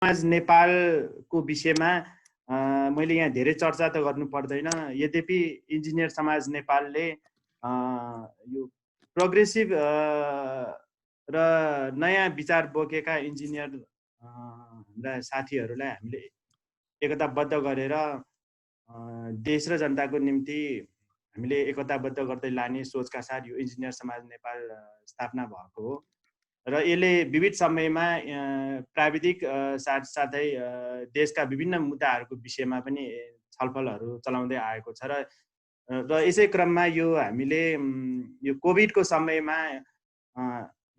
समाज नेपालको विषयमा मैले यहाँ धेरै चर्चा त गर्नु पर्दैन। यद्यपि इन्जिनियर समाज नेपालले यो प्रोग्रेसिभ र नयाँ विचार बोकेका इन्जिनियर हाम्रा साथीहरूलाई हामीले एकताबद्ध गरेर देश र जनताको निम्ति हामीले एकताबद्ध गर्दै लाने सोचका साथ यो इन्जिनियर समाज नेपाल स्थापना भएको हो र यसले विविध समयमा प्राविधिक साथसाथै देशका विभिन्न मुद्दाहरूको विषयमा पनि छलफलहरू चलाउँदै आएको छ र यसै क्रममा यो हामीले यो कोभिडको समयमा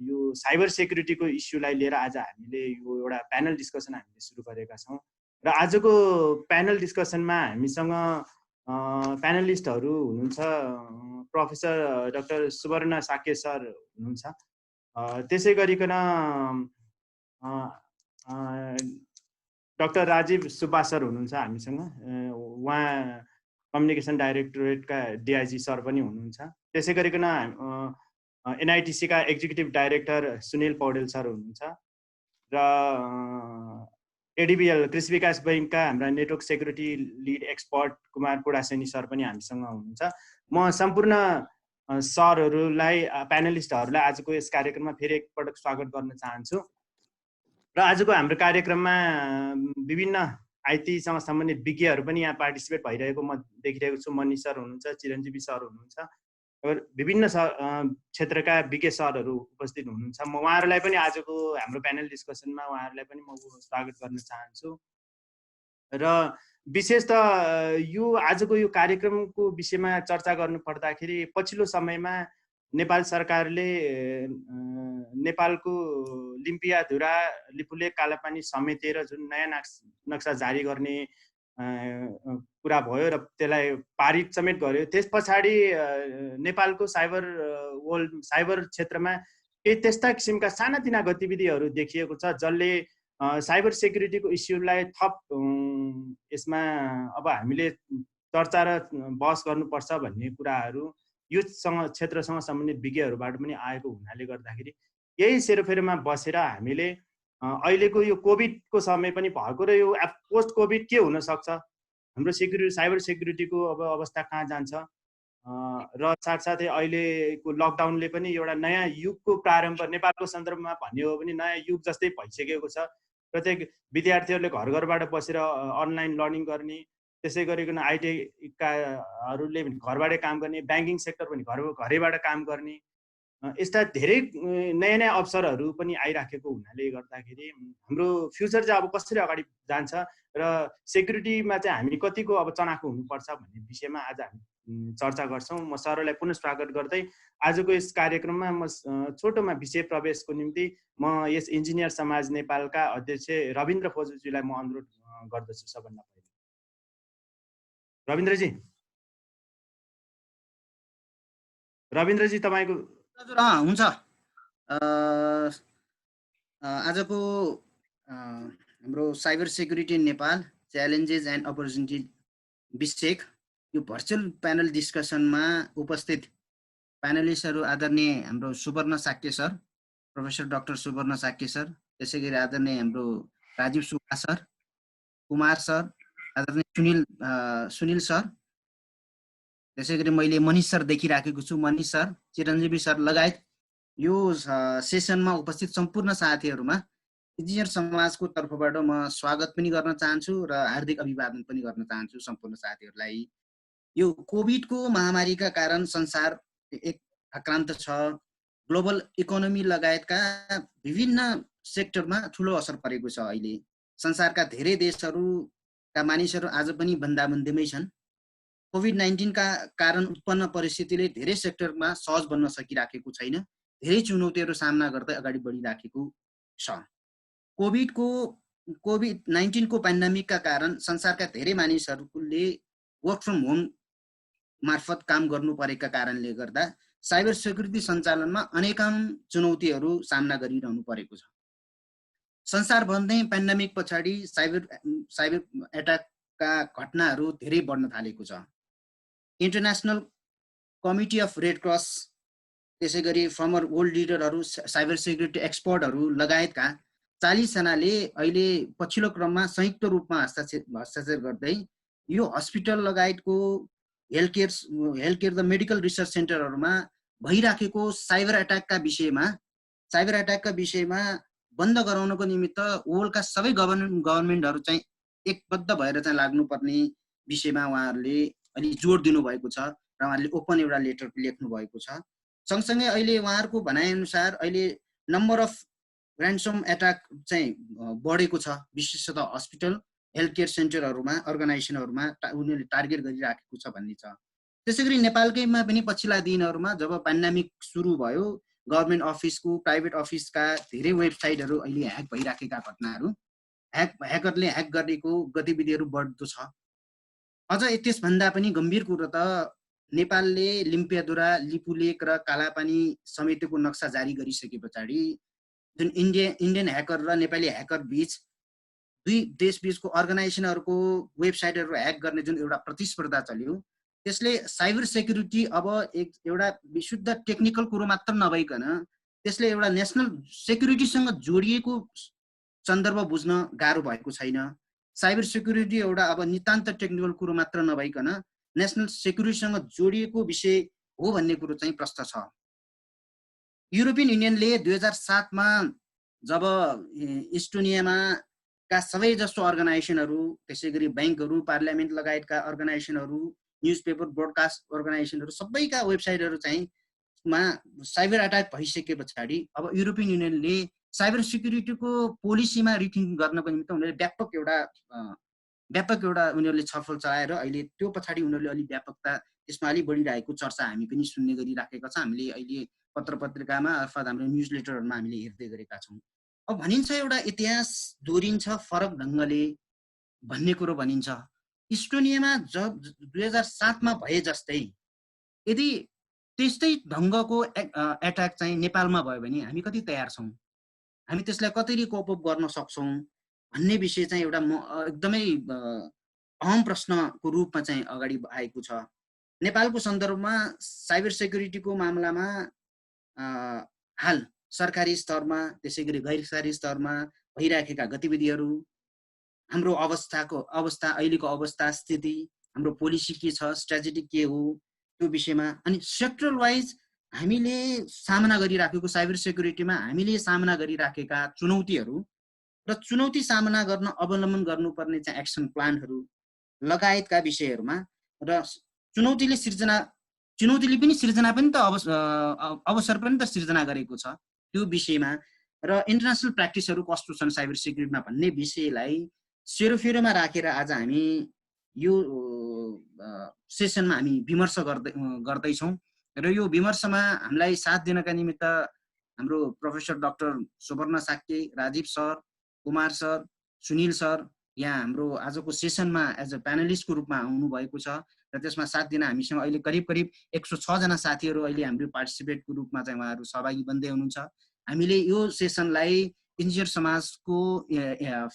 यो साइबर सेक्युरिटीको इस्युलाई लिएर आज हामीले यो एउटा प्यानल डिस्कसन हामीले सुरु गरेका छौँ र आजको प्यानल डिस्कसनमा हामीसँग प्यानलिस्टहरू हुनुहुन्छ professor doctor Subarna Shakya sir हुनुहुन्छ, त्यसै गरिकन डाक्टर राजीव सुब्बा सर हुनुहुन्छ हामीसँग, उहाँ कम्युनिकेसन डाइरेक्टोरेटका डिआइजी सर पनि हुनुहुन्छ। त्यसै गरिकन एनआइटिसीका executive director Sunil Paudel sir हुनुहुन्छ र एडिबिएल कृषि विकास बैङ्कका हाम्रा network security lead expert Kumar Kudaseni sir पनि हामीसँग हुनुहुन्छ। म सम्पूर्ण सरहरूलाई प्यानलिस्टहरूलाई आजको यस कार्यक्रममा फेरि एकपटक स्वागत गर्न चाहन्छु र आजको हाम्रो कार्यक्रममा विभिन्न आइटीसँग सम्बन्धित विज्ञहरू पनि यहाँ पार्टिसिपेट भइरहेको म देखिरहेको छु। मनी सर हुनुहुन्छ, चिरञ्जीवी सर हुनुहुन्छ, विभिन्न क्षेत्रका विज्ञ सरहरू उपस्थित हुनुहुन्छ। म उहाँहरूलाई पनि आजको हाम्रो प्यानल डिस्कसनमा उहाँहरूलाई पनि म स्वागत गर्न चाहन्छु र विशेष त यो आजको यो कार्यक्रमको विषयमा चर्चा गर्नु पर्दाखेरि पछिल्लो समयमा नेपाल सरकारले नेपालको लिम्पियाधुरा लिपुले कालापानी समेटेर जुन नयाँ नक्सा जारी गर्ने कुरा भयो र त्यसलाई पारित समेत गर्यो। त्यस पछाडि नेपालको साइबर क्षेत्रमा केही त्यस्ता किसिमका सानातिना गतिविधिहरू देखिएको छ जसले साइबर सेक्युरिटीको इस्युलाई थप यसमा अब हामीले चर्चा र बहस गर्नुपर्छ भन्ने कुराहरू यो क्षेत्रसँग सम्बन्धित विज्ञहरूबाट पनि आएको हुनाले गर्दाखेरि यही सेरोफेरोमा बसेर हामीले अहिलेको यो कोभिडको समय पनि भएको र यो पोस्ट कोभिड के हुनसक्छ, हाम्रो साइबर सेक्युरिटीको अब अवस्था कहाँ जान्छ र साथसाथै अहिलेको लकडाउनले पनि एउटा नयाँ युगको प्रारम्भ नेपालको सन्दर्भमा भन्ने हो भने नयाँ युग जस्तै भइसकेको छ। प्रत्येक विद्यार्थीहरूले घर घरबाट बसेर अनलाइन लर्निङ गर्ने, त्यसै गरिकन आइटीकाहरूले घरबाटै काम गर्ने, ब्याङ्किङ सेक्टर पनि घरैबाट काम गर्ने, यस्ता धेरै नयाँ नयाँ अवसरहरू पनि आइराखेको हुनाले गर्दाखेरि हाम्रो फ्युचर चाहिँ अब कसरी अगाडि जान्छ र सेक्युरिटीमा चाहिँ हामी कतिको अब चनाखो हुनुपर्छ भन्ने विषयमा आज हामी चर्चा गर्छौँ। म सरलाई पुनः स्वागत गर्दै आजको यस कार्यक्रममा म छोटोमा विषय प्रवेशको निम्ति म यस इन्जिनियर समाज नेपालका अध्यक्ष रविन्द्र फोजुजीलाई म अनुरोध गर्दछु। सबभन्दा पहिले रविन्द्रजी तपाईँको हुन्छ। आजको हाम्रो cyber security Nepal challenges and opportunity विषयक यो भर्चुअल प्यानल डिस्कसनमा उपस्थित प्यानलिस्टहरू आदरणीय हाम्रो सुवर्ण Shakya sir, professor doctor Subarna Shakya sir, त्यसै गरी आदरणीय हाम्रो राजीव सुब्बा सर, कुमार सर, आदरणीय सुनिल सर, त्यसै गरी मैले मनिष सर देखिराखेको छु, मनिष सर, चिरञ्जीवी सर लगायत यो सेसनमा उपस्थित सम्पूर्ण साथीहरूमा इन्जिनियर समाजको तर्फबाट म स्वागत पनि गर्न चाहन्छु र हार्दिक अभिवादन पनि गर्न चाहन्छु सम्पूर्ण साथीहरूलाई। यो कोभिडको महामारीका कारण संसार एक आक्रान्त छ। ग्लोबल इकोनोमी लगायतका विभिन्न सेक्टरमा ठुलो असर परेको छ। अहिले संसारका धेरै देशहरूका मानिसहरू आज पनि बन्दाबन्दीमै छन्। कोभिड-19 का कारण उत्पन्न परिस्थितिले धेरै सेक्टरमा सहज बन्न सकिराखेको छैन, धेरै चुनौतीहरू सामना गर्दै अगाडि बढिराखेको छ। कोभिड-19 को पेन्डेमिकका कारण संसारका धेरै मानिसहरूले वर्क फ्रम होम मार्फत काम गर्नु परेका कारणले गर्दा साइबर सेक्युरिटी सञ्चालनमा अनेकौं चुनौतीहरू सामना गरिरहनु परेको छ। संसारभन्दै पेन्डेमिक पछाडि साइबर एट्याकका घटनाहरू धेरै बढ्न थालेको छ। International committee of red cross, त्यसै गरी फर्मर वर्ल्ड लिडरहरू, साइबर सेक्युरिटी एक्सपर्टहरू लगायतका 40 जनाले अहिले पछिल्लो क्रममा संयुक्त रूपमा हस्ताक्षर गर्दै यो हस्पिटल लगायतको health care the medical research सेन्टरहरूमा भइराखेको साइबर एट्याकका विषयमा बन्द गराउनको निमित्त वर्ल्डका सबै गभर्नमेन्टहरू चाहिँ एकबद्ध भएर चाहिँ लाग्नुपर्ने विषयमा उहाँहरूले अलि जोड दिनुभएको छ र उहाँहरूले ओपन एउटा लेटर लेख्नु भएको छ। सँगसँगै अहिले उहाँहरूको भनाइअनुसार अहिले नम्बर अफ ऱ्यान्सम एट्याक चाहिँ बढेको छ, विशेषतः हस्पिटल हेल्थ केयर सेन्टरहरूमा अर्गनाइजेसनहरूमा उनीहरूले टार्गेट गरिराखेको छ भन्ने छ। त्यसै गरी नेपालकैमा पनि पछिल्ला दिनहरूमा जब पेन्डेमिक सुरु भयो गभर्नमेन्ट अफिसको प्राइभेट अफिसका धेरै वेबसाइटहरू अहिले ह्याक भइराखेका घटनाहरू ह्याकरले ह्याक गरेको गतिविधिहरू बढ्दो छ। अझ त्यसभन्दा पनि गम्भीर कुरो त नेपालले लिम्पियाधुरा, लिपुलेक र कालापानी समेतको नक्सा जारी गरिसके पछाडि जुन इन्डियन ह्याकर र नेपाली ह्याकर बीच दुई देशबीचको अर्गनाइजेसनहरूको वेबसाइटहरू ह्याक गर्ने जुन एउटा प्रतिस्पर्धा चल्यो त्यसले साइबर सेक्युरिटी अब एउटा विशुद्ध टेक्निकल कुरो मात्र नभइकन त्यसले एउटा नेसनल सेक्युरिटीसँग जोडिएको सन्दर्भ बुझ्न गाह्रो भएको छैन। साइबर सेक्युरिटी एउटा अब नितान्त टेक्निकल कुरो मात्र नभइकन नेसनल सेक्युरिटीसँग जोडिएको विषय हो भन्ने कुरो चाहिँ प्रष्ट छ। युरोपियन युनियनले 2007 मा जब इस्टोनियामा का सबै जस्तो अर्गनाइजेसनहरू, त्यसै गरी बैंकहरू, पार्लियामेन्ट लगायतका अर्गनाइजेसनहरू, न्युजपेपर ब्रोडकास्ट अर्गनाइजेसनहरू सबैका वेबसाइटहरू चाहिँ मा साइबर अट्याक भइसके पछाडि अब युरोपियन युनियनले साइबर सेक्युरिटीको पोलिसीमा रिथिङ्क गर्नको निमित्त उनीहरूले व्यापक एउटा उनीहरूले छलफल चलाएर अहिले त्यो पछाडि उनीहरूले अलि व्यापकता त्यसमा अलि बढिरहेको चर्चा हामी पनि सुन्ने गरिराखेका छ। हामीले अहिले पत्र पत्रिकामा अर्थात् हाम्रो न्युज लेटरहरूमा हामीले हेर्दै गरेका छौँ। अब भनिन्छ एउटा इतिहास दोहोरिन्छ फरक ढङ्गले भन्ने कुरो भनिन्छ। इस्टोनियामा जब 2007 मा भए जस्तै यदि त्यस्तै ढङ्गको एट्याक चाहिँ नेपालमा भयो भने हामी कति तयार छौँ, हामी त्यसलाई कसरी कोप अप गर्न सक्छौँ भन्ने विषय चाहिँ एउटा एकदमै अहम प्रश्नको रूपमा चाहिँ अगाडि आएको छ। नेपालको सन्दर्भमा साइबर सेक्युरिटीको मामलामा हाल सरकारी स्तरमा त्यसै गरी गैर सरकारी स्तरमा भइराखेका गतिविधिहरू, हाम्रो अवस्था अहिलेको अवस्था स्थिति, हाम्रो पोलिसी के छ, स्ट्राटेजी के हो त्यो विषयमा, अनि सेक्टरल वाइज हामीले सामना गरिराखेको साइबर सेक्युरिटीमा हामीले सामना गरिराखेका चुनौतीहरू र चुनौती सामना गर्न अवलम्बन गर्नुपर्ने चाहिँ एक्सन प्लानहरू लगायतका विषयहरूमा र चुनौतीले पनि सिर्जना पनि त अवसर पनि त सिर्जना गरेको छ त्यो विषयमा र इन्टरनेसनल प्र्याक्टिसहरू कस्तो छन् साइबर सेक्युरिटीमा भन्ने विषयलाई सेरोफेरोमा राखेर आज हामी यो सेसनमा हामी विमर्श गर्दैछौँ र यो विमर्शमा हामीलाई साथ दिनका निमित्त हाम्रो professor doctor Subarna Shakya, Rajiv sir, Kumar sir, Sunil sir यहाँ हाम्रो आजको सेसनमा एज अ प्यानलिस्टको रूपमा आउनुभएको छ र त्यसमा साथ दिन हामीसँग अहिले करिब 106 जना साथीहरू अहिले हाम्रो पार्टिसिपेटको रूपमा चाहिँ उहाँहरू सहभागी बन्दै हुनुहुन्छ। हामीले यो सेसनलाई इन्जिनियर समाजको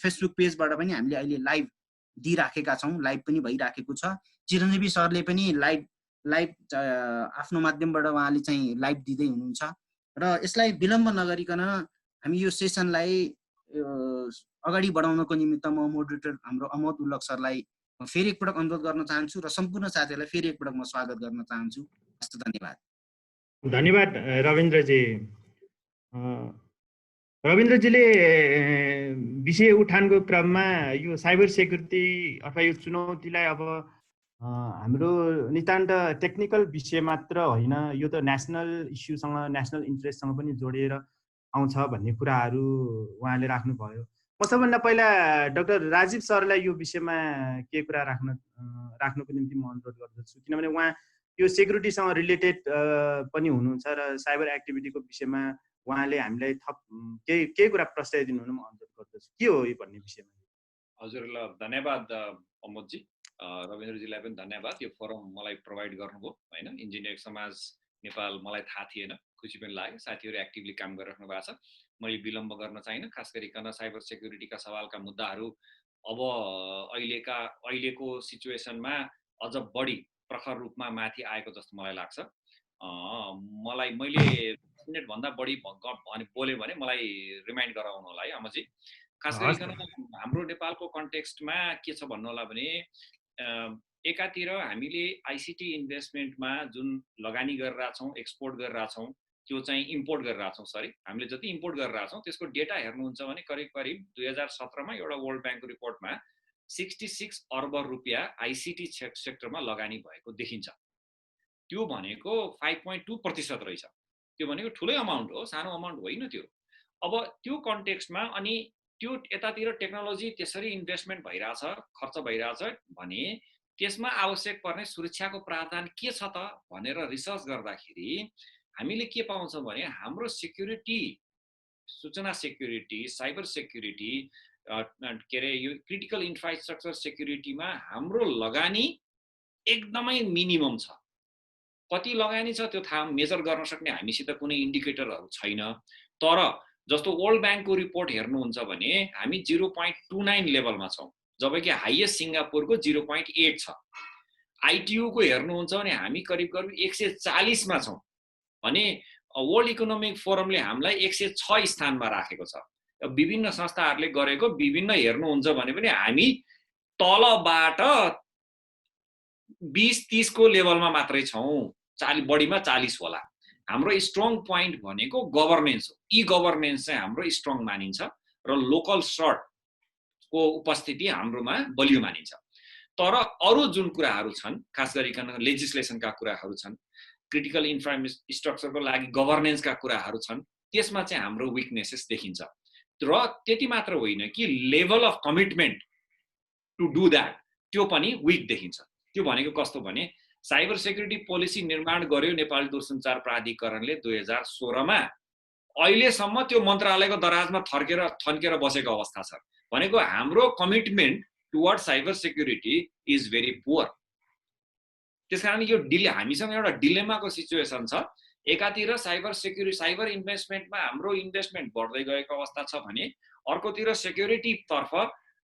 फेसबुक पेजबाट पनि हामीले अहिले लाइभ दिइराखेका छौँ, लाइभ पनि भइराखेको छ। चिरञ्जीवी सरले पनि लाइभ आफ्नो माध्यमबाट उहाँले चाहिँ लाइभ दिँदै हुनुहुन्छ र यसलाई विलम्ब नगरिकन हामी यो सेसनलाई अगाडि बढाउनको निमित्त म मोडरेटर हाम्रो अमोद उल्लक सरलाई फेरि एकपटक अनुरोध गर्न चाहन्छु र सम्पूर्ण साथीहरूलाई फेरि एकपटक म स्वागत गर्न चाहन्छु। धन्यवाद। धन्यवाद रविन्द्रजी। रविन्द्रजीले विषय उठानको क्रममा यो साइबर सेक्युरिटी अथवा यो चुनौतीलाई अब हाम्रो नितान्त टेक्निकल विषय मात्र होइन, यो त नेसनल इस्युसँग नेसनल इन्ट्रेस्टसँग पनि जोडिएर आउँछ भन्ने कुराहरू उहाँले राख्नुभयो। म सबभन्दा पहिला डाक्टर राजीव सरलाई यो विषयमा के कुरा राख्नुको निम्ति म अनुरोध गर्दछु, किनभने उहाँ यो सेक्युरिटीसँग रिलेटेड पनि हुनुहुन्छ र साइबर एक्टिभिटीको विषयमा उहाँले हामीलाई थप केही कुरा प्रस्ताव दिनुहुन म अनुरोध गर्दछु। के हो यो भन्ने विषयमा? हजुरलाई धन्यवाद अमोदजी, रविन्द्रजीलाई पनि धन्यवाद यो फोरम मलाई प्रोभाइड गर्नुभयो होइन। इन्जिनियरिङ समाज नेपाल मलाई थाहा थिएन, खुसी पनि लाग्यो साथीहरू एक्टिभली काम गरिराख्नु भएको छ। मैले विलम्ब गर्न चाहिनँ, खास गरिकन साइबर सेक्युरिटीका सवालका मुद्दाहरू अब अहिलेको सिचुएसनमा अझ बढी प्रखर रूपमा माथि आएको जस्तो मलाई लाग्छ। मैले मिनेट भन्दा बढी बोल्यो भने मलाई रिमाइन्ड गराउनु होला है अमजी। खास गरिकन हाम्रो नेपालको कन्टेक्स्टमा के छ भन्नु होला भने एकातिर हामीले आइसिटी इन्भेस्टमेन्टमा जुन लगानी गरिरहेका छौँ, एक्सपोर्ट गरिरहेका छौँ, त्यो चाहिँ इम्पोर्ट गरिरहेका छौँ, सरी हामीले जति इम्पोर्ट गरिरहेका छौँ त्यसको डेटा हेर्नुहुन्छ भने करिब करिब 2017 मा एउटा वर्ल्ड ब्याङ्कको रिपोर्टमा 66 अर्ब रुपियाँ आइसिटी सेक्टरमा लगानी भएको देखिन्छ। त्यो भनेको 5.2% रहेछ। त्यो भनेको ठुलै अमाउन्ट हो, सानो अमाउन्ट होइन त्यो। अब त्यो कन्टेक्स्टमा अनि त्यो यतातिर टेक्नोलोजी त्यसरी इन्भेस्टमेन्ट भइरहेछ, खर्च भइरहेछ भने त्यसमा आवश्यक पर्ने सुरक्षाको प्रावधान के छ त भनेर रिसर्च गर्दाखेरि हामीले के पाउँछौँ भने हाम्रो सेक्युरिटी, सूचना सेक्युरिटी, साइबर सेक्युरिटी, के अरे यो क्रिटिकल इन्फ्रास्ट्रक्चर सेक्युरिटीमा हाम्रो लगानी एकदमै मिनिमम छ। कति लगानी छ त्यो थाहा मेजर गर्न सक्ने हामीसित कुनै इन्डिकेटरहरू छैन। तर जस्तो वर्ल्ड ब्याङ्कको रिपोर्ट हेर्नुहुन्छ भने हामी 0.29 लेभलमा छौँ, जबकि हाइएस्ट सिङ्गापुरको 0.8 छ। आइटियुको हेर्नुहुन्छ भने हामी करिब करिब 140 मा छौँ भने वर्ल्ड इकोनोमिक फोरमले हामीलाई 106 स्थानमा राखेको छ। विभिन्न संस्थाहरूले गरेको विभिन्न हेर्नुहुन्छ भने पनि हामी तलबाट 20-30 को लेभलमा मात्रै छौँ, 40 बढीमा 40 होला। हाम्रो स्ट्रङ पोइन्ट भनेको गभर्नेन्स हो। ई गभर्नेन्स चाहिँ हाम्रो स्ट्रङ मानिन्छ र लोकल सर्टको उपस्थिति हाम्रोमा बलियो मानिन्छ। तर अरू जुन कुराहरू छन्, खास गरिकन लेजिस्लेसनका कुराहरू छन्, क्रिटिकल इन्फ्रास्ट्रक्चरको लागि गभर्नेन्सका कुराहरू छन्, त्यसमा चाहिँ हाम्रो विकनेसेस देखिन्छ। र त्यति मात्र होइन कि level of commitment to do that त्यो पनि विक देखिन्छ। त्यो भनेको कस्तो भने साइबर सेक्युरिटी पोलिसी निर्माण गर्यो नेपाली दूरसञ्चार प्राधिकरणले 2016 मा, अहिलेसम्म त्यो मन्त्रालयको दराजमा थन्केर बसेको अवस्था छ। भनेको हाम्रो commitment toward cyber security is very poor. त्यसकारण यो हामीसँग एउटा डिलेमाको सिचुएसन छ। एकातिर साइबर सेक्युरिटी, साइबर इन्भेस्टमेन्टमा हाम्रो इन्भेस्टमेन्ट बढ्दै गएको अवस्था छ भने अर्कोतिर सेक्युरिटी तर्फ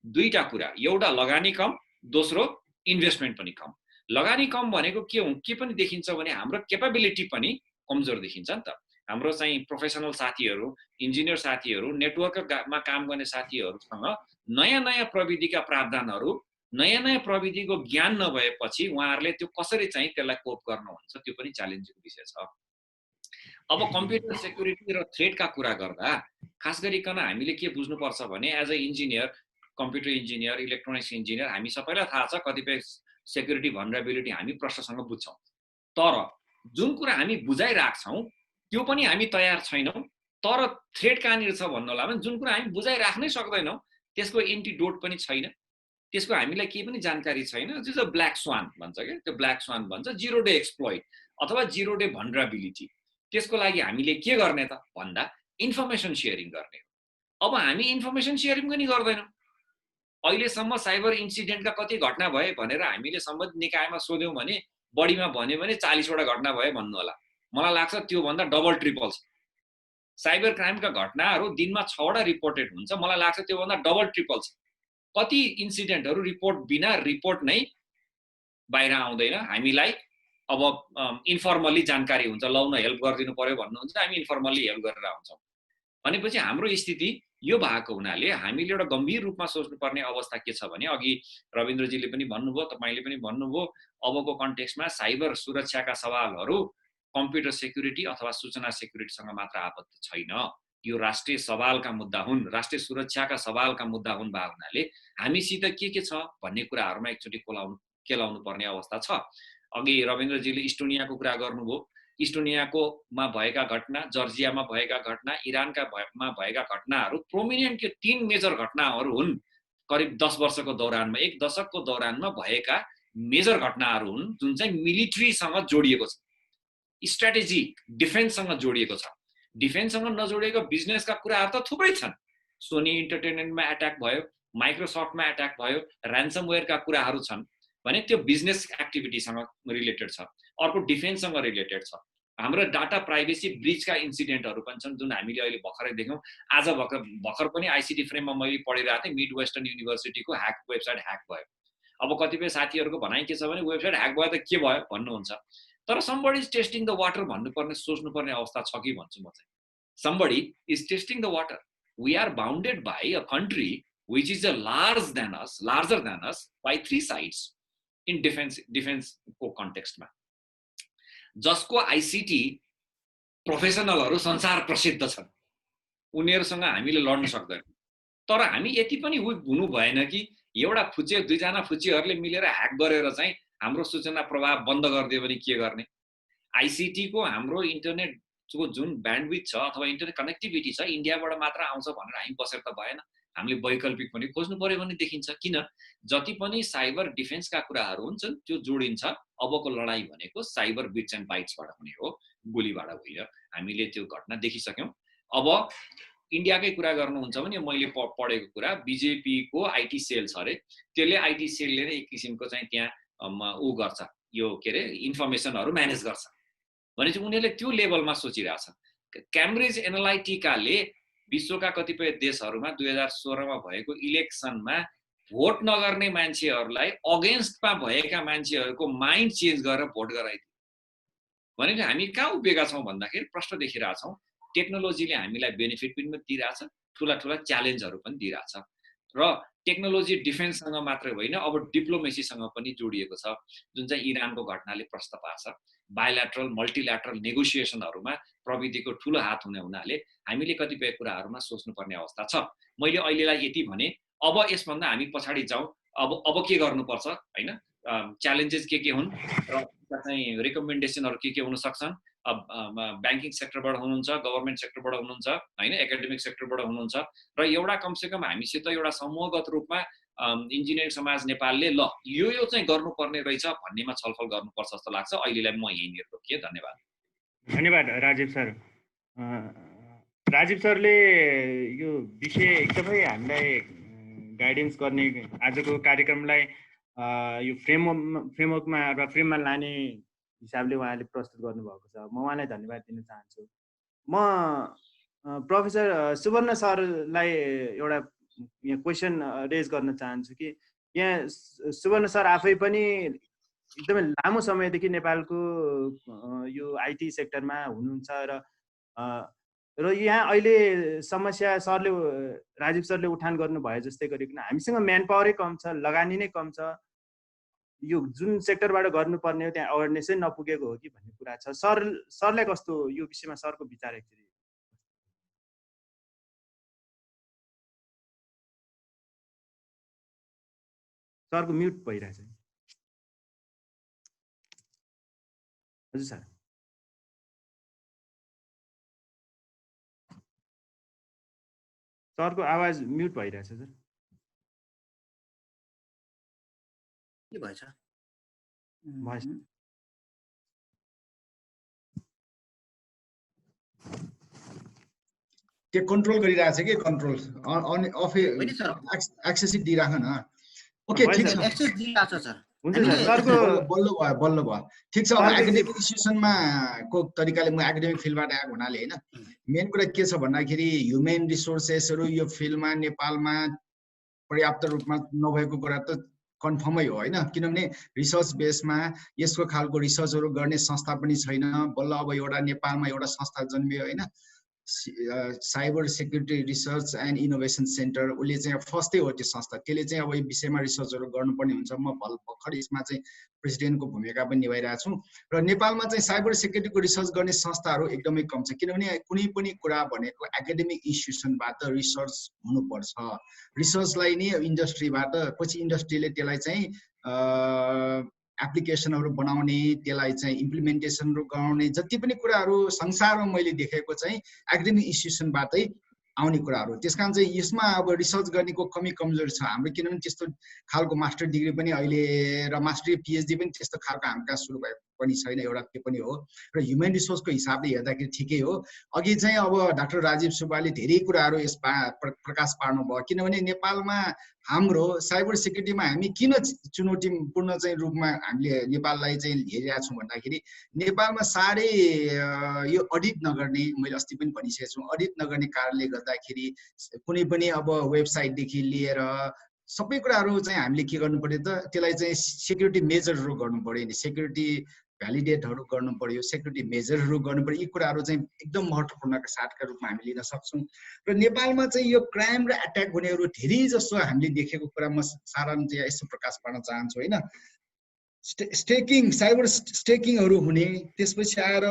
दुईटा कुरा, एउटा लगानी कम, दोस्रो इन्भेस्टमेन्ट पनि कम। लगानी कम भनेको के पनि देखिन्छ भने हाम्रो केपेबिलिटी पनि कमजोर देखिन्छ नि त। हाम्रो चाहिँ प्रोफेसनल साथीहरू, इन्जिनियर साथीहरू, नेटवर्कमा काम गर्ने साथीहरूसँग नयाँ प्रविधिका प्रावधानहरू, नयाँ प्रविधिको ज्ञान नभएपछि उहाँहरूले त्यो कसरी चाहिँ त्यसलाई कोप गर्नुहुन्छ त्यो पनि च्यालेन्जिङ विषय छ। अब कम्प्युटर सेक्युरिटी र थ्रेटका कुरा गर्दा खास गरिकन हामीले के बुझ्नुपर्छ भने as a engineer, computer engineer, electronics engineer हामी सबैलाई थाहा छ कतिपय सेक्युरिटी भनरेबिलिटी हामी प्रश्नसँग बुझ्छौँ। तर जुन कुरा हामी बुझाइराख्छौँ त्यो पनि हामी तयार छैनौँ। तर थ्रेट कहाँनिर छ भन्नु होला भने जुन कुरा हामी बुझाइराख्नै सक्दैनौँ त्यसको एन्टिडोट पनि छैन, त्यसको हामीलाई केही पनि जानकारी छैन। जो ब्ल्याक स्वान भन्छ क्या, त्यो ब्ल्याक स्वान भन्छ, जिरो डे एक्सप्लोइट अथवा जिरो डे भनरेबिलिटी। त्यसको लागि हामीले के गर्ने त भन्दा इन्फर्मेसन सेयरिङ गर्ने हो। अब हामी इन्फर्मेसन सेयरिङ पनि गर्दैनौँ। अहिलेसम्म साइबर इन्सिडेन्टका कति घटना भए भनेर हामीले सम्बन्धित निकायमा सोध्यौँ भने बढीमा भन्यो भने 40 वटा घटना भए भन्नु होला। मलाई लाग्छ त्योभन्दा डबल ट्रिपल छ। साइबर क्राइमका घटनाहरू दिनमा 6 वटा रिपोर्टेड हुन्छ, मलाई लाग्छ त्योभन्दा डबल ट्रिपल छ। कति इन्सिडेन्टहरू रिपोर्ट बिना रिपोर्ट नै बाहिर आउँदैन, हामीलाई अब इन्फर्मल्ली जानकारी हुन्छ, लौ न हेल्प गरिदिनु पर्यो भन्नुहुन्छ, हामी इन्फर्मल्ली हेल्प गरेर आउँछौँ। भनेपछि हाम्रो स्थिति यो भएको हुनाले हामीले एउटा गम्भीर रूपमा सोच्नुपर्ने अवस्था के छ भने अघि रविन्द्रजीले पनि भन्नुभयो, तपाईँले पनि भन्नुभयो, अबको कन्टेक्स्टमा साइबर सुरक्षाका सवालहरू कम्प्युटर सेक्युरिटी अथवा सूचना सेक्युरिटीसँग मात्र आबद्ध छैन। यो राष्ट्रिय सवालका मुद्दा हुन्, राष्ट्रिय सुरक्षाका सवालका मुद्दा हुन् भएको हुनाले हामीसित के छ भन्ने कुराहरूमा एकचोटि केलाउनु पर्ने अवस्था छ। अघि रविन्द्रजीले इस्टोनियाको कुरा गर्नुभयो। इस्टोनियामा भएका घटना, जर्जियामा भएका घटना, इरानमा भएका घटनाहरू प्रोमिनेन्ट के 3 मेजर घटनाहरू हुन्। करिब 10 वर्षको दौरानमा, 1 दशकको दौरानमा भएका मेजर घटनाहरू हुन् जुन चाहिँ मिलिट्रीसँग जोडिएको छ, स्ट्राटेजी डिफेन्ससँग जोडिएको छ। डिफेन्ससँग नजोडिएको बिजनेसका कुराहरू त थुप्रै छन्। सोनी इन्टरटेनमेन्टमा एट्याक भयो, माइक्रोसफ्टमा एट्याक भयो, ऱ्यान्समवेयरका कुराहरू छन् भने त्यो बिजनेस एक्टिभिटीसँग रिलेटेड छ। अर्को डिफेन्ससँग रिलेटेड छ। हाम्रो डाटा प्राइभेसी ब्रिचका इन्सिडेन्टहरू पनि छन् जुन हामीले अहिले भर्खरै देख्यौँ। आज भर्खर पनि आइसिटी फ्रेममा मैले पढिरहेको थिएँ, मिड वेस्टर्न युनिभर्सिटीको वेबसाइट ह्याक भयो। अब कतिपय साथीहरूको भनाइ के छ भने वेबसाइट ह्याक भयो त के भयो भन्नुहुन्छ। तर somebody is testing the water भन्नुपर्ने सोच्नुपर्ने अवस्था छ कि भन्छु म चाहिँ. Somebody is testing the water. We are bounded by a country which is larger than us by 3 sides in defense को context मा. जसको ICT प्रोफेसनलहरु संसार प्रसिद्ध छन्. उनीहरुसँग हामीले लड्न सक्दैनौं. तर हामी यति पनि हुनु भएन कि एउटा फुचे दुई जना फुचेहरुले मिलेर ह्याक गरेर चाहिँ हाम्रो सूचना प्रवाह बन्द गरिदियो भने के गर्ने. आईसीटी को हाम्रो इन्टरनेट को जुन ब्यान्डविड्थ छ अथवा इन्टरनेट कनेक्टिभिटी छ इन्डियाबाट मात्र आउँछ भनेर हामी बसेर त भएन. हामीले वैकल्पिक पनि खोज्नु पर्यो भने देखिन्छ. किन जति पनि साइबर डिफेन्सका कुराहरु हुन्छन् त्यो जोडिन्छ. अबको लडाई भनेको साइबर बिट्स एन्ड बाइट्सबाट हुने हो, गोलीबाट होइन. हामीले त्यो घटना देखिसक्यौं. अब इन्डियाकै कुरा गर्नुहुन्छ भने मैले पढेको कुरा बीजेपी को आईटी सेल छ रे. त्यसले आईटी सेलले नै एक किसिमको चाहिँ त्यहाँ उ गर्छ, यो के रे इन्फर्मेसनहरु म्यानेज गर्छ भनेपछि उनीहरुले त्यो लेभलमा सोचिरहेछ. क्याम्ब्रिज एनालाइटिकाले विश्वका कतिपय देशहरुमा 2016 मा भएको इलेक्सनमा भोट नगर्ने मान्छेहरुलाई अगेन्स्टमा भएका मान्छेहरुको माइन्ड चेन्ज गरेर भोट गराइदियो. भनेपछि हामी कहाँ उभिएका छौं भन्दाखेरि प्रश्न देखिरहेका छौं. टेक्नोलोजीले हामीलाई बेनिफिट पनि दिइराछ, ठूला ठूला च्यालेन्जहरु पनि दिइराछ. र टेक्नोलोजी डिफेन्ससँग मात्र होइन अब डिप्लोमेसीसँग पनि जोडिएको छ, जुन चाहिँ इरानको घटनाले प्रश्न पार्छ. बायल्याटरल मल्टिल्याटरल नेगोसिएसनहरुमा प्रविधिको ठूलो हात हुनाले हामीले कतिपय कुराहरुमा सोच्नुपर्ने अवस्था छ. मैले अहिलेलाई यति भने. अब यसभन्दा हामी पछाडी जाउँ. अब के गर्नुपर्छ हैन, च्यालेन्जेस के हुन् र चाहिँ रिकमेन्डेसनहरु के हुन सक्छन्. बैंकिङ सेक्टरबाट हुनुहुन्छ, गभर्नमेन्ट सेक्टरबाट हुनुहुन्छ हैन, एकाडेमिक सेक्टरबाट हुनुहुन्छ र एउटा कमसेकम हामीसित एउटा समूहगत रूपमा इन्जिनियरिङ समाज नेपालले ल यो चाहिँ गर्नुपर्ने रहेछ भन्नेमा छलफल गर्नुपर्छ जस्तो लाग्छ. अहिलेलाई म यहीँनिर रोकिए. धन्यवाद. धन्यवाद राजीव सर. राजीव सरले यो विषय एकदमै हामीलाई गाइडेन्स गर्ने आजको कार्यक्रमलाई यो फ्रेमवर्कमा र फ्रेममा लाने हिसाबले उहाँले प्रस्तुत गर्नुभएको छ. म उहाँलाई धन्यवाद दिन चाहन्छु. म प्रोफेसर सुवर्ण सरलाई एउटा यहाँ क्वेसन रेज गर्न चाहन्छु कि यहाँ सुवर्ण सर आफै पनि एकदमै लामो समयदेखि नेपालको यो आईटी सेक्टरमा हुनुहुन्छ र यहाँ अहिले समस्या सरले राजीव सरले उठान गर्नु भयो जस्तै गरिकन हामीसँग म्यान पावरै कम छ, लगानी नै कम छ. यो जुन सेक्टरबाट गर्नुपर्ने हो त्यहाँ अवेरनेसै नपुगेको हो कि भन्ने कुरा छ. सरलाई कस्तो यो विषयमा सरको विचार एकचोटि. सरको म्युट भइरहेछ. हजुर सर. सरको आवाज म्युट भइरहेछ सर. के भएछ? त्यो कन्ट्रोल गरिरहेछ के कन्ट्रोल अन अफ एक्सेस दिइराख न. ओके ठीक छ. एक्सेस दिइराछ सर. हुन्छ सर. सरको बल्ल भयो. ठीक छ. अब एकाडेमिक इन्स्टिट्युसनमा को तरिकाले म एकाडेमिक फिल्डबाट आएको हुनाले हैन, मेन कुरा के छ भन्दाखेरि ह्युमन रिसोर्सेसहरु यो फिल्डमा नेपालमा पर्याप्त रूपमा नभएको कुरा त कन्फर्मै हो हैन. किनभने रिसर्च बेसमा यसको खालको रिसर्चहरु गर्ने संस्था पनि छैन. बल्ल अब एउटा नेपालमा एउटा संस्था जन्मियो हैन, cyber security research and innovation centre. उसले चाहिँ फर्स्टै हो त्यो संस्था. त्यसले चाहिँ अब यो विषयमा रिसर्चहरु गर्नुपर्ने हुन्छ. म भर्खर यसमा चाहिँ प्रेसिडेन्टको भूमिका पनि निभाइरहेको छु. र नेपालमा चाहिँ साइबर सेक्युरिटीको रिसर्च गर्ने संस्थाहरू एकदमै कम छ. किनभने कुनै पनि कुरा भनेको एकाडेमिक इन्स्टिट्युसनबाट रिसर्च हुनुपर्छ. रिसर्चलाई नै इन्डस्ट्रीबाट पछि इन्डस्ट्रीले त्यसलाई चाहिँ एप्लिकेसनहरु बनाउने, त्यसलाई चाहिँ इम्प्लिमेन्टेसनहरु गराउने जति पनि कुराहरु संसारमा मैले देखेको चाहिँ एकाडेमिक इन्स्टिट्युसनबाटै आउने कुराहरु. त्यसकारण चाहिँ यसमा अब रिसर्च गर्नेको कमी कमजोरी छ हाम्रो. किनभने त्यस्तो खालको मास्टर डिग्री पनि अहिले र मास्टर पीएचडी पनि त्यस्तो खालको हाम्रो कहाँ सुरु भएको पनि छैन. एउटा त्यो पनि हो. र ह्युमन रिसोर्सको हिसाबले हेर्दाखेरि ठिकै हो. अघि चाहिँ अब डाक्टर राजीव सुब्बाले धेरै कुराहरु यसमा प्रकाश पार्नु भयो. किनभने नेपालमा हाम्रो साइबर सेक्युरिटीमा हामी किन चुनौतीपूर्ण चाहिँ रूपमा हामीले नेपाललाई चाहिँ हेरिरहेका छौँ भन्दाखेरि नेपालमा साह्रै यो अडिट नगर्ने, मैले अस्ति पनि भनिसकेको छु, अडिट नगर्ने कारणले गर्दाखेरि कुनै पनि अब वेबसाइटदेखि लिएर सबै कुराहरु चाहिँ हामीले के गर्नु पर्यो त त्यसलाई चाहिँ सेक्युरिटी मेजरहरु गर्नु पर्यो नि. सेक्युरिटी भ्यालिडेटहरू गर्नु पर्यो, सेक्युरिटी मेजरहरू गर्नु पर्यो। यी कुराहरू चाहिँ एकदम महत्त्वपूर्णका साथका रूपमा हामी लिन सक्छौँ। र नेपालमा चाहिँ यो क्राइम र एट्याक हुनेहरू धेरै जसो हामीले देखेको कुरा म सारांश चाहिँ यसो प्रकाश पार्न चाहन्छु होइन। स्टेकिङ, साइबर स्टेकिङहरू हुने, त्यसपछि आएर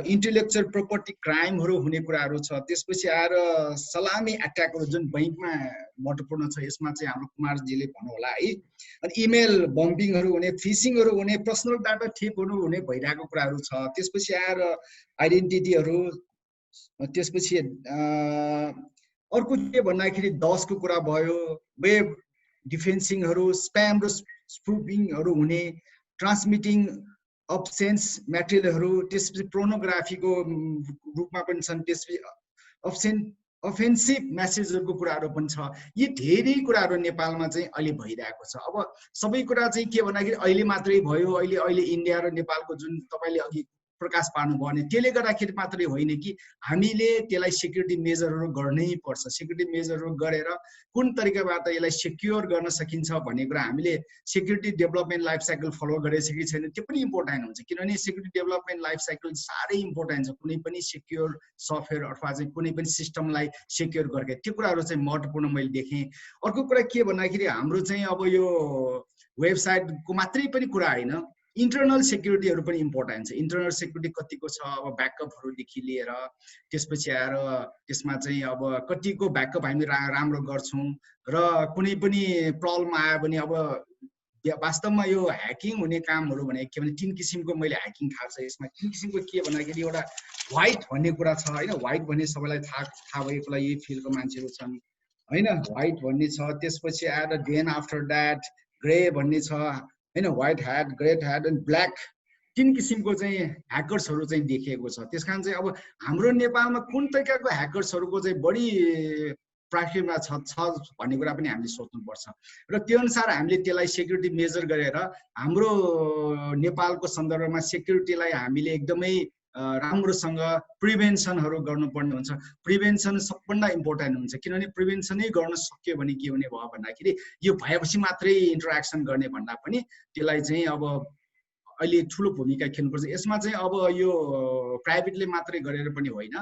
इन्टेलेक्चुअल प्रपर्टी क्राइमहरू हुने कुराहरू छ। त्यसपछि आएर सलामी एट्याकहरू जुन बैंकमा महत्त्वपूर्ण छ, यसमा चाहिँ हाम्रो कुमारजीले भन्नु होला है। अनि इमेल बम्पिङहरू हुने, फिसिङहरू हुने, पर्सनल डाटा ठेपहरू हुने भइरहेको कुराहरू छ। त्यसपछि आएर आइडेन्टिटीहरू, त्यसपछि अर्को के भन्दाखेरि 10 को कुरा भयो, वेब डिफेन्सिङहरू, स्प्याम र स्पुफिङहरू हुने, ट्रान्समिटिङ अब्सेन्स म्याटेरियलहरू, त्यसपछि पोर्नोग्राफीको रूपमा पनि छन्, त्यसपछि अफेन्सिभ मेसेजहरूको कुराहरू पनि छ। यी धेरै कुराहरू नेपालमा चाहिँ अहिले भइरहेको छ। अब सबै कुरा चाहिँ के भन्दाखेरि अहिले मात्रै भयो, अहिले इन्डिया र नेपालको जुन तपाईँले अघि प्रकाश पार्नुभयो भने त्यसले गर्दाखेरि मात्रै होइन कि हामीले त्यसलाई सेक्युरिटी मेजरहरू गर्नै पर्छ। सेक्युरिटी मेजरहरू गरेर कुन तरिकाबाट यसलाई सेक्योर गर्न सकिन्छ भन्ने कुरा हामीले security development life cycle follow गरेको छ कि छैन त्यो पनि इम्पोर्टेन्ट हुन्छ। किनभने सेक्युरिटी डेभलपमेन्ट लाइफ साइकल साह्रै इम्पोर्टेन्ट छ। कुनै पनि सेक्योर सफ्टवेयर अथवा चाहिँ कुनै पनि सिस्टमलाई सेक्योर गरेको त्यो कुराहरू चाहिँ महत्त्वपूर्ण मैले देखेँ। अर्को कुरा के भन्दाखेरि हाम्रो चाहिँ अब यो वेबसाइटको मात्रै पनि कुरा होइन, इन्टरनल सेक्युरिटीहरू पनि इम्पोर्टेन्ट छ। इन्टरनल सेक्युरिटी कतिको छ, अब ब्याकअपहरूदेखि लिएर त्यसपछि आएर त्यसमा चाहिँ अब कतिको ब्याकअप हामी राम्रो गर्छौँ र कुनै पनि प्रब्लम आयो भने अब वास्तवमा यो ह्याकिङ हुने कामहरू भने के भने 3 किसिमको मैले ह्याकिङ थाहा छ। यसमा 3 किसिमको के भन्दाखेरि एउटा व्हाइट भन्ने कुरा छ होइन। व्हाइट भन्ने सबैलाई थाहा भएको यही फिल्डको मान्छेहरू छन् होइन। व्हाइट भन्ने छ, त्यसपछि आएर देन आफ्टर द्याट ग्रे भन्ने छ होइन। व्हाइट ह्याट, ग्रेट ह्याट एन्ड ब्ल्याक 3 किसिमको चाहिँ ह्याकर्सहरू चाहिँ देखिएको छ। त्यस कारण चाहिँ अब हाम्रो नेपालमा कुन तरिकाको ह्याकर्सहरूको चाहिँ बढी प्राथमिकता छ भन्ने कुरा पनि हामीले सोच्नुपर्छ र त्यो अनुसार हामीले त्यसलाई सेक्युरिटी मेजर गरेर हाम्रो नेपालको सन्दर्भमा सेक्युरिटीलाई हामीले एकदमै राम्रोसँग प्रिभेन्सनहरू गर्नुपर्ने हुन्छ। प्रिभेन्सन सबभन्दा इम्पोर्टेन्ट हुन्छ किनभने प्रिभेन्सनै गर्न सक्यो भने के हुने भयो भन्दाखेरि यो भएपछि मात्रै इन्टरेक्सन गर्ने भन्दा पनि त्यसलाई चाहिँ अब अहिले ठुलो भूमिका खेल्नुपर्छ। यसमा चाहिँ अब यो प्राइभेटले मात्रै गरेर पनि होइन,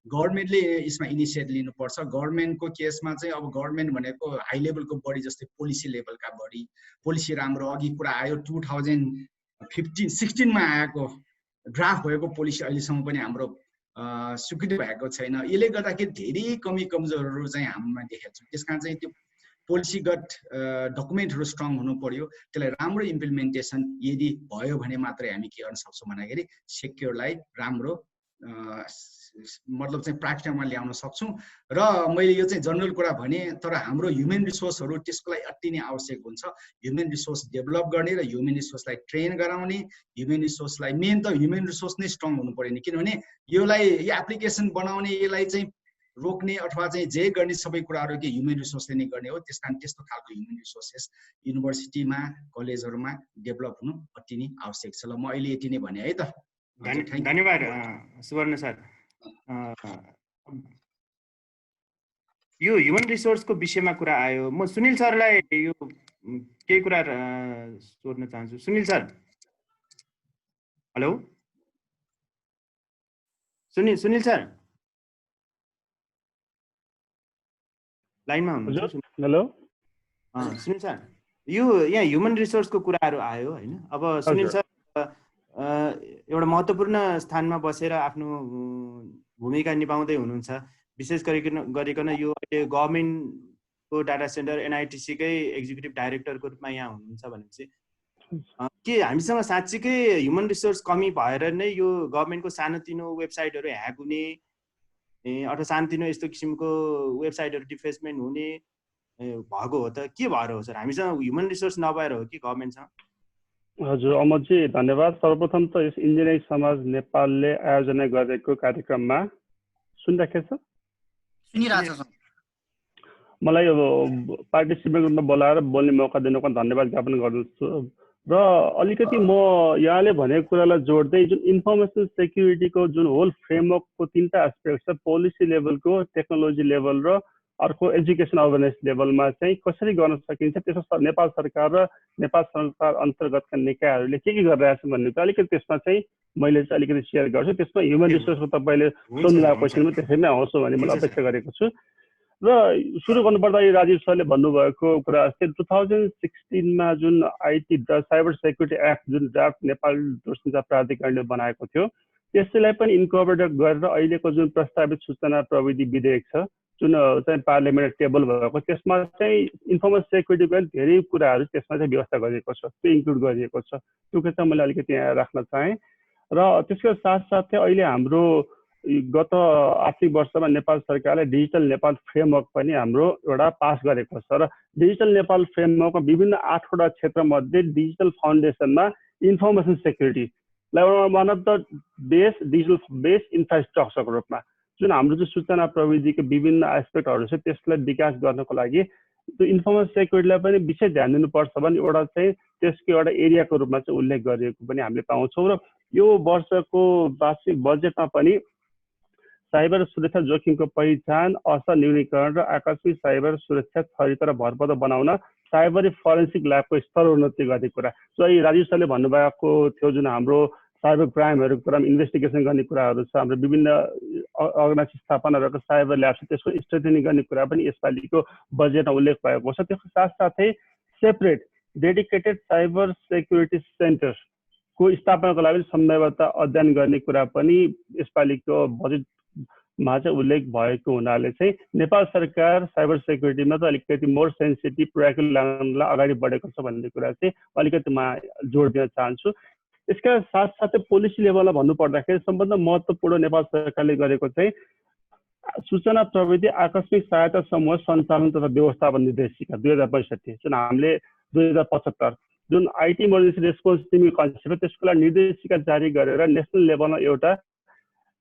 गभर्मेन्टले यसमा इनिसिएटिभ लिनुपर्छ। गभर्मेन्टको केसमा चाहिँ अब गभर्मेन्ट भनेको हाई लेभलको बडी जस्तै पोलिसी लेभलका बडी, पोलिसी राम्रो अघि कुरा आयो 2015-16 मा आएको ड्राफ्ट भएको पोलिसी अहिलेसम्म पनि हाम्रो स्वीकृति भएको छैन। यसले गर्दाखेरि धेरै कमी कमजोरहरू चाहिँ हाम्रोमा देखेको छ। त्यसकारण चाहिँ त्यो पोलिसीगत डकुमेन्टहरू स्ट्रङ हुनु पर्यो। त्यसलाई राम्रो इम्प्लिमेन्टेसन यदि भयो भने मात्रै हामी के गर्न सक्छौँ भन्दाखेरि सेक्योरलाई राम्रो मतलब चाहिँ प्राक्टिकलमा ल्याउन सक्छौँ। र मैले यो चाहिँ जनरल कुरा भने, तर हाम्रो ह्युमन रिसोर्सहरू त्यसको लागि अति नै आवश्यक हुन्छ। ह्युमन रिसोर्स डेभलप गर्ने र ह्युमन रिसोर्सलाई ट्रेन गराउने, ह्युमन रिसोर्सलाई मेन त ह्युमन रिसोर्स नै स्ट्रङ हुनु पर्यो नि। किनभने यो एप्लिकेसन बनाउने, यसलाई चाहिँ रोक्ने अथवा चाहिँ जे गर्ने सबै कुराहरू के ह्युमन रिसोर्सले नै गर्ने हो। त्यस कारण त्यस्तो खालको ह्युमन रिसोर्सेस युनिभर्सिटीमा कलेजहरूमा डेभलप हुनु अति नै आवश्यक छ। ल म अहिले यति नै भने है त। धन्यवाद सुवर्ण सर। यो ह्युमन रिसोर्सको विषयमा कुरा आयो, म सुनिल सरलाई यो केही कुरा सोध्न चाहन्छु। Sunil sir, hello Sunil sir लाइनमा हुनुहुन्छ? हेलो सुनिल सर, यो यहाँ ह्युमन रिसोर्सको कुराहरू आयो होइन। अब सुनिल सर एउटा महत्त्वपूर्ण स्थानमा बसेर आफ्नो भूमिका निभाउँदै हुनुहुन्छ। विशेष गरिकन यो अहिले गभर्मेन्टको डाटा सेन्टर एनआइटिसीकै एक्जिक्युटिभ डाइरेक्टरको रूपमा यहाँ हुनुहुन्छ भनेपछि के हामीसँग साँच्चीकै ह्युमन रिसोर्स कमी भएर नै यो गभर्मेन्टको सानोतिनो वेबसाइटहरू ह्याक हुने अथवा सानोतिनो यस्तो किसिमको वेबसाइटहरू डिफेसमेन्ट हुने भएको हो त? के भएर हो सर? हामीसँग ह्युमन रिसोर्स नभएर हो कि गभर्मेन्टसँग? हजुर अमरजी धन्यवाद। सर्वप्रथम त यस इन्जिनियरिङ समाज नेपालले आयोजना गरेको कार्यक्रममा सुनिराखेको छ? सुनिरहेको छ। मलाई यो पार्टिसिपेन्ट रूपमा बोलाएर बोल्ने मौका दिनुको धन्यवाद ज्ञापन गर्दछु। र अलिकति म यहाँले भनेको कुरालाई जोड्दै जुन इन्फर्मेसन सेक्युरिटीको जुन होल फ्रेमवर्कको 3टा एस्पेक्ट छ, पोलिसी लेभलको, टेक्नोलोजी लेभल र अर्को एजुकेसन अवेरनेस लेभलमा चाहिँ कसरी गर्न सकिन्छ, त्यसमा नेपाल सरकार र नेपाल सरकार अन्तर्गतका निकायहरूले के गरिरहेछ भन्ने कुरा अलिकति त्यसमा चाहिँ मैले चाहिँ अलिकति सेयर गर्छु। त्यसमा ह्युमन रिसोर्सको तपाईँले सोध्नुभएको क्वेसनमा त्यसरी नै आउँछु भन्ने मैले अपेक्षा गरेको छु। र सुरु गर्नुपर्दा राजीव सरले भन्नुभएको कुरा जस्तै 2016मा जुन IT the cyber security act जुन ड्राफ्ट नेपाल दूरसञ्चार प्राधिकरणले बनाएको थियो त्यसलाई पनि इन्कर्पोरेट गरेर अहिलेको जुन प्रस्तावित सूचना प्रविधि विधेयक छ जुन चाहिँ पार्लियामेन्ट टेबल भएको त्यसमा चाहिँ इन्फर्मेसन सेक्युरिटीको धेरै कुराहरू त्यसमा चाहिँ व्यवस्था गरिएको छ, त्यो इन्क्लुड गरिएको छ। त्यो कुरा चाहिँ मैले अलिकति यहाँ राख्न चाहेँ। र त्यसको साथसाथै अहिले हाम्रो गत आर्थिक वर्षमा नेपाल सरकारले डिजिटल नेपाल फ्रेमवर्क पनि हाम्रो एउटा पास गरेको छ र डिजिटल नेपाल फ्रेमवर्कमा विभिन्न 8वटा क्षेत्रमध्ये डिजिटल फाउन्डेसनमा इन्फर्मेसन सेक्युरिटीलाई one of the best digital based इन्फ्रास्ट्रक्चरको रूपमा जुन हाम्रो चाहिँ सूचना प्रविधिको विभिन्न एस्पेक्टहरू छ त्यसलाई विकास गर्नको लागि त्यो इन्फर्मेसन सेक्युरिटीलाई पनि विशेष ध्यान दिनुपर्छ भने एउटा चाहिँ त्यसको एउटा एरियाको रूपमा चाहिँ उल्लेख गरिएको पनि हामीले पाउँछौँ। र यो वर्षको वार्षिक बजेटमा पनि साइबर सुरक्षा जोखिमको पहिचान, असर न्यूनीकरण र आकस्मिक साइबर सुरक्षा छरितो र भरपर्दो बनाउन साइबर फोरेन्सिक ल्याबको स्तरोन्नति गर्ने कुरा। सो अहिले राजीव सरले भन्नुभएको थियो जुन हाम्रो साइबर क्राइमहरूको कुरामा इन्भेस्टिगेसन गर्ने कुराहरू छ, हाम्रो विभिन्न अर्गनाइजेसन स्थापनाहरूको साइबर ल्याब छ त्यसको स्ट्रेथनिङ गर्ने कुरा पनि यसपालिको बजेटमा उल्लेख भएको छ। त्यसको साथसाथै सेपरेट डेडिकेटेड साइबर सेक्युरिटी सेन्टरको स्थापनाको लागि सम्भाव्यता अध्ययन गर्ने कुरा पनि यसपालिको बजेटमा चाहिँ उल्लेख भएको हुनाले चाहिँ नेपाल सरकार साइबर सेक्युरिटीमा चाहिँ अलिकति मोर सेन्सिटिभ प्रोएक्टिभ लाइनलाई अगाडि बढेको छ भन्ने कुरा चाहिँ अलिकति म जोड दिन चाहन्छु। यसका साथसाथै पोलिसी लेभलमा भन्नुपर्दाखेरि सबभन्दा महत्त्वपूर्ण नेपाल सरकारले गरेको चाहिँ सूचना प्रविधि आकस्मिक सहायता समूह सञ्चालन तथा व्यवस्थापन निर्देशिका 2065 जुन हामीले 2075 जुन आइटी इमर्जेन्सी रेस्पोन्स टिमको कन्सेप्ट त्यसको लागि निर्देशिका जारी गरेर नेसनल लेभलमा एउटा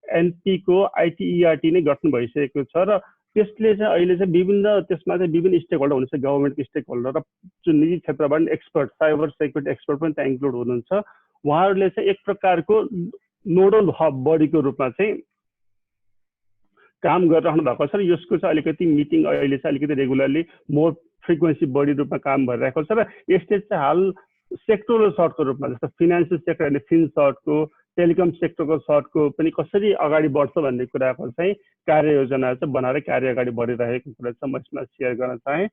एनपीको आइटीईआरटी नै गठन भइसकेको छ र त्यसले चाहिँ अहिले चाहिँ विभिन्न त्यसमा चाहिँ विभिन्न स्टेक होल्डर हुनुहुन्छ, गभर्मेन्टको स्टेक होल्डर र जुन निजी क्षेत्रबाट एक्सपर्ट साइबर सेक्युरिटी एक्सपर्ट पनि त्यहाँ इन्क्लुड हुनुहुन्छ। उहाँहरूले चाहिँ एक प्रकारको नोडल हब बडीको रूपमा चाहिँ काम गरिराख्नु भएको छ र यसको चाहिँ अलिकति मिटिङ अहिले चाहिँ अलिकति रेगुलरली मोर फ्रिक्वेन्सी बढी रूपमा काम भइरहेको छ र यसले चाहिँ हाल सेक्टरल सर्टको रूपमा जस्तो फिनान्सियल सेक्टरले फिन सर्टको टेलिकम सेक्टरको सर्टको पनि कसरी अगाडि बढ्छ भन्ने कुराको चाहिँ कार्ययोजना चाहिँ बनाएर कार्य अगाडि बढिरहेको कुरा चाहिँ म यसमा सेयर गर्न चाहेँ।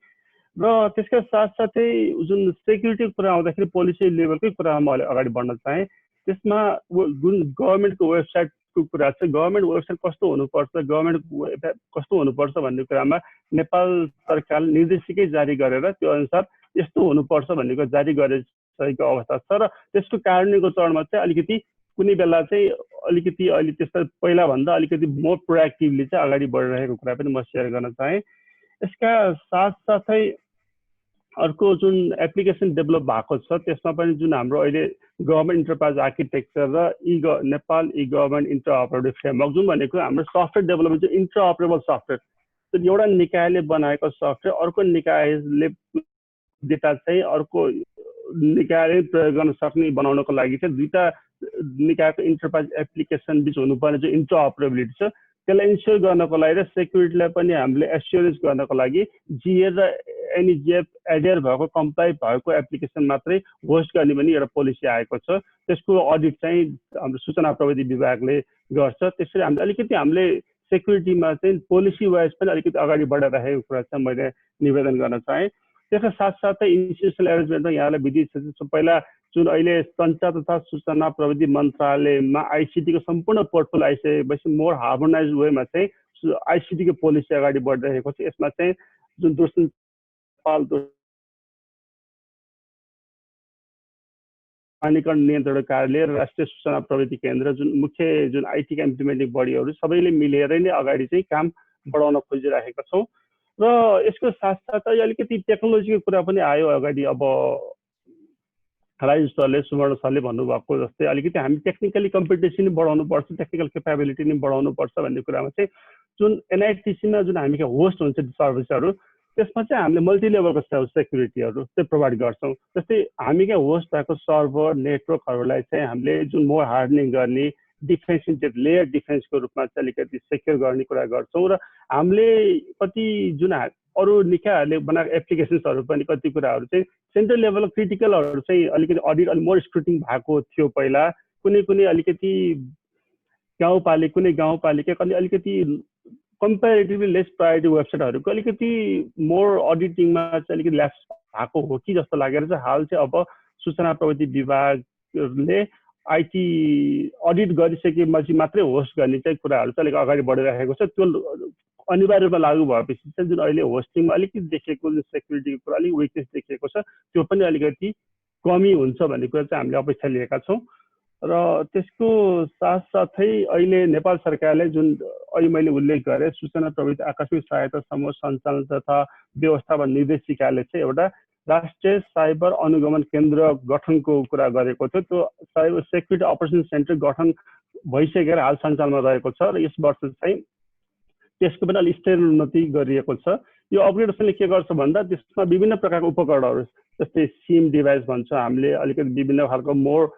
र त्यसका साथसाथै जुन सेक्युरिटीको कुरा आउँदाखेरि पोलिसी लेभलकै कुरामा म अगाडि बढ्न चाहेँ। त्यसमा जुन गभर्मेन्टको वेबसाइटको कुरा छ, गभर्मेन्ट वेबसाइट कस्तो हुनुपर्छ, गभर्मेन्ट कस्तो हुनुपर्छ भन्ने कुरामा नेपाल सरकारले निर्देशिकै जारी गरेर त्यो अनुसार यस्तो हुनुपर्छ भन्ने कुरा जारी गरिसकेको अवस्था छ र त्यसको कार्यान्वयनको चरणमा चाहिँ अलिकति कुनै बेला चाहिँ अलिकति अहिले त्यस्तो पहिलाभन्दा अलिकति मोर प्रोएक्टिभली चाहिँ अगाडि बढिरहेको कुरा पनि म सेयर गर्न चाहेँ। यसका साथसाथै अर्को जुन एप्लिकेसन डेभलप भएको छ त्यसमा पनि जुन हाम्रो अहिले गभर्मेन्ट इन्टरप्राइज आर्किटेक्चर र नेपाल ई गभर्मेन्ट इन्टरअपरेटिभ फ्रेमवर्क जुन भनेको हाम्रो सफ्टवेयर डेभलपमेन्ट चाहिँ इन्टरअपरेबल सफ्टवेयर एउटा निकायले बनाएको सफ्टवेयर अर्को निकायले डेटा चाहिँ अर्को निकायले प्रयोग गर्न सक्ने बनाउनको लागि चाहिँ दुईटा निकायको इन्टरप्राइज एप्लिकेसन बिच हुनुपर्ने जो इन्टरअपरेबिलिटी छ त्यसलाई इन्स्योर गर्नको लागि र सेक्युरिटीलाई पनि हामीले एस्योरेन्स गर्नको लागि जिएर र एनइजिएफ एडियर भएको कम्प्लाइ भएको एप्लिकेसन मात्रै होस्ट गर्ने पनि एउटा पोलिसी आएको छ। त्यसको अडिट चाहिँ हाम्रो सूचना प्रविधि विभागले गर्छ। त्यसरी हामीले सेक्युरिटीमा चाहिँ पोलिसी वाइज पनि अलिकति अगाडि बढाइराखेको कुरा चाहिँ मैले निवेदन गर्न चाहेँ। त्यसका साथसाथै इन्स्टिट्युसनल एरेन्जमेन्टमा यहाँलाई विदित पहिला जुन अहिले सञ्चार तथा सूचना प्रविधि मन्त्रालयमा आइसिटीको सम्पूर्ण पोर्टफोलियो आइसकेपछि मोर हार्मोनाइज वेमा चाहिँ आइसिटीको पोलिसी अगाडि बढिरहेको छ। यसमा चाहिँ जुन दूरसञ्चार मानकीकरण नियन्त्रण कार्यालय र राष्ट्रिय सूचना प्रविधि केन्द्र जुन मुख्य जुन आइटीका इम्प्लिमेन्टिङ बडीहरू सबैले मिलेर नै अगाडि चाहिँ काम बढाउन खोजिरहेका छौँ। र यसको साथसाथै अलिकति टेक्नोलोजीको कुरा पनि आयो अगाडि। अब राजेश सरले सुवर्ण सरले भन्नुभएको जस्तै अलिकति हामी टेक्निकली कम्पिटिसन बढाउनु पर्छ, टेक्निकल क्यापेबिलिटी नि बढाउनु पर्छ भन्ने कुरामा चाहिँ जुन एनआइटिसीमा जुन हामीका होस्ट हुन्छ सर्भिसहरू त्यसमा चाहिँ हामीले मल्टिलेभलको सेक्युरिटीहरू चाहिँ प्रोभाइड गर्छौँ। जस्तै हामीका होस्ट भएको सर्भर नेटवर्कहरूलाई चाहिँ हामीले जुन मोर हार्डनिङ गर्ने डिफेन्सिभ लेयर डिफेन्सको रूपमा चाहिँ अलिकति सेक्योर गर्ने कुरा गर्छौँ र हामीले कति जुन अरू निकायहरूले बनाएको एप्लिकेसन्सहरू पनि कति कुराहरू चाहिँ सेन्ट्रल लेभल क्रिटिकलहरू चाहिँ अलिकति अडिट अलिक मोर स्क्रुटिङ भएको थियो पहिला। कुनै अलिकति गाउँपालिका अलिकति कम्पेरिटिभली लेस प्रायोरिटी वेबसाइटहरूको अलिकति मोर अडिटिङमा चाहिँ अलिकति ल्याप्स भएको हो कि जस्तो लागेर चाहिँ हाल चाहिँ अब सूचना प्रविधि विभागले आइटी अडिट गरिसकेपछि मात्रै होस्ट गर्ने चाहिँ कुराहरू चाहिँ अलिक अगाडि बढिरहेको छ। त्यो अनिवार्य रूपमा लागू भएपछि चाहिँ जुन अहिले होस्टिङमा अलिकति देखिएको जुन सेक्युरिटीको कुरा अलिक विकनेस देखिएको छ त्यो पनि अलिकति कमी हुन्छ भन्ने कुरा चाहिँ हामीले अपेक्षा लिएका छौँ। र त्यसको साथसाथै अहिले नेपाल सरकारले जुन अहिले मैले उल्लेख गरेँ सूचना प्रविधि आकस्मिक सहायता समूह सञ्चालन तथा व्यवस्थापन निर्देशिकाले चाहिँ एउटा राष्ट्रिय साइबर अनुगमन केन्द्र गठनको कुरा गरेको थियो। त्यो साइबर सेक्युरिटी अपरेसन सेन्टर गठन भइसकेर हाल सञ्चालनमा रहेको छ र यस वर्ष चाहिँ त्यसको पनि अलिक स्तरोन्नति गरिएको छ। यो अपग्रेडेसनले के गर्छ भन्दा त्यसमा विभिन्न प्रकारको उपकरणहरू जस्तै सिम डिभाइस भन्छ हामीले, अलिकति विभिन्न खालको मोर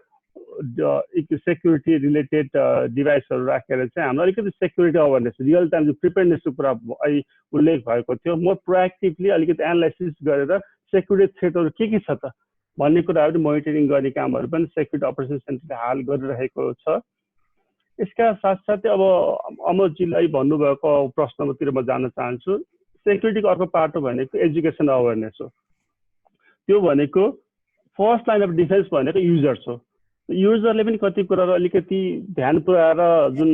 सेक्युरिटी रिलेटेड डिभाइसहरू राखेर चाहिँ हाम्रो अलिकति सेक्युरिटी अवेरनेस रियल टाइम प्रिपेयरनेसको कुरा अहिले उल्लेख भएको थियो। मोर प्रोएक्टिभली अलिकति एनालाइसिस गरेर सेक्युरिटी थ्रेटहरू के छ त भन्ने कुराहरू मोनिटरिङ गर्ने कामहरू पनि सेक्युरिटी अपरेसन सेन्टरले हाल गरिरहेको छ। यसका साथसाथै अब अमरजीलाई भन्नुभएको प्रश्नतिर म जान चाहन्छु। सेक्युरिटीको अर्को पाटो भनेको एजुकेसन अवेरनेस हो। त्यो भनेको फर्स्ट लाइन अफ डिफेन्स भनेको युजर्स हो। युजरले पनि कति कुराहरू अलिकति ध्यान पुऱ्याएर जुन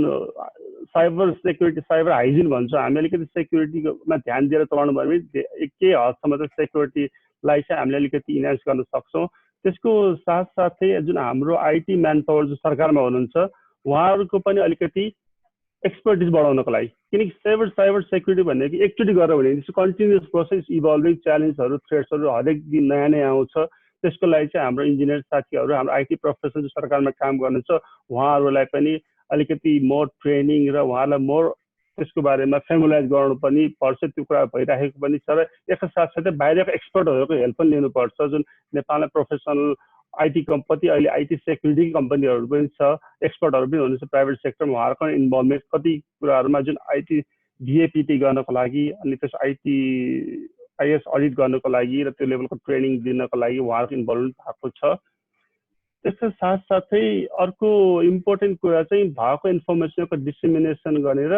साइबर सेक्युरिटी साइबर हाइजिन भन्छ हामी अलिकति सेक्युरिटीमा ध्यान दिएर चलाउनु भयो भने केही हदसम्म चाहिँ सेक्युरिटीलाई चाहिँ हामीले अलिकति इन्हान्स गर्न सक्छौँ। त्यसको साथसाथै जुन हाम्रो आइटी म्यान पावर जो सरकारमा हुनुहुन्छ उहाँहरूको पनि अलिकति एक्सपर्टिज बढाउनको लागि, किनकि साइबर सेक्युरिटी भनेको एकचोटि गरेर हुने कन्टिन्युस प्रोसेस इभल्भिङ च्यालेन्जहरू थ्रेट्सहरू हरेक दिन नयाँ नयाँ आउँछ। त्यसको लागि चाहिँ हाम्रो इन्जिनियर साथीहरू हाम्रो आइटी प्रोफेसनल सरकारमा काम गर्नुहुन्छ उहाँहरूलाई पनि अलिकति मोर ट्रेनिङ र उहाँलाई मोर त्यसको बारेमा फेमुलाइज गराउनु पनि पर्छ। त्यो कुरा भइरहेको पनि छ र यसका साथसाथै बाहिरको एक्सपर्टहरूको हेल्प पनि लिनुपर्छ। जुन नेपालमा प्रोफेसनल आइटी कम्पनी अहिले आइटी सेक्युरिटी कम्पनीहरू पनि छ, एक्सपर्टहरू पनि हुनुहुन्छ प्राइभेट सेक्टरमा, उहाँहरूको इन्भल्भमेन्ट कति कुराहरूमा जुन आइटी भिएपिटी गर्नको लागि अनि त्यस आइटी आइएस अडिट गर्नको लागि र त्यो लेभलको ट्रेनिङ दिनको लागि उहाँहरूको इन्भल्भमेन्ट भएको छ। त्यसको साथसाथै अर्को इम्पोर्टेन्ट कुरा चाहिँ भएको इन्फर्मेसनको डिसेमिनेसन गरेर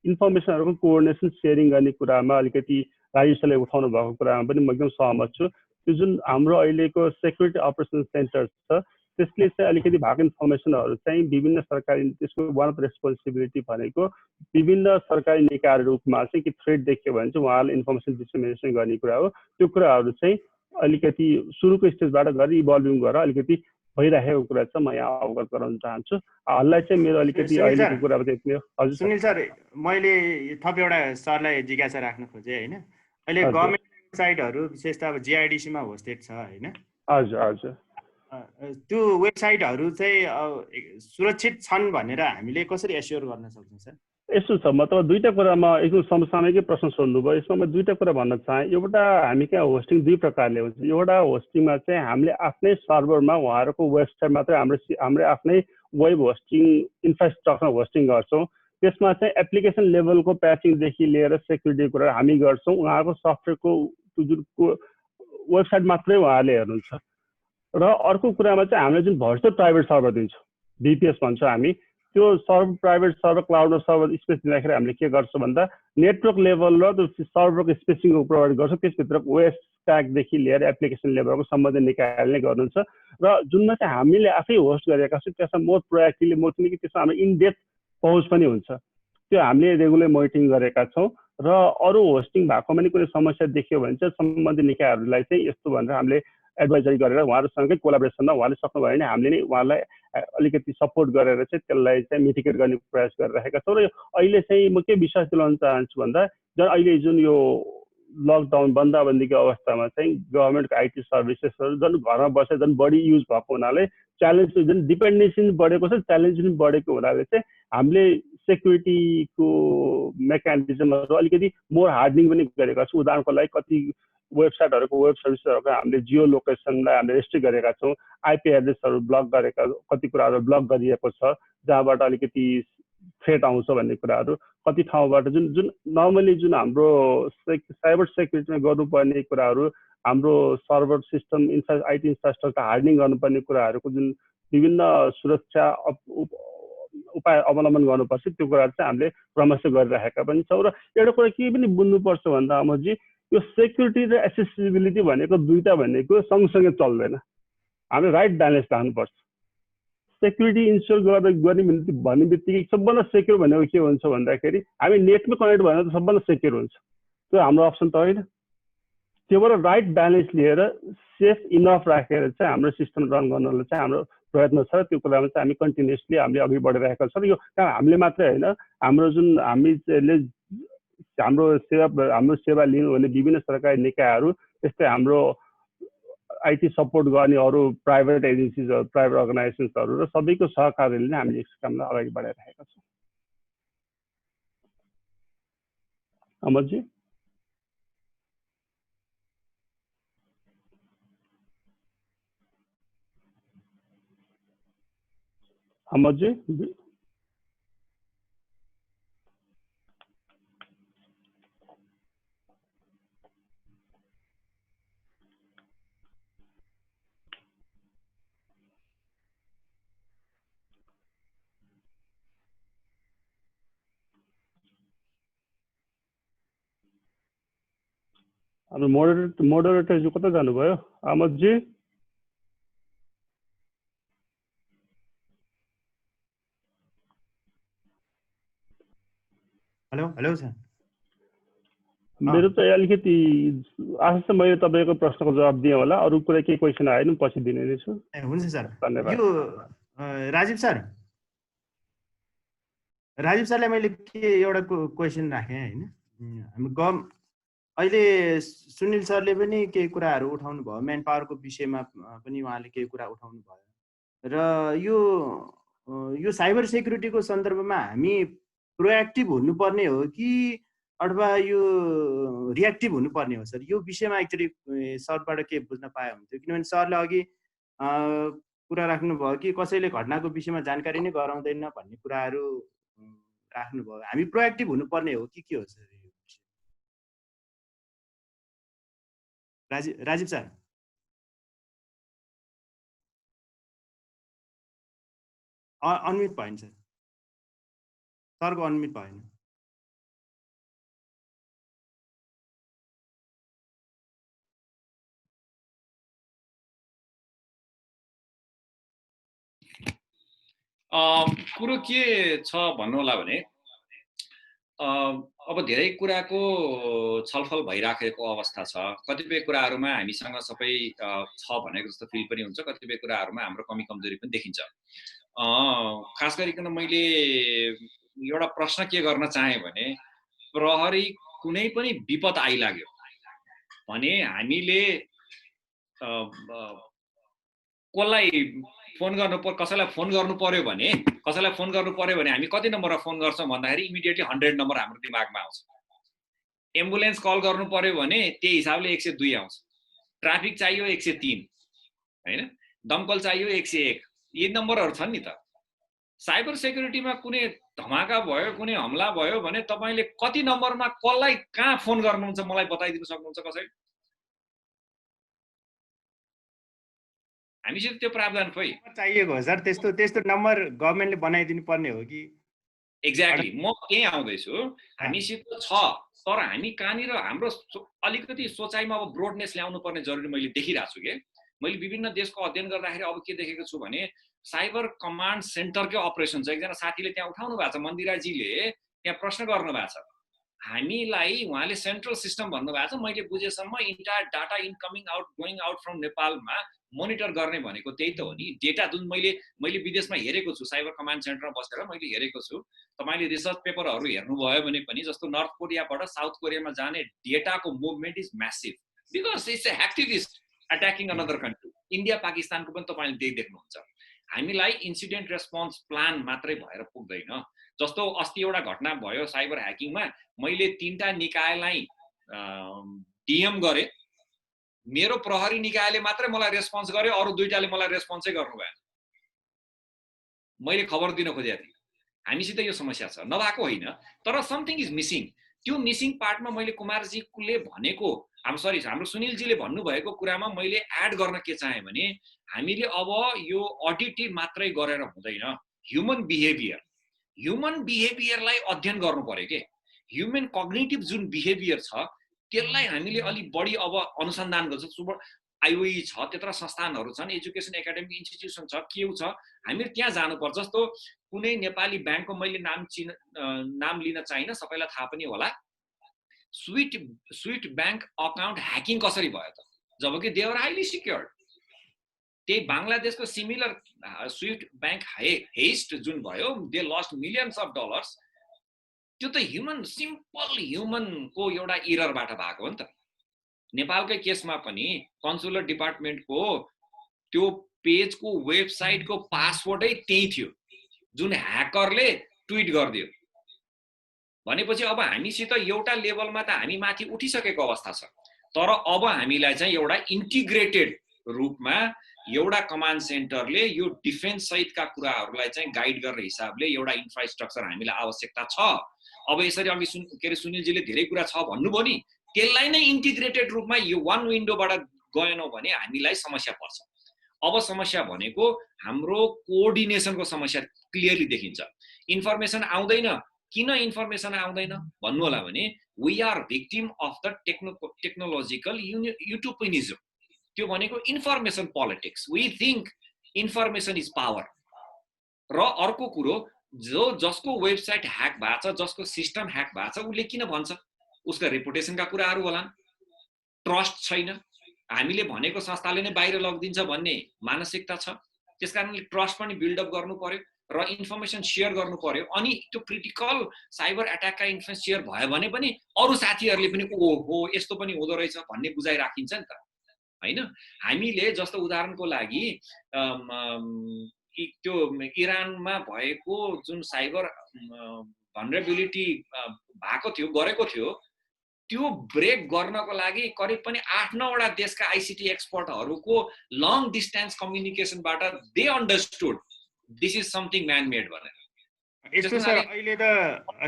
इन्फर्मेसनहरूको कोअर्डिनेसन सेयरिङ गर्ने कुरामा अलिकति राजेशले उठाउनु भएको कुरामा पनि म एकदम सहमत छु। त्यो जुन हाम्रो अहिलेको सेक्युरिटी अपरेसन सेन्टर छ त्यसले चाहिँ अलिकति भएको इन्फर्मेसनहरू चाहिँ विभिन्न सरकारी त्यसको वान अफ रेस्पोन्सिबिलिटी भनेको विभिन्न सरकारी निकायहरू रूपमा चाहिँ कि थ्रेट देखियो भने चाहिँ उहाँहरूले इन्फर्मेसन डिसेमिनेसन गर्ने कुरा हो। त्यो कुराहरू चाहिँ अलिकति सुरुको स्टेजबाट गरेर इभल्भिङ गरेर अलिकति भइरहेको कुरा चाहिँ म यहाँ अवगत गराउन चाहन्छु। हाललाई चाहिँ मेरो अलिकति अहिलेको कुरा यति हो। हजुर सुनिल सर, मैले थप एउटा सरलाई जिज्ञासा राख्न खोजेँ होइन। अहिले गभर्मेन्ट वेबसाइटहरू विशेष त अब जिआइडिसीमा होस्टेड छ होइन। हजुर हजुर। त्यो वेबसाइटहरू चाहिँ सुरक्षित छन् भनेर हामीले कसरी एस्योर गर्न सक्छौँ सर? यस्तो छ, म तपाईँ दुईवटा कुरामा एकदम समसामयिकै प्रश्न सोध्नुभयो। यसमा म दुईवटा कुरा भन्न चाहेँ। एउटा हामी कहाँ होस्टिङ दुई प्रकारले हुन्छ। एउटा होस्टिङमा चाहिँ हामीले आफ्नै सर्भरमा उहाँहरूको वेबसाइट मात्रै हाम्रो आफ्नै वेब होस्टिङ इन्फ्रास्ट्रक्चर होस्टिङ गर्छौँ। त्यसमा चाहिँ एप्लिकेसन लेभलको प्याचिङदेखि लिएर सेक्युरिटी कुरा हामी गर्छौँ। उहाँहरूको सफ्टवेयरको जुन वेबसाइट मात्रै उहाँहरूले हेर्नुहुन्छ। र अर्को कुरामा चाहिँ हामीले जुन भर्चुअल प्राइभेट सर्भर दिन्छौँ, भिपिएस भन्छौँ हामी, त्यो private server cloud server space दिँदाखेरि हामीले के गर्छौँ भन्दा नेटवर्क लेभल र त्यो सर्भरको स्पेसिङको प्रोभाइड गर्छौँ। त्यसभित्र ओएस स्ट्याकदेखि लिएर एप्लिकेसन लेभलको सम्बन्धित निकायले गर्नुहुन्छ। र जुनमा चाहिँ हामीले आफै होस्ट गरेका छौँ त्यसमा मोर प्रोएक्टिभली मोर, किनकि त्यसमा हाम्रो इनडेप्थ पहुँच पनि हुन्छ। त्यो हामीले रेगुलर मोनिटरिङ गरेका छौँ। र अरू होस्टिङ भएकोमा पनि कुनै समस्या देखियो भने चाहिँ सम्बन्धित निकायहरूलाई चाहिँ यस्तो भनेर हामीले एडभाइजरी गरेर उहाँहरूसँगै कोलाबोरेसनमा उहाँले सक्नुभयो भने हामीले नै उहाँलाई अलिकति सपोर्ट गरेर चाहिँ त्यसलाई चाहिँ मिटिगेट गर्ने प्रयास गरिरहेका छौँ। र अहिले चाहिँ म के विश्वास दिलाउन चाहन्छु भन्दा अहिले जुन यो लकडाउन बन्दाबन्दीको अवस्थामा चाहिँ गभर्मेन्टको आइटी सर्भिसेसहरू झन् घरमा बसेर झन् बढी युज भएको हुनाले च्यालेन्ज जुन डिपेन्डेन्सी बढेको छ, च्यालेन्ज पनि बढेको हुनाले चाहिँ हामीले सेक्युरिटीको मेकानिजमहरू अलिकति मोर हार्डनिङ पनि गरेका छौँ। उदाहरणको लागि कति वेबसाइटहरूको वेब सर्भिसहरूको हामीले जियो लोकेसनलाई हामीले रेस्ट्रिक्ट गरेका छौँ। आइपी एड्रेसहरू ब्लक गरेका, कति कुराहरू ब्लक गरिएको छ जहाँबाट अलिकति थ्रेट आउँछ भन्ने कुराहरू, कति ठाउँबाट जुन नर्मली जुन हाम्रो साइबर सेक्युरिटीमा गर्नुपर्ने कुराहरू, हाम्रो server system IT infrastructure hardening गर्नुपर्ने कुराहरूको जुन विभिन्न सुरक्षा उपाय अवलम्बन गर्नुपर्छ त्यो कुराहरू चाहिँ हामीले क्रमशः गरिराखेका पनि छौँ। र एउटा कुरा के पनि बुझ्नुपर्छ भन्दा अमरजी, यो सेक्युरिटी र एक्सेसिबिलिटी भनेको दुईटा भनेको सँगसँगै चल्दैन। हामीले राइट ब्यालेन्स राख्नुपर्छ। सेक्युरिटी इन्स्योर भन्ने बित्तिकै सबभन्दा सेक्युर भनेको के हुन्छ भन्दाखेरि हामी नेटमा कनेक्ट भएन त सबभन्दा सेक्युर हुन्छ, त्यो हाम्रो अप्सन त होइन। त्यो भएर राइट ब्यालेन्स लिएर सेफ इनफ राखेर चाहिँ हाम्रो सिस्टम रन गर्नलाई चाहिँ हाम्रो प्रयत्न छ। त्यो कुरामा चाहिँ हामी कन्टिन्युसली हामीले अघि बढिरहेका छौँ। यो हामीले मात्रै होइन, हाम्रो जुन हामीले हाम्रो सेवा लिनुहुने विभिन्न सरकारी निकायहरू, त्यस्तै हाम्रो आइटी सपोर्ट गर्ने अरू प्राइभेट एजेन्सिजहरू, प्राइभेट अर्गनाइजेसन्सहरू र सबैको सहकार्यले नै हामीले यस कामलाई अगाडि बढाइरहेका छौँ। अमरजी हाम्रो मोडरेटर जो कता जानुभयो अमरजी? Hello sir. मेरो चाहिँ अलिकति आशा छ मैले तपाईँको प्रश्नको जवाब दिएँ होला। अरू कुरा केही क्वेसन आयो भने पछि दिने नै छु। हुन्छ सर। धन्यवाद। यो राजीव सरलाई मैले के एउटा क्वेसन राखेँ होइन। अहिले सुनिल सरले पनि केही कुराहरू उठाउनु भयो, म्यान पावरको विषयमा पनि उहाँले केही कुरा उठाउनु भयो। र यो साइबर सेक्युरिटीको सन्दर्भमा हामी प्रोएक्टिभ हुनुपर्ने हो कि अथवा यो रिएक्टिभ हुनुपर्ने हो सर? यो विषयमा एकचोटि सरबाट के बुझ्न पाए हुन्थ्यो, किनभने सरले अघि कुरा राख्नुभयो कि कसैले घटनाको विषयमा जानकारी नै गराउँदैन भन्ने कुराहरू राख्नुभयो। हामी प्रोएक्टिभ हुनुपर्ने हो कि के हो सर? राजीव सर। अनम्युट भएन सर, सरको अनम्युट भएन। कुरो के छ भन्नु होला भने अब धेरै कुराको छलफल भइराखेको अवस्था छ। कतिपय कुराहरूमा हामीसँग सबै छ भनेको जस्तो फिल पनि हुन्छ, कतिपय कुराहरूमा हाम्रो कमी कमजोरी पनि देखिन्छ। खास गरिकन मैले एउटा प्रश्न के गर्न चाहेँ भने प्रहरी कुनै पनि विपद आइलाग्यो भने हामीले कसैलाई फोन गर्नु पर्यो भने हामी कति नम्बरमा फोन गर्छौँ भन्दाखेरि इमिडिएटली 100 नम्बर हाम्रो दिमागमा आउँछ। एम्बुलेन्स कल गर्नु पर्यो भने त्यही हिसाबले 102 आउँछ। ट्राफिक चाहियो 103 हैन, दमकल चाहियो 101, यी नम्बरहरू छन् नि त। साइबर सेक्युरिटीमा कुनै धमाका भयो, कुनै हमला भयो भने तपाईले कति नम्बरमा कसलाई कहाँ फोन गर्नुहुन्छ मलाई बताइदिन सक्नुहुन्छ कसैले? हामीसित त्यो प्रावधान खोइ चाहिएको हो सर। त्यस्तो नम्बर गभर्नमेन्टले बनाइदिनु पर्ने हो कि? एक्ज्याक्टली, म त्यही आउँदैछु। हामीसित छ, तर हामी कहाँनिर हाम्रो अलिकति सोचाइमा अब ब्रोडनेस ल्याउनु पर्ने जरुरी मैले देखिरहेको छु के। मैले विभिन्न देशको अध्ययन गर्दाखेरि अब के देखेको छु भने साइबर कमान्ड सेन्टरकै अपरेसन छ। एकजना साथीले त्यहाँ उठाउनु भएको छ, मन्दिराजीले त्यहाँ प्रश्न गर्नु भएको छ। हामीलाई उहाँले सेन्ट्रल सिस्टम भन्नुभएको छ, मैले बुझेसम्म entire data incoming outgoing out from नेपालमा मोनिटर गर्ने भनेको त्यही त हो नि। डेटा जुन मैले विदेशमा हेरेको छु, साइबर कमान्ड सेन्टरमा बसेर मैले हेरेको छु। तपाईले रिसर्च पेपरहरू हेर्नुभयो भने पनि जस्तो नर्थ कोरियाबाट साउथ कोरियामा जाने डेटाको movement is massive because it's a activist attacking another country. India पाकिस्तानको पनि तपाईले त्यही देख्नुहुन्छ। हामीलाई इन्सिडेन्ट रेस्पोन्स प्लान मात्रै भएर पुग्दैन। जस्तो अस्ति एउटा घटना भयो साइबर ह्याकिङमा, मैले 3टा निकायलाई डीएम गरे मेरो प्रहरी निकायले मात्रै मलाई रेस्पोन्स गर्यो, अरू दुईटाले मलाई रेस्पोन्सै गर्नु भएन। मैले खबर दिन खोजेको थिएँ। हामीसित यो समस्या छ, नभएको होइन, तर समथिङ इज मिसिङ। त्यो मिसिङ पार्टमा मैले कुमारजीले भनेको, हाम्रो सुनिलजीले भन्नुभएको कुरामा मैले एड गर्न के चाहेँ भने हामीले अब यो अडिट मात्रै गरेर हुँदैन, ह्युमन बिहेभियरलाई अध्ययन गर्नु पर्यो के। ह्युमन कग्निटिभ जुन बिहेभियर छ त्यसलाई हामीले अलि बढी अब अनुसन्धान गर्छौँ। आइओई छ, त्यत्रा संस्थानहरू छन्, एजुकेसन एकाडेमिक इन्स्टिट्युसन छ, के छ, हामी त्यहाँ जानुपर्छ। जस्तो कुनै नेपाली ब्याङ्कको मैले नाम लिन चाहिन, सबैलाई थाहा पनि होला, स्विट ब्याङ्क अकाउन्ट ह्याकिङ कसरी भयो त, जबकि दे आर हाइली सिक्योर्ड। त्यही बङ्गलादेशको सिमिलर स्विट ब्याङ्क हेस्ट जुन भयो, they lost millions of dollars. त्यो त सिम्पल ह्युमनको एउटा इररबाट भएको हो नि त। नेपालकै केसमा पनि कन्सुलर डिपार्टमेन्टको त्यो पेजको वेबसाइटको पासवर्डै त्यही थियो जुन ह्याकरले ट्विट गरिदियो। भनेपछि अब हामीसित एउटा लेभलमा त हामी माथि उठिसकेको अवस्था छ, तर अब हामीलाई चाहिँ एउटा इन्टिग्रेटेड रूपमा एउटा कमान्ड सेन्टरले यो डिफेन्स सहितका कुराहरूलाई चाहिँ गाइड गर्ने हिसाबले एउटा इन्फ्रास्ट्रक्चर हामीलाई आवश्यकता छ। अब यसरी अघि सुनिलजीले धेरै कुरा छ भन्नुभयो नि, त्यसलाई नै इन्टिग्रेटेड रूपमा यो वान विन्डोबाट गएनौँ भने हामीलाई समस्या पर्छ। अब समस्या भनेको हाम्रो कोअर्डिनेसनको समस्या क्लियरली देखिन्छ। इन्फर्मेसन आउँदैन, किन इन्फर्मेसन आउँदैन भन्नु होला भने we are victim of the technological utopianism. त्यो भनेको information politics. We think information is power. र अर्को कुरो, जसको वेबसाइट ह्याक भएको छ, जसको सिस्टम ह्याक भएको छ, उसले किन भन्छ? उसका रेपुटेसनका कुराहरू होलान्, ट्रस्ट छैन, हामीले भनेको संस्थाले नै बाहिर लगिदिन्छ भन्ने मानसिकता छ। त्यसकारणले ट्रस्ट पनि बिल्डअप गर्नु पर्यो र इन्फर्मेसन सेयर गर्नु पर्यो। अनि त्यो क्रिटिकल साइबर एट्याकका इन्फर्मेसन सेयर भयो भने पनि अरू साथीहरूले पनि ओहो यस्तो पनि हुँदो रहेछ भन्ने बुझाइ राखिन्छ नि त, होइन? हामीले जस्तो उदाहरणको लागि त्यो इरानमा भएको जुन साइबर भनरेबिलिटी भएको थियो, गरेको थियो, त्यो ब्रेक गर्नको लागि करिब पनि 8-9 वटा देशका आइसिटी एक्सपर्टहरूको लङ डिस्टेन्स कम्युनिकेसनबाट they understood this is something man made भनेर। यस्तो सर, अहिले त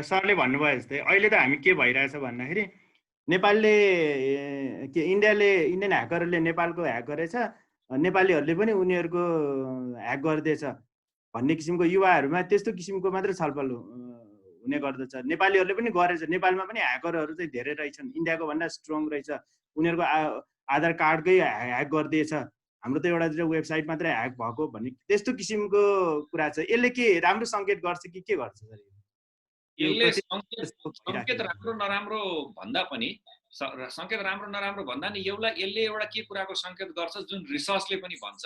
सरले भन्नुभयो जस्तै अहिले त हामी के भइरहेछ भन्दाखेरि नेपालले इन्डियन ह्याकरहरूले नेपालको ह्याक गरेछ, नेपालीहरूले पनि उनीहरूको ह्याक गर्दैछ भन्ने किसिमको युवाहरूमा त्यस्तो किसिमको मात्र छलफल हुने गर्दछ। नेपालीहरूले पनि गरेछ, नेपालमा पनि ह्याकरहरू चाहिँ धेरै रहेछन्, इन्डियाको भन्दा स्ट्रङ रहेछ, उनीहरूको आधार कार्डकै ह्याक गरिदिएछ, हाम्रो त एउटा वेबसाइट मात्रै ह्याक भएको भन्ने त्यस्तो किसिमको कुरा छ। यसले के राम्रो सङ्केत गर्छ कि के गर्छ सर? यसले सङ्केत राम्रो नराम्रो भन्दा पनि यसले एउटा के कुराको सङ्केत गर्छ जुन रिसर्चले पनि भन्छ,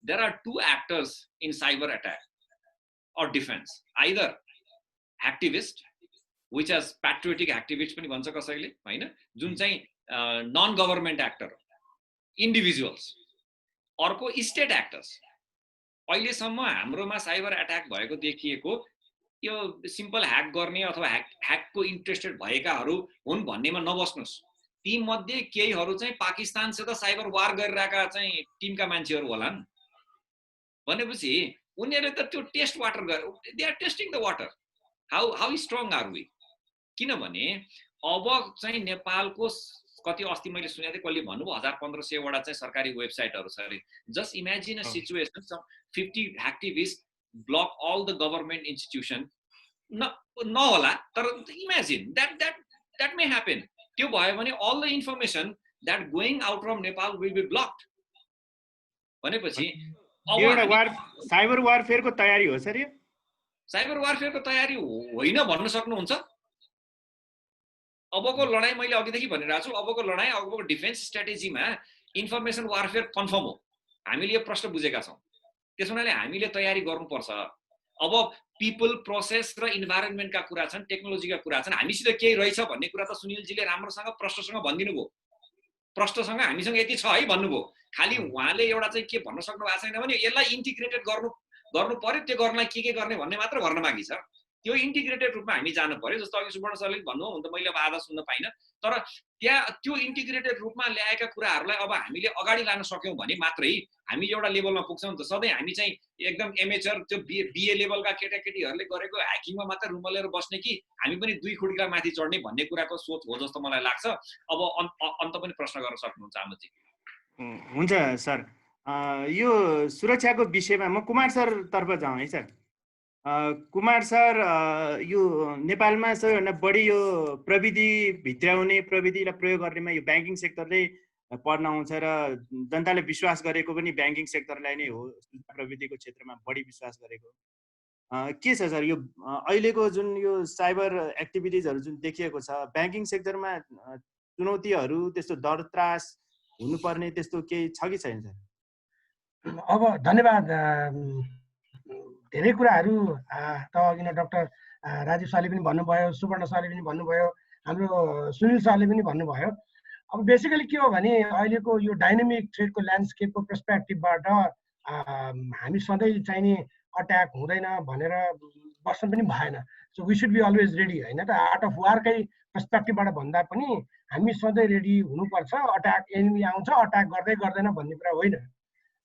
there are 2 actors in cyber attack or defense, either activist which as patriotic activist पनि भन्छ कसैले, हैन, जुन चाहिँ नन गभर्नमेन्ट एक्टर इन्डिभिजुअल्स, अर्को स्टेट एक्टर्स। अहिलेसम्म हाम्रोमा साइबर अट्याक भएको देखिएको यो सिम्पल ह्याक गर्ने अथवा ह्याकको इन्ट्रेस्टेड भएकाहरू हुन् भन्नेमा नबस्नुस्। ती मध्ये केहीहरू चाहिँ पाकिस्तानसित साइबर वार गरिरहेका चाहिँ टिमका मान्छेहरू होलान्। भनेपछि उनीहरूले त त्यो टेस्ट वाटर गरे, they are testing the water, how strong are we. किनभने अब चाहिँ नेपालको कति अस्ति मैले सुनेको थिएँ, कसले भन्नुभयो 1500 वटा चाहिँ सरकारी वेबसाइटहरू छ अरे। Just imagine a situation 50 activist block all the government institution, नहोला तर इमेजिन द्याट मे ह्यापन। त्यो भयो भने all the information that going out from Nepal will be blocked. भनेपछि साइबर वारफेयरको तयारी हो सर? यो साइबर वारफेयरको तयारी होइन भन्न सक्नुहुन्छ? अबको लडाइँ मैले अघिदेखि भनिरहेको छु, अबको लडाइँ, अबको डिफेन्स स्ट्राटेजीमा इन्फर्मेसन वारफेयर कन्फर्म हो। हामीले यो प्रश्न बुझेका छौँ, त्यस हुनाले हामीले तयारी गर्नुपर्छ। अब पिपल, प्रोसेस र इन्भाइरोन्मेन्टका कुरा छन्, टेक्नोलोजीका कुरा छन्, हामीसित केही रहेछ भन्ने कुरा त सुनिलजीले राम्रोसँग प्रश्नसँग भनिदिनु भयो। प्रश्नसँग हामीसँग यति छ है भन्नुभयो, खालि उहाँले एउटा चाहिँ के भन्न सक्नु भएको छैन भने यसलाई इन्टिग्रेटेड गर्नु पर्यो, त्यो गर्नलाई के गर्ने भन्ने मात्र भन्न बाँकी छ। त्यो इन्टिग्रेटेड रूपमा हामी जानु पर्यो। जस्तो अघि सुवर्ण सरले भन्नुभयो, हुन त मैले अब आधा सुन्न पाइनँ, तर त्यहाँ त्यो इन्टिग्रेटेड रूपमा ल्याएका कुराहरूलाई अब हामीले अगाडि लान सक्यौँ भने मात्रै हामी एउटा लेभलमा पुग्छौँ नि त। सधैँ हामी चाहिँ एकदम एमेचर त्यो बिए लेभलका केटाकेटीहरूले गरेको ह्याकिङमा मात्र रुमलेर बस्ने कि हामी पनि 2 खुड्का माथि चढ्ने भन्ने कुराको सोच हो जस्तो मलाई लाग्छ। अब अन्त पनि प्रश्न गर्न सक्नुहुन्छ आमोदजी। हुन्छ सर, यो सुरक्षाको विषयमा म कुमार सर तर्फ जाउँ है सर। कुमार सर, यो नेपालमा सबैभन्दा बढी यो प्रविधि भित्र्याउने, प्रविधिलाई प्रयोग गर्नेमा यो ब्याङ्किङ सेक्टरले पढ्न आउँछ र जनताले विश्वास गरेको पनि ब्याङ्किङ सेक्टरलाई नै हो, प्रविधिको क्षेत्रमा बढी विश्वास गरेको। के छ सर यो अहिलेको जुन यो साइबर एक्टिभिटिजहरू जुन देखिएको छ, ब्याङ्किङ सेक्टरमा चुनौतीहरू, त्यस्तो डर त्रास हुनुपर्ने त्यस्तो केही छ कि छैन सर? अब धन्यवाद। धेरै कुराहरू त अघि नै डाक्टर राजीव सरले पनि भन्नुभयो, सुवर्ण सरले पनि भन्नुभयो, हाम्रो सुनिल सरले पनि भन्नुभयो। अब बेसिकली के हो भने अहिलेको यो डाइनामिक थ्रेडको ल्यान्डस्केपको पर्सपेक्टिभबाट हामी सधैँ चाहिने अट्याक हुँदैन भनेर बस्नु पनि भएन। So we should be always ready, होइन त? आर्ट अफ वारकै पर्सपेक्टिभबाट भन्दा पनि हामी सधैँ रेडी हुनुपर्छ। अट्याक एनिमी आउँछ, अट्याक गर्दै गर्दैन भन्ने कुरा होइन।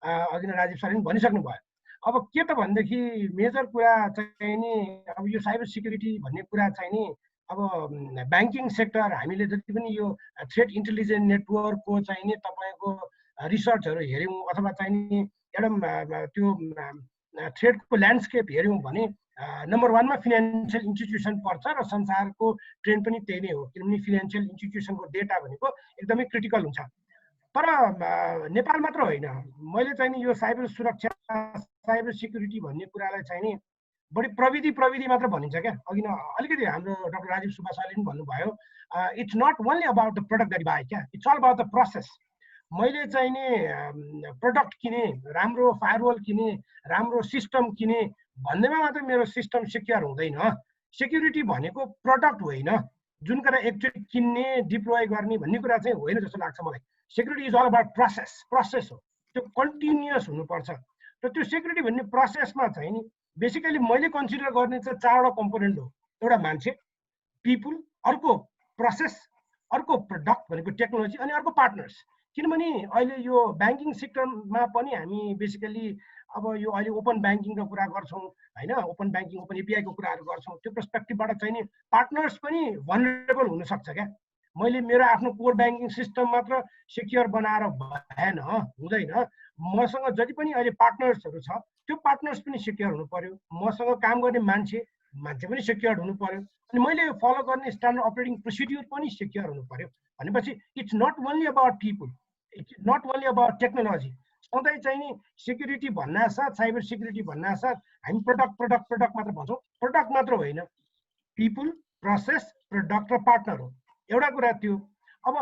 अघि नै राजीव सरले पनि भनिसक्नु भयो। अब के त भनेदेखि मेजर कुरा चाहिँ नि अब यो साइबर सिक्युरिटी भन्ने कुरा चाहिँ नि अब ब्याङ्किङ सेक्टर हामीले जति पनि यो थ्रेट इन्टेलिजेन्स नेटवर्कको चाहिँ नि तपाईँको रिसर्चहरू हेऱ्यौँ अथवा चाहिँ नि एउटा त्यो थ्रेडको ल्यान्डस्केप हेऱ्यौँ भने नम्बर 1 मा फिनान्सियल इन्स्टिट्युसन पर्छ र संसारको ट्रेन्ड पनि त्यही नै हो, किनभने फिनान्सियल इन्स्टिट्युसनको डेटा भनेको एकदमै क्रिटिकल हुन्छ। तर नेपाल मात्र होइन, मैले चाहिँ नि यो साइबर सुरक्षा, साइबर सिक्युरिटी भन्ने कुरालाई चाहिँ नि बढी प्रविधि मात्र भनिन्छ क्या। अघि न अलिकति हाम्रो डाक्टर राजीव सुब्बा सरले पनि भन्नुभयो, it's not only about the product that by, क्या, it's all about the process. मैले चाहिँ नि प्रडक्ट किने, राम्रो फायरवल किने, राम्रो सिस्टम किने भन्दैमा मात्र मेरो सिस्टम सिक्योर हुँदैन। सेक्युरिटी भनेको प्रडक्ट होइन, जुन कुरा एकचोटि किन्ने डिप्लोय गर्ने भन्ने कुरा चाहिँ होइन जस्तो लाग्छ मलाई। Security is all about process हो, त्यो कन्टिन्युअस हुनुपर्छ। र त्यो सेक्युरिटी भन्ने प्रोसेसमा चाहिँ नि बेसिकली मैले कन्सिडर गर्ने चाहिँ 4वटा कम्पोनेन्ट हो। एउटा मान्छे, पिपुल, अर्को प्रोसेस, अर्को प्रडक्ट भनेको टेक्नोलोजी, अनि अर्को पार्टनर्स। किनभने अहिले यो ब्याङ्किङ सेक्टरमा पनि हामी बेसिकली अब यो अहिले ओपन ब्याङ्किङको कुरा गर्छौँ, होइन? ओपन ब्याङ्किङ, ओपन एपिआईको कुराहरू गर्छौँ। त्यो पर्सपेक्टिभबाट चाहिँ नि पार्टनर्स पनि भनरेबल हुनसक्छ क्या। मैले मेरो आफ्नो कोर ब्याङ्किङ सिस्टम मात्र सेक्योर बनाएर भएन, हुँदैन। मसँग जति पनि अहिले पार्टनर्सहरू छ त्यो पार्टनर्स पनि सेक्योर हुनु पर्यो। मसँग काम गर्ने मान्छे पनि सेक्योर हुनु पर्यो। अनि मैले फलो गर्ने स्ट्यान्डर्ड अपरेटिङ प्रोसिड्युर पनि सेक्योर हुनु पर्यो। भनेपछि it's not only about people, it's not only about technology. सधैँ चाहिँ नि सेक्युरिटी भन्नासाथ, साइबर सिक्युरिटी भन्नासाथ हामी प्रडक्ट मात्र भन्छौँ। प्रडक्ट मात्र होइन, पिपुल, प्रोसेस, प्रडक्ट र पार्टनर हो। एउटा कुरा त्यो। अब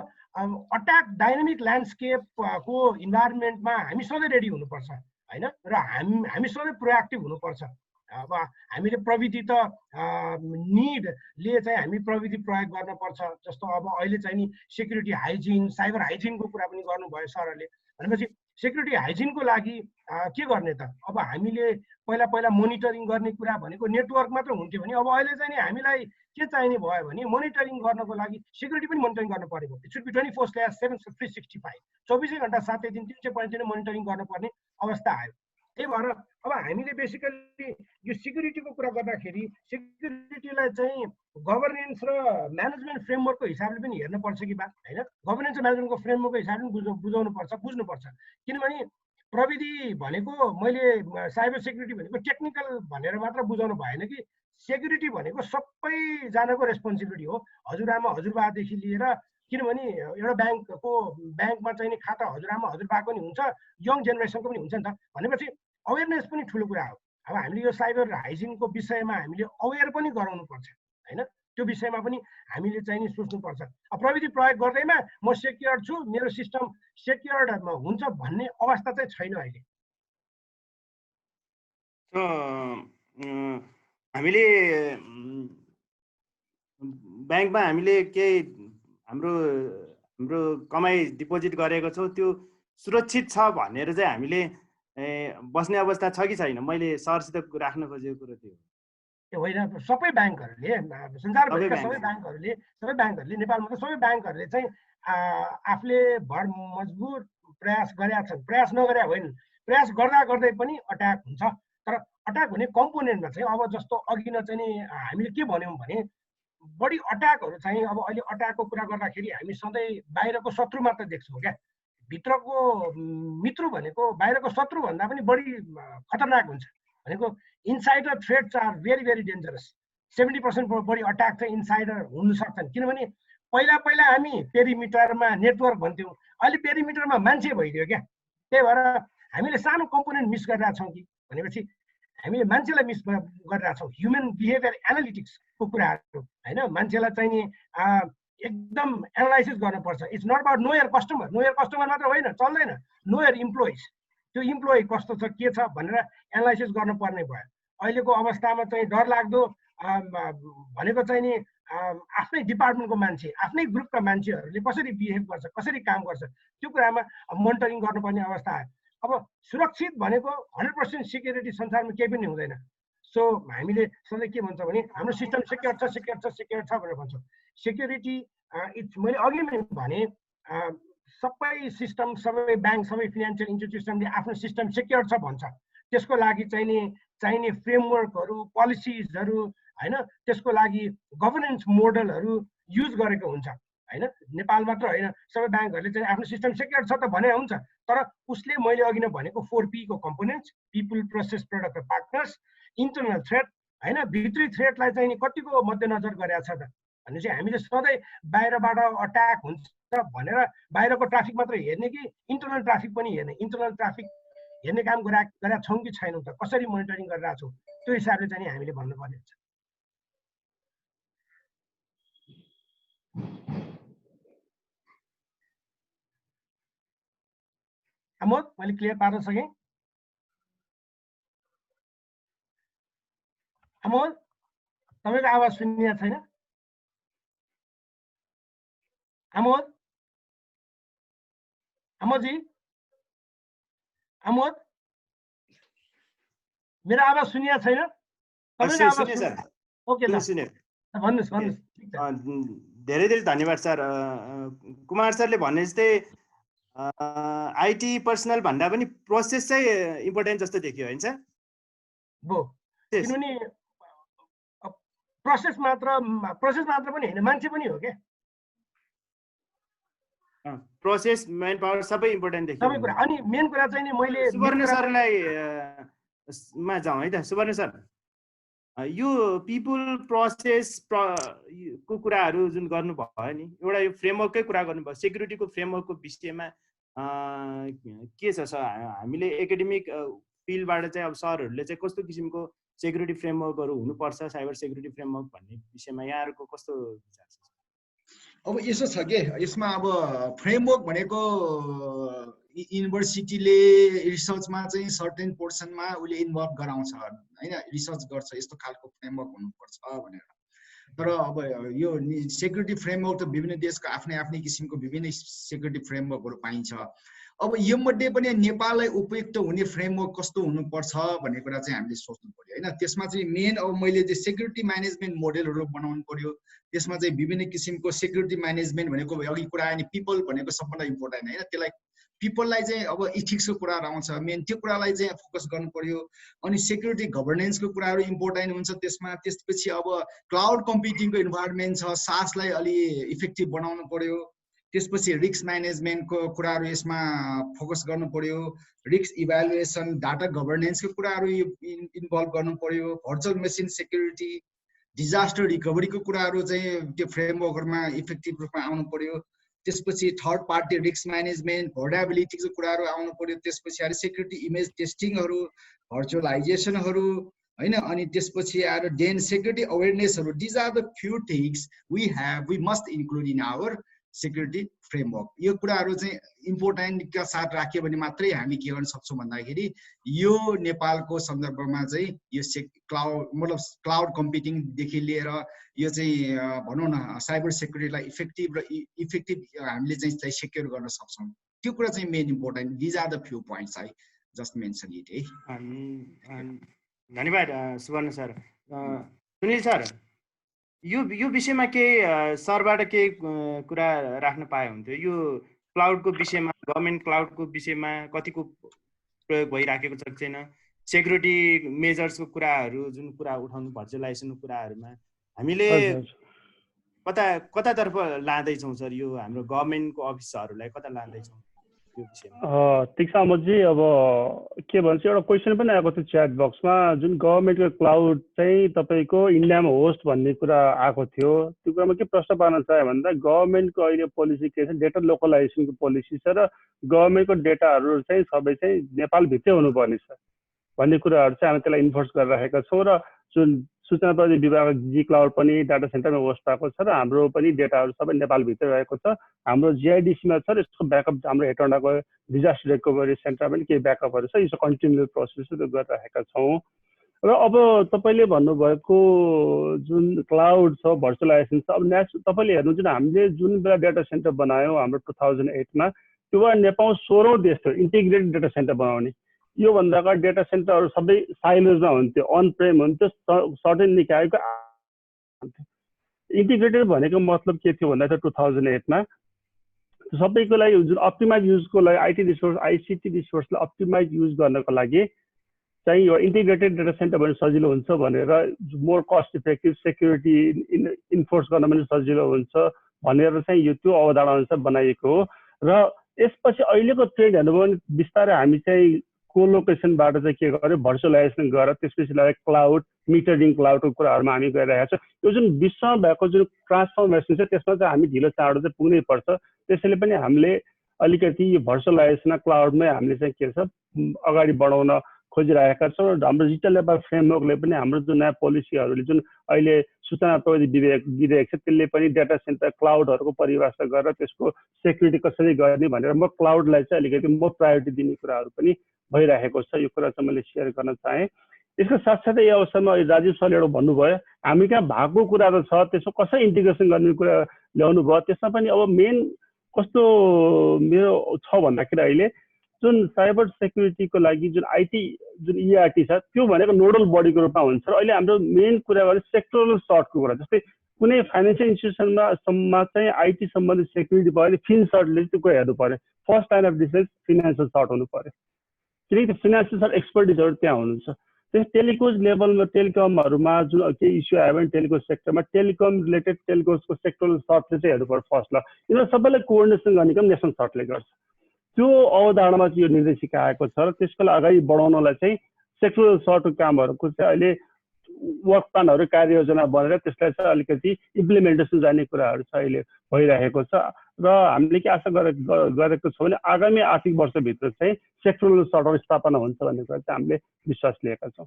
अट्याक डाइनामिक ल्यान्डस्केपको इन्भाइरोमेन्टमा हामी सधैँ रेडी हुनुपर्छ, होइन? र हामी सधैँ प्रोएक्टिभ हुनुपर्छ। अब हामीले प्रविधि त निडले चाहिँ हामी प्रविधि प्रयोग गर्नुपर्छ। जस्तो अब अहिले चाहिँ नि सेक्युरिटी हाइजिन, साइबर हाइजिनको कुरा पनि गर्नुभयो सरहरूले। भनेपछि सेक्युरिटी हाइजिनको लागि के गर्ने त? अब हामीले पहिला मोनिटरिङ गर्ने कुरा भनेको नेटवर्क मात्र हुन्थ्यो भने अब अहिले चाहिँ नि हामीलाई के चाहिने भयो भने मोनिटरिङ गर्नको लागि सेक्युरिटी पनि मोनिटरिङ गर्नु परेको। इट सुड बी 24/7 365, 24 घण्टा 7 दिन 365 मोनिटरिङ गर्नुपर्ने अवस्था आयो। त्यही भएर अब हामीले बेसिकली यो सिक्युरिटीको कुरा गर्दाखेरि सेक्युरिटीलाई चाहिँ गभर्नेन्स र म्यानेजमेन्ट फ्रेमवर्कको हिसाबले पनि हेर्नुपर्छ कि बा, होइन? गभर्नेन्स र म्यानेजमेन्टको फ्रेमवर्कको हिसाबले बुझाउनुपर्छ, बुझ्नुपर्छ। किनभने प्रविधि भनेको, मैले साइबर सेक्युरिटी भनेको टेक्निकल भनेर मात्र बुझाउनु भएन कि सेक्युरिटी भनेको सबैजनाको रेस्पोन्सिबिलिटी हो, हजुरआमा हजुरबादेखि लिएर। किनभने एउटा ब्याङ्कमा चाहिँ नि खाता हजुरआमा हजुरबाको नि हुन्छ, यङ जेनेरेसनको पनि हुन्छ नि त। भनेपछि अवेरनेस पनि ठुलो कुरा हो। अब हामीले यो साइबर हाइजिनको विषयमा हामीले अवेर पनि गराउनुपर्छ, होइन? त्यो विषयमा पनि हामीले चाहिँ नि सोच्नुपर्छ। प्रविधि प्रयोग गर्दैमा म सेक्योर्ड छु, मेरो सिस्टम सेक्योर्ड हुन्छ भन्ने अवस्था चाहिँ छैन अहिले। हामीले ब्याङ्कमा हामीले केही हाम्रो कमाई डिपोजिट गरेको छौँ, त्यो सुरक्षित छ भनेर चाहिँ हामीले बस्ने अवस्था छ कि छैन? मैले सरसित राख्न खोजेको कुरो त्यो। होइन सबै ब्याङ्कहरूले संसारभरिका सबै ब्याङ्कहरूले नेपालमा त सबै ब्याङ्कहरूले चाहिँ आफूले भर मजबुर प्रयास गरेका छन्, प्रयास नगरे होइन, प्रयास गर्दा गर्दै पनि अट्याक हुन्छ। तर अट्याक हुने कम्पोनेन्टमा चाहिँ अब जस्तो अघि न चाहिँ नि हामीले के भन्यौँ भने बढी अट्याकहरू चाहिँ अब अहिले अट्याकको कुरा गर्दाखेरि हामी सधैँ बाहिरको शत्रु मात्र देख्छौँ क्या। भित्रको मित्र भनेको बाहिरको शत्रु भन्दा पनि बढी खतरनाक हुन्छ। भनेको insider threats are very very dangerous. 70% बढी अट्याक चाहिँ इनसाइडर हुन सक्छन्, किनभने पहिला हामी पेरिमिटरमा नेटवर्क भन्थ्यौँ, अहिले पेरिमिटरमा मान्छे भइदियो क्या। त्यही भएर हामीले सानो कम्पोनेन्ट मिस गरिरहेको छौँ कि भनेपछि हामीले मान्छेलाई मिस गरिरहेको छौँ। ह्युमन बिहेभियर एनालिटिक्सको कुराहरू होइन, मान्छेलाई चाहिँ नि एकदम एनालाइसिस गर्नुपर्छ। It's not about know your customer, know your customer मात्र होइन, चल्दैन, नो यर इम्प्लोइज, त्यो इम्प्लोइ कस्तो छ के छ भनेर एनालाइसिस गर्नुपर्ने भयो। अहिलेको अवस्थामा चाहिँ डरलाग्दो भनेको चाहिँ नि आफ्नै डिपार्टमेन्टको मान्छे, आफ्नै ग्रुपका मान्छेहरूले कसरी बिहेभ गर्छ, कसरी काम गर्छ, त्यो कुरामा मोनिटरिङ गर्नुपर्ने अवस्था आयो। अब सुरक्षित भनेको 100% सिक्युरिटी संसारमा केही पनि हुँदैन। सो हामीले सधैँ के भन्छ भने हाम्रो सिस्टम सेक्योर छ भनेर भन्छौँ। सेक्युरिटी मैले अघि नै भने सबै सिस्टम, सबै ब्याङ्क, सबै फिनान्सियल इन्स्टिट्युसनले आफ्नो सिस्टम सेक्योर छ भन्छ। त्यसको लागि चाहिने फ्रेमवर्कहरू, पोलिसिजहरू होइन, त्यसको लागि गभर्नेन्स मोडलहरू युज गरेको हुन्छ होइन। नेपाल मात्र होइन, सबै ब्याङ्कहरूले चाहिँ आफ्नो सिस्टम सेक्योर छ त भने हुन्छ, तर उसले मैले अघि नै भनेको 4P को कम्पोनेन्ट्स, पिपुल, प्रोसेस, प्रडक्ट र पार्टनर्स, इन्टरनल थ्रेट होइन, भित्री थ्रेटलाई चाहिँ कतिको मध्यनजर गरेको छ त भने चाहिँ हामीले सधैँ बाहिरबाट अट्याक हुन्छ भनेर बाहिरको ट्राफिक मात्र हेर्ने कि इन्टरनल ट्राफिक पनि हेर्ने, इन्टरनल ट्राफिक हेर्ने काम गरेका छौँ कि छैनौँ त, कसरी मोनिटरिङ गरिरहेको छौँ, त्यो हिसाबले चाहिँ हामीले भन्नुपर्ने हुन्छ। आमोद, मैले क्लियर पार्न सकेँ? आमोद, तपाईँको आवाज सुनिएको छैन? आमोद, आमोदजी, आमोद, मेरो आवाज सुनिएको छैन? ओके, भन्नुहोस्। धेरै धेरै धन्यवाद सर। कुमार सरले भने जस्तै आइटी पर्सनल भन्दा पनि प्रोसेस चाहिँ इम्पोर्टेन्ट जस्तो देखियो होइन सर? किनभने प्रोसेस मात्र पनि होइन, मान्छे पनि हो क्या। प्रोसेस, म्यान पावर सबै इम्पोर्टेन्ट देखियो। सबै कुरा। अनि मेन कुरा चाहिँ नि मैले सुवर्ण सरलाई मा जाउँ है त। सुवर्ण सर, यो पिपुल प्रोसेस को कुराहरू जुन गर्नुभयो नि, एउटा यो फ्रेमवर्ककै कुरा गर्नुभयो, सेक्युरिटीको फ्रेमवर्कको विषयमा के छ सर? हामीले एकाडेमिक फिल्डबाट चाहिँ अब सरहरूले चाहिँ कस्तो किसिमको सेक्युरिटी फ्रेमवर्कहरू हुनुपर्छ, साइबर सेक्युरिटी फ्रेमवर्क भन्ने विषयमा यहाँहरूको कस्तो विचार छ? अब यसो छ के, यसमा अब फ्रेमवर्क भनेको युनिभर्सिटीले रिसर्चमा चाहिँ सर्टेन पोर्सनमा उसले इन्भल्भ गराउँछ होइन, रिसर्च गर्छ यस्तो खालको फ्रेमवर्क हुनुपर्छ भनेर। तर अब यो सेक्युरिटी फ्रेमवर्क त विभिन्न देशको आफ्नै किसिमको विभिन्न सेक्युरिटी फ्रेमवर्कहरू पाइन्छ। अब यो मध्ये पनि नेपाललाई उपयुक्त हुने फ्रेमवर्क कस्तो हुनुपर्छ भन्ने कुरा चाहिँ हामीले सोच्नु पर्यो होइन। त्यसमा चाहिँ मेन अब मैले चाहिँ सेक्युरिटी म्यानेजमेन्ट मोडेलहरू बनाउनु पर्यो। त्यसमा चाहिँ विभिन्न किसिमको सेक्युरिटी म्यानेजमेन्ट भनेको अघि कुरा आयो नि, पिपल भनेको सबभन्दा इम्पोर्टेन्ट होइन। त्यसलाई पिपललाई चाहिँ अब इथिक्सको कुराहरू आउँछ, मेन त्यो कुरालाई चाहिँ फोकस गर्नु पर्यो। अनि सेक्युरिटी गभर्नेन्सको कुराहरू इम्पोर्टेन्ट हुन्छ त्यसमा। त्यसपछि अब क्लाउड कम्प्युटिङको इन्भाइरोमेन्ट छ, सासलाई अलि इफेक्टिभ बनाउनु पर्यो। त्यसपछि रिस्क म्यानेजमेन्टको कुराहरू यसमा फोकस गर्नु पर्यो। रिस्क इभ्यालुएसन, डाटा गभर्नेन्सको कुराहरू इन्भल्भ गर्नु पर्यो। भर्चुअल मेसिन सेक्युरिटी, डिजास्टर रिकभरीको कुराहरू चाहिँ त्यो फ्रेमवर्कहरूमा इफेक्टिभ रूपमा आउनु पर्यो। त्यसपछि थर्ड पार्टी रिस्क म्यानेजमेन्ट, भर्नेबिलिटीको कुराहरू आउनु पर्यो। त्यसपछि आएर सेक्युरिटी इमेज टेस्टिङहरू, भर्चुअलाइजेसनहरू होइन। अनि त्यसपछि आएर देन सेक्युरिटी अवेरनेसहरू। These are the few things we must include in our security framework. यो कुराहरू चाहिँ इम्पोर्टेन्टका साथ राख्यो भने मात्रै हामी के गर्न सक्छौँ भन्दाखेरि यो नेपालको सन्दर्भमा चाहिँ यो क्लाउड कम्प्युटिङदेखि लिएर यो चाहिँ भनौँ न साइबर सेक्युरिटीलाई इफेक्टिभ हामीले चाहिँ सेक्योर गर्न सक्छौँ। त्यो कुरा चाहिँ main important. These are the few points I just mention it है। धन्यवाद सुवर्ण सर। सुनिल सर, यो विषयमा केही सरबाट केही कुरा राख्न पाए हुन्थ्यो। यो क्लाउडको विषयमा, गभर्मेन्ट क्लाउडको विषयमा कतिको प्रयोग भइराखेको छ कि छैन, सेक्युरिटी मेजर्सको कुराहरू जुन कुरा उठाउनु भर्चुअलाइजेसनको कुराहरूमा हामीले कतातर्फ लाँदैछौँ सर? यो हाम्रो गभर्मेन्टको अफिसहरूलाई कता लाँदैछौँ यो विषयमा? ठिक छ अमोदजी, अब के भन्छ, एउटा क्वेसन पनि आएको थियो च्याट बक्समा, जुन गभर्मेन्टको क्लाउड चाहिँ तपाईँको इन्डियामा होस्ट भन्ने कुरा आएको थियो। त्यो कुरामा के प्रश्न पार्न चाह्यो भन्दा, गभर्मेन्टको अहिले पोलिसी के छ, डेटा लोकलाइजेसनको पोलिसी छ र गभर्मेन्टको डेटाहरू चाहिँ सबै चाहिँ नेपालभित्रै हुनुपर्ने छ भन्ने कुराहरू चाहिँ हामी त्यसलाई इन्फोर्स गरिराखेका छौँ। र जुन सूचना प्रविधि विभाग जी क्लाउड पनि डाटा सेन्टरमा होस्ट भएको छ र हाम्रो पनि डेटाहरू सबै नेपालभित्रै रहेको छ। हाम्रो जिआइडिसीमा छ र यसको ब्याकअप हाम्रो हेटौँडाको डिजास्टर रिकभरी सेन्टर पनि केही ब्याकअपहरू छ। यो कन्टिन्युअल प्रोसेस गरिराखेका छौँ। र अब तपाईँले भन्नुभएको जुन क्लाउड छ, भर्चुअलाइजेसन छ, अब तपाईँले हेर्नु जुन हामीले जुन बेला डेटा सेन्टर बनायौँ हाम्रो 2008मा, त्यो बेला नेपाल 16औं देश थियो इन्टिग्रेटेड डेटा सेन्टर बनाउने। योभन्दा अगाडि डेटा सेन्टरहरू सबै साइलोजमा हुन्थ्यो, अन प्रेम हुन्थ्यो, सर्टेन निकायको हुन्थ्यो। इन्टिग्रेटेड भनेको मतलब के थियो भन्दा 2008मा सबैको लागि जुन अप्टिमाइज युजको लागि आइटी रिसोर्स, आइसिटी रिसोर्सलाई अप्टिमाइज युज गर्नको लागि चाहिँ यो इन्टिग्रेटेड डेटा सेन्टर भने सजिलो हुन्छ भनेर, more cost effective, security enforce गर्न पनि सजिलो हुन्छ भनेर चाहिँ यो त्यो अवधारणा अनुसार बनाइएको हो। र यसपछि अहिलेको ट्रेन्ड हेर्नुभयो भने बिस्तारै हामी चाहिँ कोलोकेसनबाट चाहिँ के गर्यो, भर्चुअलाइजेसन गरेर त्यसपछि क्लाउड, मिटरिङ क्लाउडको कुराहरूमा हामी गइरहेका छौँ। यो जुन विश्वमा भएको जुन ट्रान्सफर्मेसन छ त्यसमा चाहिँ हामी ढिलो चाँडो चाहिँ पुग्नै पर्छ। त्यसैले पनि हामीले अलिकति यो भर्चुअलाइजेसन क्लाउडमै हामीले चाहिँ के छ अगाडि बढाउन खोजिरहेका छौँ। र हाम्रो डिजिटल नेपाल फ्रेमवर्कले पनि हाम्रो जुन नयाँ पोलिसीहरूले जुन अहिले सूचना प्रविधि विधेयक छ त्यसले पनि डेटा सेन्टर क्लाउडहरूको परिभाषा गरेर त्यसको सेक्युरिटी कसरी गर्ने भनेर म क्लाउडलाई चाहिँ अलिकति म प्रायोरिटी दिने कुराहरू पनि भइरहेको छ। यो कुरा चाहिँ मैले सेयर गर्न चाहेँ। यसको साथसाथै यो अवसरमा राजीव सरले एउटा भन्नुभयो, हामी कहाँ भएको कुरा त छ, त्यसमा कसरी इन्टिग्रेसन गर्ने कुरा ल्याउनु भयो। त्यसमा पनि अब मेन कस्तो मेरो छ भन्दाखेरि अहिले जुन साइबर सेक्युरिटीको लागि जुन आइटी जुन इआरटी छ त्यो भनेको नोडल बडीको रूपमा हुन्छ। र अहिले हाम्रो मेन कुरा गरेर सेक्टरल सर्टको कुरा, जस्तै कुनै फाइनेन्सियल इन्स्टिट्युसनमा चाहिँ आइटी सम्बन्धित सेक्युरिटी भयो भने फिनसर्टले त्यो कुरा हेर्नु पर्यो। First line of defense financial सर्ट हुनु पर्यो, किनकि फिनान्सियल सर्ट एक्सपर्टिजहरू त्यहाँ हुनुहुन्छ। त्यस टेलिकोज लेभलमा टेलिकमहरूमा जुन केही इस्यु आयो भने टेलिको सेक्टरमा टेलिकम रिलेटेड टेलिकोजको सेक्टरल सर्टले चाहिँ हेर्नु पर्यो फर्स्ट। ल यिनीहरू सबैलाई कोअर्डिनेसन गर्ने काम नेसनल सर्टले गर्छ। त्यो अवधारणामा चाहिँ यो निर्देशिका आएको छ र त्यसको लागि अगाडि बढाउनलाई चाहिँ सेक्टरल सर्टको कामहरूको चाहिँ अहिले वर्क प्लानहरू कार्ययोजना बनेर त्यसलाई चाहिँ अलिकति इम्प्लिमेन्टेसन जाने कुराहरू चाहिँ अहिले भइरहेको छ। र हामीले के आशा गरेको छौँ भने आगामी आर्थिक वर्षभित्र चाहिँ सेक्टरल सर्टहरू स्थापना हुन्छ भन्ने कुरा चाहिँ हामीले विश्वास लिएका छौँ।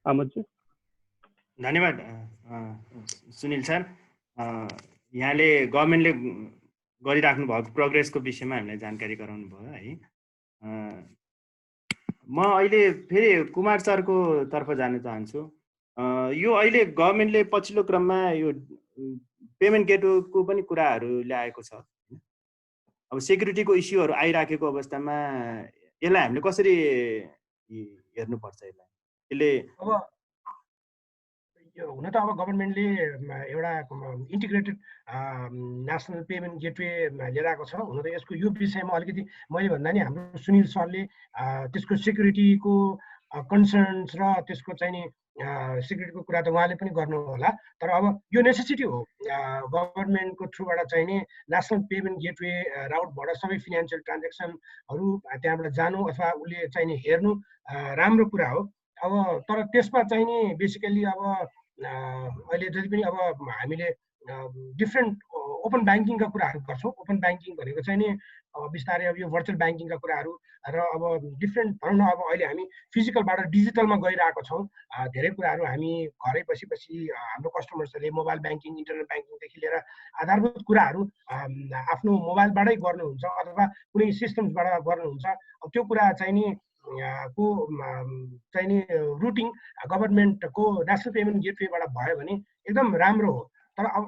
आमोदजी धन्यवाद सुनिल सर। यहाँले गभर्मेन्टले गरिराख्नु भएको प्रोग्रेसको विषयमा हामीलाई जानकारी गराउनु भयो है। म अहिले फेरि कुमार सरको तर्फ जान चाहन्छु। यो अहिले गभर्मेन्टले पछिल्लो क्रममा यो पेमेन्ट गेटवेको पनि कुराहरू ल्याएको छ। अब सेक्युरिटीको इस्युहरू आइराखेको अवस्थामा यसलाई हामीले कसरी हेर्नुपर्छ? यसले अब यो हुन त अब गभर्मेन्टले एउटा इन्टिग्रेटेड नेसनल पेमेन्ट गेटवे लिएर आएको छ। हुन त यसको यो विषयमा अलिकति मैले भन्दा नि हाम्रो सुनिल सरले त्यसको सेक्युरिटीको कन्सर्न्स र त्यसको चाहिँ नि सेक्युरिटीको कुरा त उहाँले पनि गर्नु होला। तर अब यो नेसेसिटी हो गभर्मेन्टको थ्रुबाट चाहिँ नि नेसनल पेमेन्ट गेटवे राउटबाट सबै फिनान्सियल ट्रान्जेक्सनहरू त्यहाँबाट जानु अथवा उसले चाहिँ नि हेर्नु राम्रो कुरा हो। अब तर त्यसमा चाहिँ नि बेसिकली अब अहिले जति पनि अब हामीले डिफ्रेन्ट ओपन ब्याङ्किङका कुराहरू गर्छौँ। ओपन ब्याङ्किङ भनेको चाहिँ नि बिस्तारै अब यो भर्चुअल ब्याङ्किङका कुराहरू र अब डिफ्रेन्ट भनौँ न अब अहिले हामी फिजिकलबाट डिजिटलमा गइरहेको छौँ। धेरै कुराहरू हामी घरै बसी हाम्रो कस्टमर्सहरूले मोबाइल ब्याङ्किङ, इन्टरनेट ब्याङ्किङदेखि लिएर आधारभूत कुराहरू आफ्नो मोबाइलबाटै गर्नुहुन्छ अथवा कुनै सिस्टम्सबाट गर्नुहुन्छ। अब त्यो कुरा चाहिँ नि को चाहिँ नि रुटिङ गभर्मेन्टको नेसनल पेमेन्ट गेटवेबाट भयो भने एकदम राम्रो हो। तर अब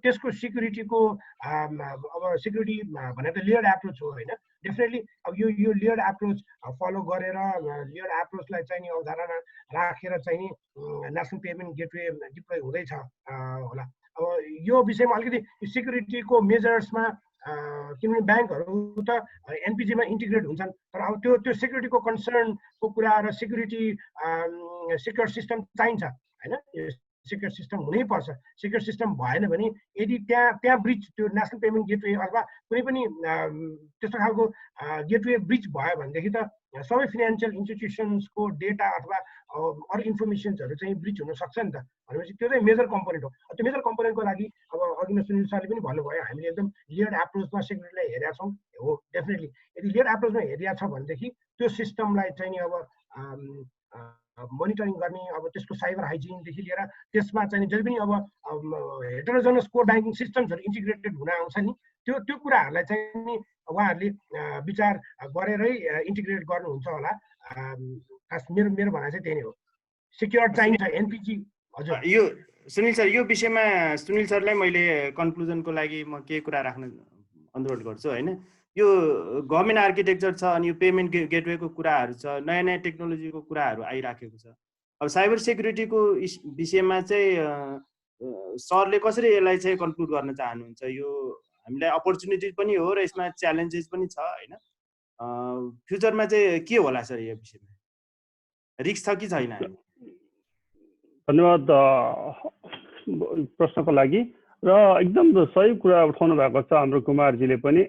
त्यसको सिक्युरिटीको अब सिक्युरिटी भनेको लेयर्ड एप्रोच हो होइन। डेफिनेटली अब यो लेयर्ड एप्रोच फलो गरेर लेयर्ड एप्रोचलाई चाहिँ नि अवधारणा राखेर चाहिँ नि नेसनल पेमेन्ट गेटवे डिप्लोय हुँदैछ होला। अब यो विषयमा अलिकति सिक्युरिटीको मेजर्समा किनभने ब्याङ्कहरू त एनपिजीमा इन्टिग्रेट हुन्छन्, तर अब त्यो सेक्युरिटीको कन्सर्नको कुरा र सिक्योर सिस्टम चाहिन्छ होइन, सिक्योर सिस्टम हुनैपर्छ। सिक्योर सिस्टम भएन भने यदि त्यहाँ ब्रिज त्यो नेसनल पेमेन्ट गेटवे अथवा कुनै पनि त्यस्तो खालको गेटवे ब्रिज भयो भनेदेखि त सबै फिनान्सियल इन्स्टिट्युसन्सको डेटा अथवा अरू इन्फर्मेसन्सहरू चाहिँ ब्रिज हुनसक्छ नि त। भनेपछि त्यो चाहिँ मेजर कम्पोनेन्ट हो। त्यो मेजर कम्पोनेन्टको लागि अब अघि नै सुनिल सरले पनि भन्नुभयो, हामीले एकदम लेयर्ड एप्रोचमा सेक्युरिटीलाई हेरेका छौँ हो। डेफिनेटली यदि लेयर्ड एप्रोचमा हेरिया छ भनेदेखि त्यो सिस्टमलाई चाहिँ नि अब मोनिटरिङ गर्ने, अब त्यसको साइबर हाइजिनदेखि लिएर त्यसमा चाहिँ जति पनि अब हेटेरोजेनस कोर ब्याङ्किङ सिस्टम्सहरू इन्टिग्रेटेड हुन आउँछ नि, त्यो कुराहरूलाई चाहिँ नि उहाँहरूले विचार गरेरै इन्टिग्रेट गर्नुहुन्छ होला। खास मेरो भनाइ चाहिँ त्यही नै हो। सिक्योर चाहिन्छ एनपिजी। हजुर यो सुनिल सर, यो विषयमा सुनिल सरलाई मैले कन्क्लुजनको लागि म केही कुरा राख्न अनुरोध गर्छु होइन। यो गभर्मेन्ट आर्किटेक्चर छ अनि यो पेमेन्ट गेटवेको कुराहरू छ, नयाँ नयाँ टेक्नोलोजीको कुराहरू आइराखेको छ। अब साइबर सेक्युरिटीको विषयमा चाहिँ सरले कसरी यसलाई चाहिँ कन्क्लुड गर्न चाहनुहुन्छ? यो हामीलाई अपर्च्युनिटी पनि हो र यसमा च्यालेन्जेस पनि छ होइन। फ्युचरमा चाहिँ के होला सर यो विषयमा, रिस्क छ कि छैन? धन्यवाद प्रश्नको लागि र एकदम सही कुरा उठाउनु भएको छ हाम्रो कुमारजीले पनि।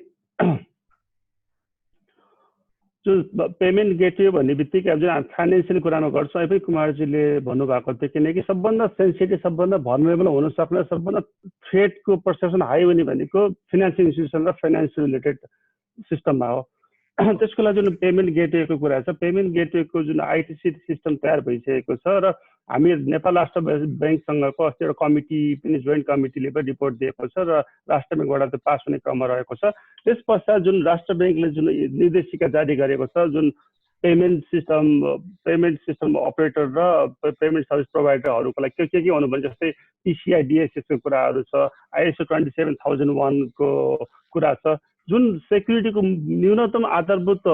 जुन पेमेन्ट गेटवे भन्ने बित्तिकै अब जुन फाइनेन्सियल कुरामा गर्छौँ, अहिले पनि कुमारजीले भन्नुभएको थियो किनकि सबभन्दा सेन्सिटिभ, सबभन्दा भर्नरेबल हुन सक्ने, सबभन्दा थ्रेटको पर्सेप्सन हाई हुने भनेको फिनान्सियल इन्स्टिट्युसन र फाइनेन्स रिलेटेड सिस्टममा हो। त्यसको लागि जुन पेमेन्ट गेटवेको कुरा छ, पेमेन्ट गेटवेको जुन आइटिसी सिस्टम तयार भइसकेको छ र हामी नेपाल राष्ट्र ब्याङ्कसँगको अस्ति एउटा कमिटी पनि, जोइन्ट कमिटीले पनि रिपोर्ट दिएको छ र राष्ट्र ब्याङ्कबाट त्यो पास हुने क्रममा रहेको छ। त्यस पश्चात जुन राष्ट्र ब्याङ्कले जुन निर्देशिका जारी गरेको छ, जुन पेमेन्ट सिस्टम अपरेटर र पेमेन्ट सर्भिस प्रोभाइडरहरूको लागि के हुनु भने जस्तै पिसिआई डिएसएसको कुराहरू छ, आइएसओ 27001 को कुरा छ, जुन सेक्युरिटीको न्यूनतम आधारभूत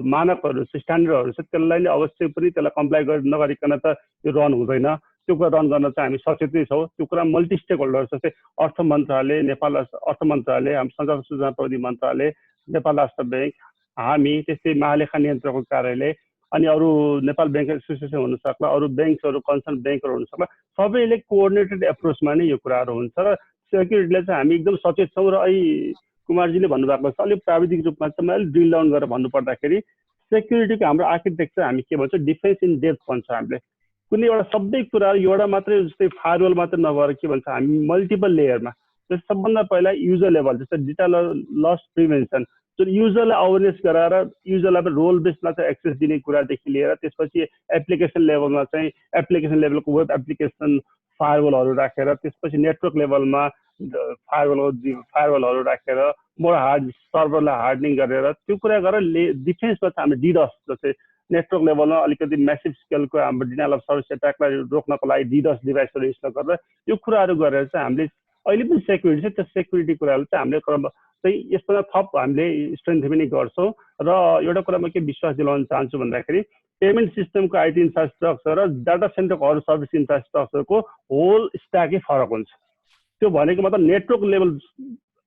मानकहरू छ, स्ट्यान्डर्डहरू छ, त्यसलाई नै अवश्य पनि त्यसलाई कम्प्लाई नगरिकन त यो रन हुँदैन। त्यो कुरा रन गर्न चाहिँ हामी सचेतै छौँ। त्यो कुरा मल्टी स्टेक होल्डर जस्तै अर्थ मन्त्रालय, नेपाल अर्थ मन्त्रालय, हाम्रो सञ्चार सूचना प्रविधि मन्त्रालय, नेपाल राष्ट्र ब्याङ्क, हामी, त्यस्तै महालेखा नियन्त्रकको कार्यालय अनि अरू नेपाल ब्याङ्क एसोसिएसन हुनसक्ला, अरू ब्याङ्क्सहरू, कन्सर्न ब्याङ्कहरू हुनसक्ला, सबैले कोअर्डिनेटेड एप्रोचमा नै यो कुराहरू हुन्छ र सेक्युरिटीलाई चाहिँ हामी एकदम सचेत छौँ। र अहिले कुमारजीले भन्नुभएको छ, अलिक प्राविधिक रूपमा चाहिँ मैले ड्रिल डाउन गरेर भन्नुपर्दाखेरि सेक्युरिटीको हाम्रो आर्किटेक्चर हामी के भन्छ, डिफेन्स इन डेप्थ भन्छ हामीले। कुनै एउटा सबै कुराहरू एउटा मात्रै जस्तै फायरवल मात्रै नभएर के भन्छ, हामी मल्टिपल लेयरमा, जस्तै सबभन्दा पहिला युजर लेभल, जस्तै डेटा लस प्रिभेन्सन, जुन युजरलाई अवेरनेस गराएर युजरलाई रोल बेसमा चाहिँ एक्सेस दिने कुरादेखि लिएर त्यसपछि एप्लिकेसन लेभलमा चाहिँ एप्लिकेसन लेभलको वेब एप्लिकेसन फायरवलहरू राखेर, त्यसपछि नेटवर्क लेभलमा फायरवलहरू राखेर, मोर हार्ड सर्भरलाई हार्डनिङ गरेर त्यो कुरा गरेर डिफेन्समा चाहिँ हामीले डिडस, जस्तै नेटवर्क लेभलमा अलिकति म्यासिभ स्केलको हाम्रो डिनाइल अफ सर्भिस एट्याकलाई रोक्नको लागि डिडस डिभाइसहरू इन्स्टल गरेर यो कुराहरू गरेर चाहिँ हामीले अहिले पनि सेक्युरिटी छ, त्यो सेक्युरिटी कुराहरू चाहिँ हामीले चाहिँ यसमा थप हामीले स्ट्रेन्थ पनि गर्छौँ। र एउटा कुरा म के विश्वास दिलाउन चाहन्छु भन्दाखेरि पेमेन्ट सिस्टमको आइटी इन्फ्रास्ट्रक्चर र डाटा सेन्टरको अरू सर्भिस इन्फ्रास्ट्रक्चरको होल स्ट्याकै फरक हुन्छ। त्यो भनेको मतलब नेटवर्क लेभल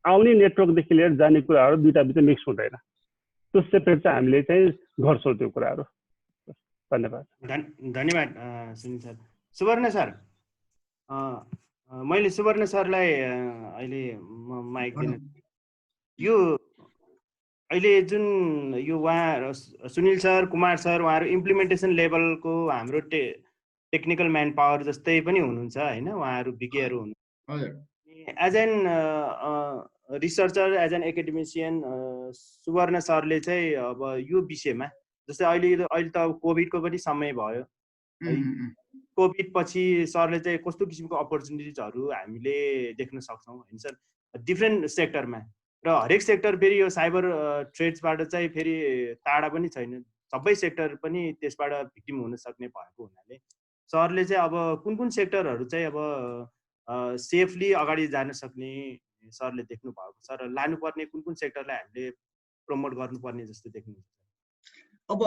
आउने नेटवर्कदेखि लिएर जाने कुराहरू दुईटा बिच मिक्स हुँदैन। त्यो सेपरेट चाहिँ हामीले चाहिँ गर्छौँ त्यो कुराहरू। धन्यवाद। धन्यवाद सुनिल सर। सुवर्ण सर, मैले सुवर्ण सरलाई अहिले माइक दिन, यो अहिले जुन यो उहाँ सुनिल सर, कुमार सर, उहाँहरू इम्प्लिमेन्टेसन लेभलको हाम्रो टेक्निकल म्यान पावर जस्तै पनि हुनुहुन्छ होइन, उहाँहरू विज्ञहरू हुनुहुन्छ। As an researcher, as an academician Subarna सरले चाहिँ अब यो विषयमा, जस्तै अहिले त कोभिडको पनि समय भयो, कोभिड पछि सरले चाहिँ कस्तो किसिमको अपर्च्युनिटिजहरू हामीले देख्न सक्छौँ होइन सर, डिफ्रेन्ट सेक्टरमा, र हरेक सेक्टर फेरि यो साइबर थ्रेट्सबाट चाहिँ फेरि टाढा पनि छैन, सबै सेक्टर पनि त्यसबाट भिक्टिम हुन सक्ने भएको हुनाले सरले चाहिँ अब कुन सेक्टरहरू चाहिँ अब सेफली अगाडि जान सक्ने सरले देख्नु भएको छ र लानुपर्ने कुन सेक्टरलाई हामीले प्रमोट गर्नुपर्ने जस्तो देख्नुहुन्छ? अब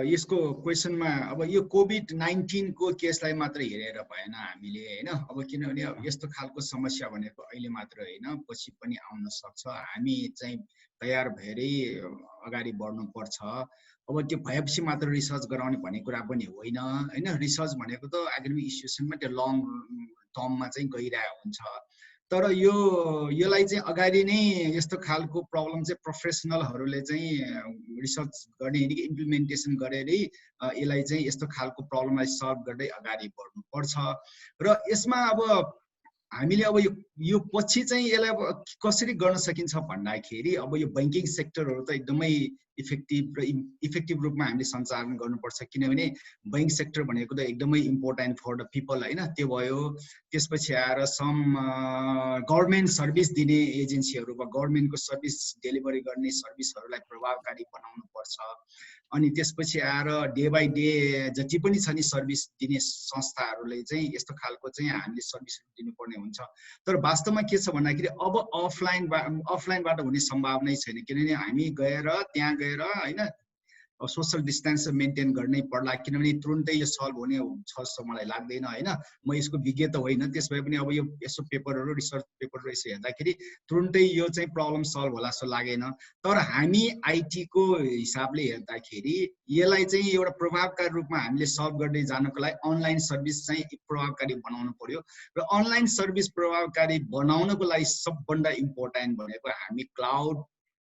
यसको क्वेसनमा अब यो कोभिड-19 को केसलाई मात्र हेरेर भएन हामीले हैन। अब किनभने यस्तो खालको समस्या भनेको अहिले मात्र हैन, पछि पनि आउन सक्छ। हामी चाहिँ तयार भएरै अगाडि बढ्नुपर्छ। अब त्यो भएपछि मात्र रिसर्च गराउने भन्ने कुरा पनि होइन हैन। रिसर्च भनेको त एकाडेमिक इन्स्टिट्युसनमा त्यो लङ टर्ममा चाहिँ गइरहेको हुन्छ। तर यसलाई चाहिँ अगाडि नै यस्तो खालको प्रब्लम चाहिँ प्रोफेसनलहरूले चाहिँ रिसर्च गर्ने कि इम्प्लिमेन्टेसन गरेरै यसलाई चाहिँ यस्तो खालको प्रब्लमलाई सल्भ गर्दै अगाडि बढ्नुपर्छ। र यसमा अब हामीले अब यो पछि चाहिँ यसलाई अब कसरी गर्न सकिन्छ भन्दाखेरि अब यो बैंकिङ सेक्टरहरू त एकदमै इफेक्टिभ रूपमा हामीले सञ्चालन गर्नुपर्छ। किनभने बैंक सेक्टर भनेको त एकदमै इम्पोर्टेन्ट फर द पिपल हैन। त्यो भयो, त्यसपछि आएर सम गभर्नमेन्ट सर्भिस दिने एजेन्सीहरू वा गभर्नमेन्टको सर्भिस डेलिभरी गर्ने सर्भिसहरूलाई प्रभावकारी बनाउनु पर्छ। अनि त्यसपछि आएर डे बाई डे जति पनि छ नि सर्भिस दिने संस्थाहरूले चाहिँ यस्तो खालको चाहिँ हामीले सर्भिसहरू दिनुपर्ने हुन्छ। तर वास्तवमा के छ भन्दाखेरि अब अफलाइनबाट हुने सम्भावना छैन। किनभने हामी गएर त्यहाँ गएर हैन सोशल डिस्टेन्स मेन्टेन गर्नै पर्ला। किनभने तुरुन्तै यो सल्भ हुने छ जस्तो मलाई लाग्दैन हैन। म यसको विज्ञ त होइन, त्यस भए पनि अब यो यसो पेपरहरू रिसर्च पेपरहरू यसो हेर्दाखेरि तुरुन्तै यो चाहिँ प्रब्लम सल्भ होला जस्तो लागेन। तर हामी आइटीको हिसाबले हेर्दाखेरि यसलाई चाहिँ एउटा प्रभावकारी रूपमा हामीले सल्भ गर्दै जानको लागि अनलाइन सर्भिस चाहिँ प्रभावकारी बनाउनु पर्यो। र अनलाइन सर्भिस प्रभावकारी बनाउनको लागि सबभन्दा इम्पोर्टेन्ट भनेको हामी क्लाउड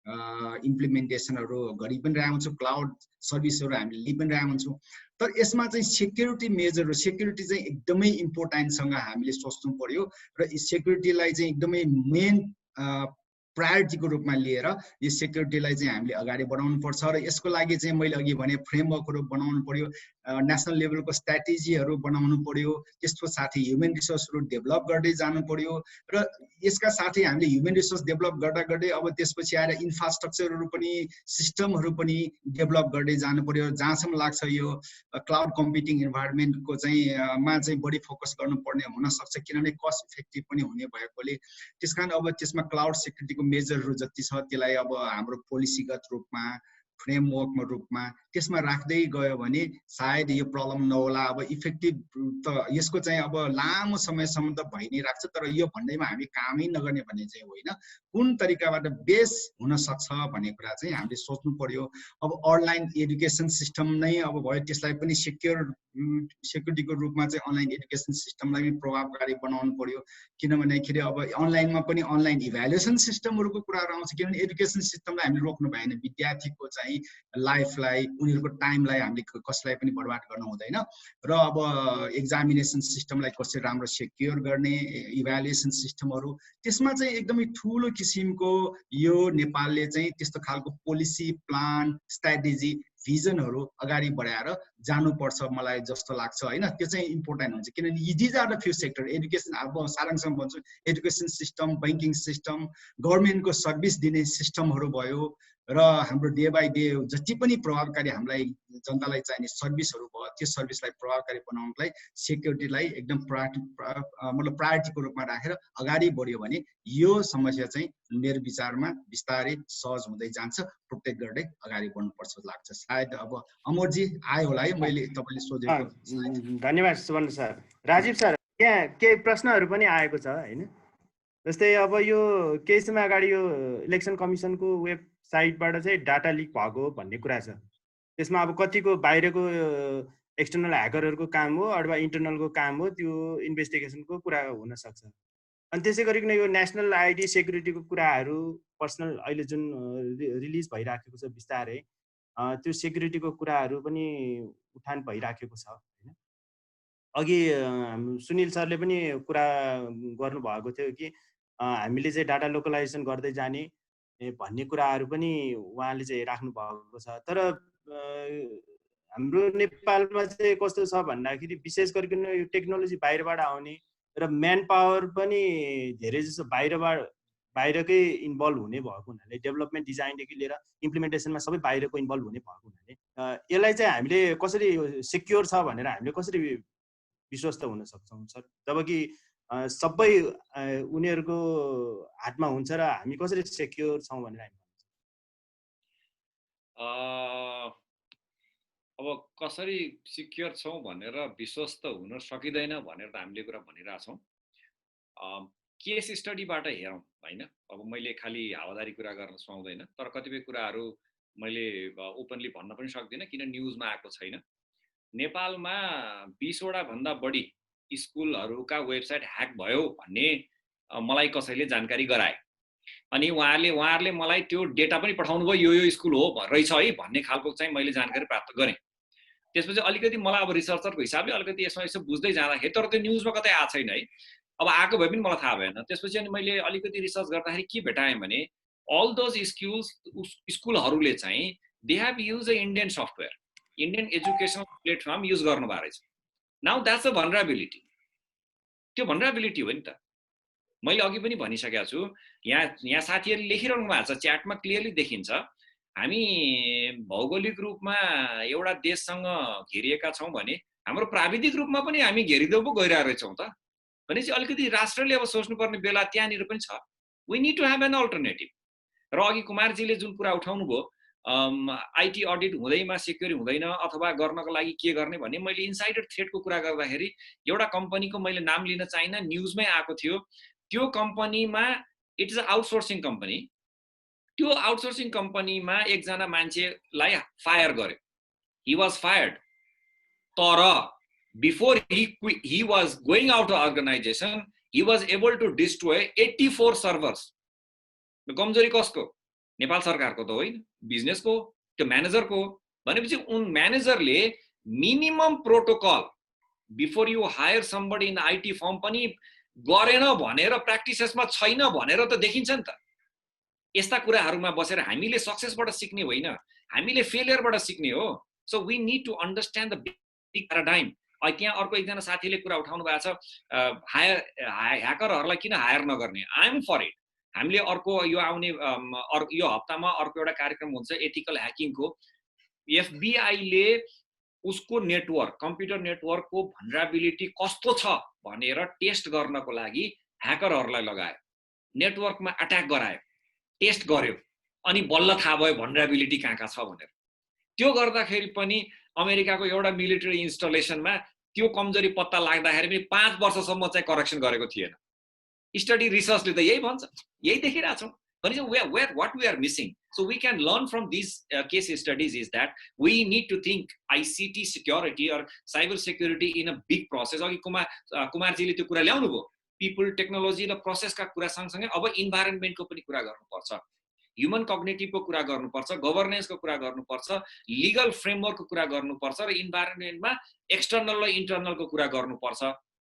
इम्प्लिमेन्टेसनहरू गरि पनि रहेको हुन्छौँ, क्लाउड सर्भिसहरू हामीले लिइ पनि रहेको हुन्छौँ। तर यसमा चाहिँ सेक्युरिटी मेजर, सेक्युरिटी चाहिँ एकदमै इम्पोर्टेन्टसँग हामीले सोच्नु पर्यो। र सेक्युरिटीलाई चाहिँ एकदमै मेन प्रायोरिटीको रूपमा लिएर यो सेक्युरिटीलाई चाहिँ हामीले अगाडि बढाउनु पर्छ। र यसको लागि चाहिँ मैले अघि भने फ्रेमवर्कहरू बनाउनु पर्यो, नेसनल लेभलको स्ट्राटेजीहरू बनाउनु पर्यो, त्यसको साथै ह्युमन रिसोर्सहरू डेभलप गर्दै जानु पर्यो। र यसका साथै हामीले ह्युमन रिसोर्स डेभलप गर्दा गर्दै अब त्यसपछि आएर इन्फ्रास्ट्रक्चरहरू पनि सिस्टमहरू पनि डेभलप गर्दै जानु पर्यो। जहाँसम्म लाग्छ यो क्लाउड कम्प्युटिङ इन्भाइरोमेन्टको चाहिँ मा चाहिँ बढी फोकस गर्नुपर्ने हुनसक्छ। किनभने कस्ट इफेक्टिभ पनि हुने भएकोले त्यस कारण अब त्यसमा क्लाउड सेक्युरिटीको मेजरहरू जति छ त्यसलाई अब हाम्रो पोलिसीगत रूपमा फ्रेमवर्कमा रूपमा त्यसमा राख्दै गयो भने सायद यो प्रब्लम नहोला। अब इफेक्टिभ त यसको चाहिँ अब लामो समयसम्म त भइ नै राख्छ। तर यो भन्दैमा हामी कामै नगर्ने भन्ने चाहिँ होइन, कुन तरिकाबाट बेस हुन सक्छ भन्ने कुरा चाहिँ हामीले सोच्नु पर्यो। अब अनलाइन एजुकेसन सिस्टम नै अब भयो, त्यसलाई पनि सेक्युरिटीको रूपमा चाहिँ अनलाइन एजुकेसन सिस्टमलाई पनि प्रभावकारी बनाउनु पर्यो। किनभनेखेरि अब अनलाइनमा पनि अनलाइन इभ्यालुएसन सिस्टमहरूको कुराहरू आउँछ। किनभने एजुकेसन सिस्टमलाई हामीले रोक्नु भएन, विद्यार्थीको चाहिँ लाइफलाई उनीहरूको टाइमलाई हामीले कसैलाई पनि बर्बाद गर्न हुँदैन। र अब एक्जामिनेसन सिस्टमलाई कसरी राम्रो सेक्योर गर्ने, इभ्यालुएसन सिस्टमहरू, त्यसमा चाहिँ एकदमै ठुलो किसिमको यो नेपालले चाहिँ त्यस्तो खालको पोलिसी प्लान स्ट्राटेजी भिजनहरू अगाडि बढाएर जानुपर्छ मलाई जस्तो लाग्छ हैन। त्यो चाहिँ इम्पोर्टेन्ट हुन्छ। किनभने these are the few sector, education अब सारांशमा भन्छु, एजुकेसन सिस्टम, बैंकिङ सिस्टम, गभर्नमेन्टको सर्भिस दिने सिस्टमहरू भयो, र हाम्रो डे बाई डे जति पनि प्रभावकारी हामीलाई जनतालाई चाहिने सर्भिसहरू भयो, त्यो सर्भिसलाई प्रभावकारी बनाउनलाई सेक्युरिटीलाई एकदम प्रायोरिटीको रूपमा राखेर अगाडि बढ्यो भने यो समस्या चाहिँ मेरो विचारमा बिस्तारै सहज हुँदै जान्छ, प्रोटेक्ट गर्दै अगाडि बढ्नुपर्छ लाग्छ। सायद अब अमरजी आयो होला है, मैले तपाईँले सोधेको। धन्यवाद सुवर्ण सर। राजीव सर, यहाँ केही प्रश्नहरू पनि आएको छ हैन। जस्तै अब यो केही समय अगाडि यो इलेक्सन कमिसनको वेबसाइटबाट चाहिँ डाटा लिक भएको भन्ने कुरा छ। त्यसमा अब कतिको बाहिरको एक्सटर्नल ह्याकरहरूको काम हो अथवा इन्टरनलको काम हो, त्यो इन्भेस्टिगेसनको कुरा हुनसक्छ। अनि त्यसै गरिकन यो नेसनल आइडी सेक्युरिटीको कुराहरू पर्सनल अहिले जुन रिलिज भइराखेको छ बिस्तारै, त्यो सेक्युरिटीको कुराहरू पनि उठान भइराखेको छ हैन। अघि सुनिल सरले पनि कुरा गर्नुभएको थियो कि हामीले चाहिँ डाटा लोकलाइजेसन गर्दै जाने भन्ने कुराहरू पनि उहाँले चाहिँ राख्नु भएको छ। तर हाम्रो नेपालमा चाहिँ कस्तो छ भन्दाखेरि विशेष गरिकन यो टेक्नोलोजी बाहिरबाट आउने र म्यान पावर पनि धेरै जसो बाहिरकै इन्भल्भ हुने भएको हुनाले, डेभलपमेन्ट डिजाइनदेखि लिएर इम्प्लिमेन्टेसनमा सबै बाहिरको इन्भल्भ हुने भएको हुनाले यसलाई चाहिँ हामीले कसरी सेक्योर छ भनेर हामीले कसरी विश्वस्त हुन सक्छौँ सर? जबकि सबै उनीहरूको हातमा हुन्छ र हामी कसरी सेक्योर छौँ भनेर हामी अब कसरी सिक्योर छौँ भनेर विश्वस्त हुन सकिँदैन भनेर त हामीले कुरा भनिरहेछौँ। केस स्टडीबाट हेरौँ होइन। अब मैले खालि हावादारी कुरा गर्न सुहाउँदैन, तर कतिपय कुराहरू मैले ओपनली भन्न पनि सक्दिनँ किन न्युजमा आएको छैन। नेपालमा 20वटा भन्दा बढी स्कुलहरूका वेबसाइट ह्याक भयो भन्ने मलाई कसैले जानकारी गराए। अनि उहाँहरूले मलाई त्यो डेटा पनि पठाउनु भयो, यो स्कुल हो रहेछ है भन्ने खालको चाहिँ मैले जानकारी प्राप्त गरेँ। त्यसपछि अलिकति मलाई अब रिसर्चरको हिसाबले अलिकति यसमा यसो बुझ्दै जाँदाखेरि तर त्यो न्युजमा कतै आएको छैन है। अब आएको भए पनि मलाई थाहा भएन। त्यसपछि अनि मैले अलिकति रिसर्च गर्दाखेरि के भेटाएँ भने अल दोज स्कुलहरूले चाहिँ they have use a Indian software, Indian educational platform use गर्नुभएको रहेछ। Now that's a vulnerability. त्यो भनरेबिलिटी हो नि त। मैले अघि पनि भनिसकेको छु, यहाँ साथीहरूले लेखिरहनु भएको छ, च्याटमा क्लियरली देखिन्छ हामी भौगोलिक रूपमा एउटा देशसँग घेरिएका छौँ भने हाम्रो प्राविधिक रूपमा पनि हामी घेरिँदै पो गइरहेको रहेछौँ त। भनेपछि अलिकति राष्ट्रले अब सोच्नुपर्ने बेला त्यहाँनिर पनि छ। We need to have an alternative. र अघि कुमारजीले जुन कुरा उठाउनु भयो आइटी अडिट हुँदैमा सिक्योर हुँदैन अथवा गर्नको लागि के गर्ने भन्ने, मैले इन्साइडर थ्रेटको कुरा गर्दाखेरि एउटा कम्पनीको मैले नाम लिन चाहिनँ, न्युजमै आएको थियो। त्यो कम्पनीमा it is a outsourcing company. त्यो आउटसोर्सिङ कम्पनीमा एकजना मान्छेलाई फायर गर्यो, ही वाज फायर्ड। तर before he was going out of organization, he was able to destroy 84 servers. कमजोरी कसको? नेपाल सरकारको त होइन, बिजनेसको, त्यो म्यानेजरको। भनेपछि उन म्यानेजरले minimum protocol before you hire somebody in IT firm पनि गरेन भनेर, प्र्याक्टिसेसमा छैन भनेर त देखिन्छ नि त। यस्ता कुराहरूमा बसेर हामीले सक्सेसबाट सिक्ने होइन, हामीले फेलियरबाट सिक्ने हो। So we need to understand the big paradigm. त्यहाँ अर्को एकजना साथीले कुरा उठाउनु भएको छ, ह्याकरहरूलाई किन हायर नगर्ने। I am for it. हामीले अर्को यो आउने यो हप्तामा अर्को एउटा कार्यक्रम हुन्छ एथिकल ह्याकिङको। एफबिआईले उसको नेटवर्क, कम्प्युटर नेटवर्कको भनरेबिलिटी कस्तो छ भनेर टेस्ट गर्नको लागि ह्याकरहरूलाई लगायो, नेटवर्कमा अट्याक गरायो, टेस्ट गर्यो, अनि बल्ल थाहा भयो भनरेबिलिटी कहाँ छ भनेर। त्यो गर्दाखेरि पनि अमेरिकाको एउटा मिलिटरी इन्स्टलेसनमा त्यो कमजोरी पत्ता लाग्दाखेरि पनि 5 वर्षसम्म चाहिँ करेक्सन गरेको थिएन। स्टडी रिसर्चले त यही भन्छ, यही देखिरहेछौँ। भनेपछि what we are missing. So we can learn from these case studies is that we need to think ICT security or cyber security in a big process. अघि कुमारजीले त्यो कुरा ल्याउनु भयो, पिपल, टेक्नोलोजी र प्रोसेसका कुरा सँगसँगै अब इन्भाइरोन्मेन्टको पनि कुरा गर्नुपर्छ, ह्युमन कग्नेटिभको कुरा गर्नुपर्छ, गभर्नेन्सको कुरा गर्नुपर्छ, लिगल फ्रेमवर्कको कुरा गर्नुपर्छ र इन्भाइरोन्मेन्टमा एक्सटर्नल र इन्टर्नलको कुरा गर्नुपर्छ।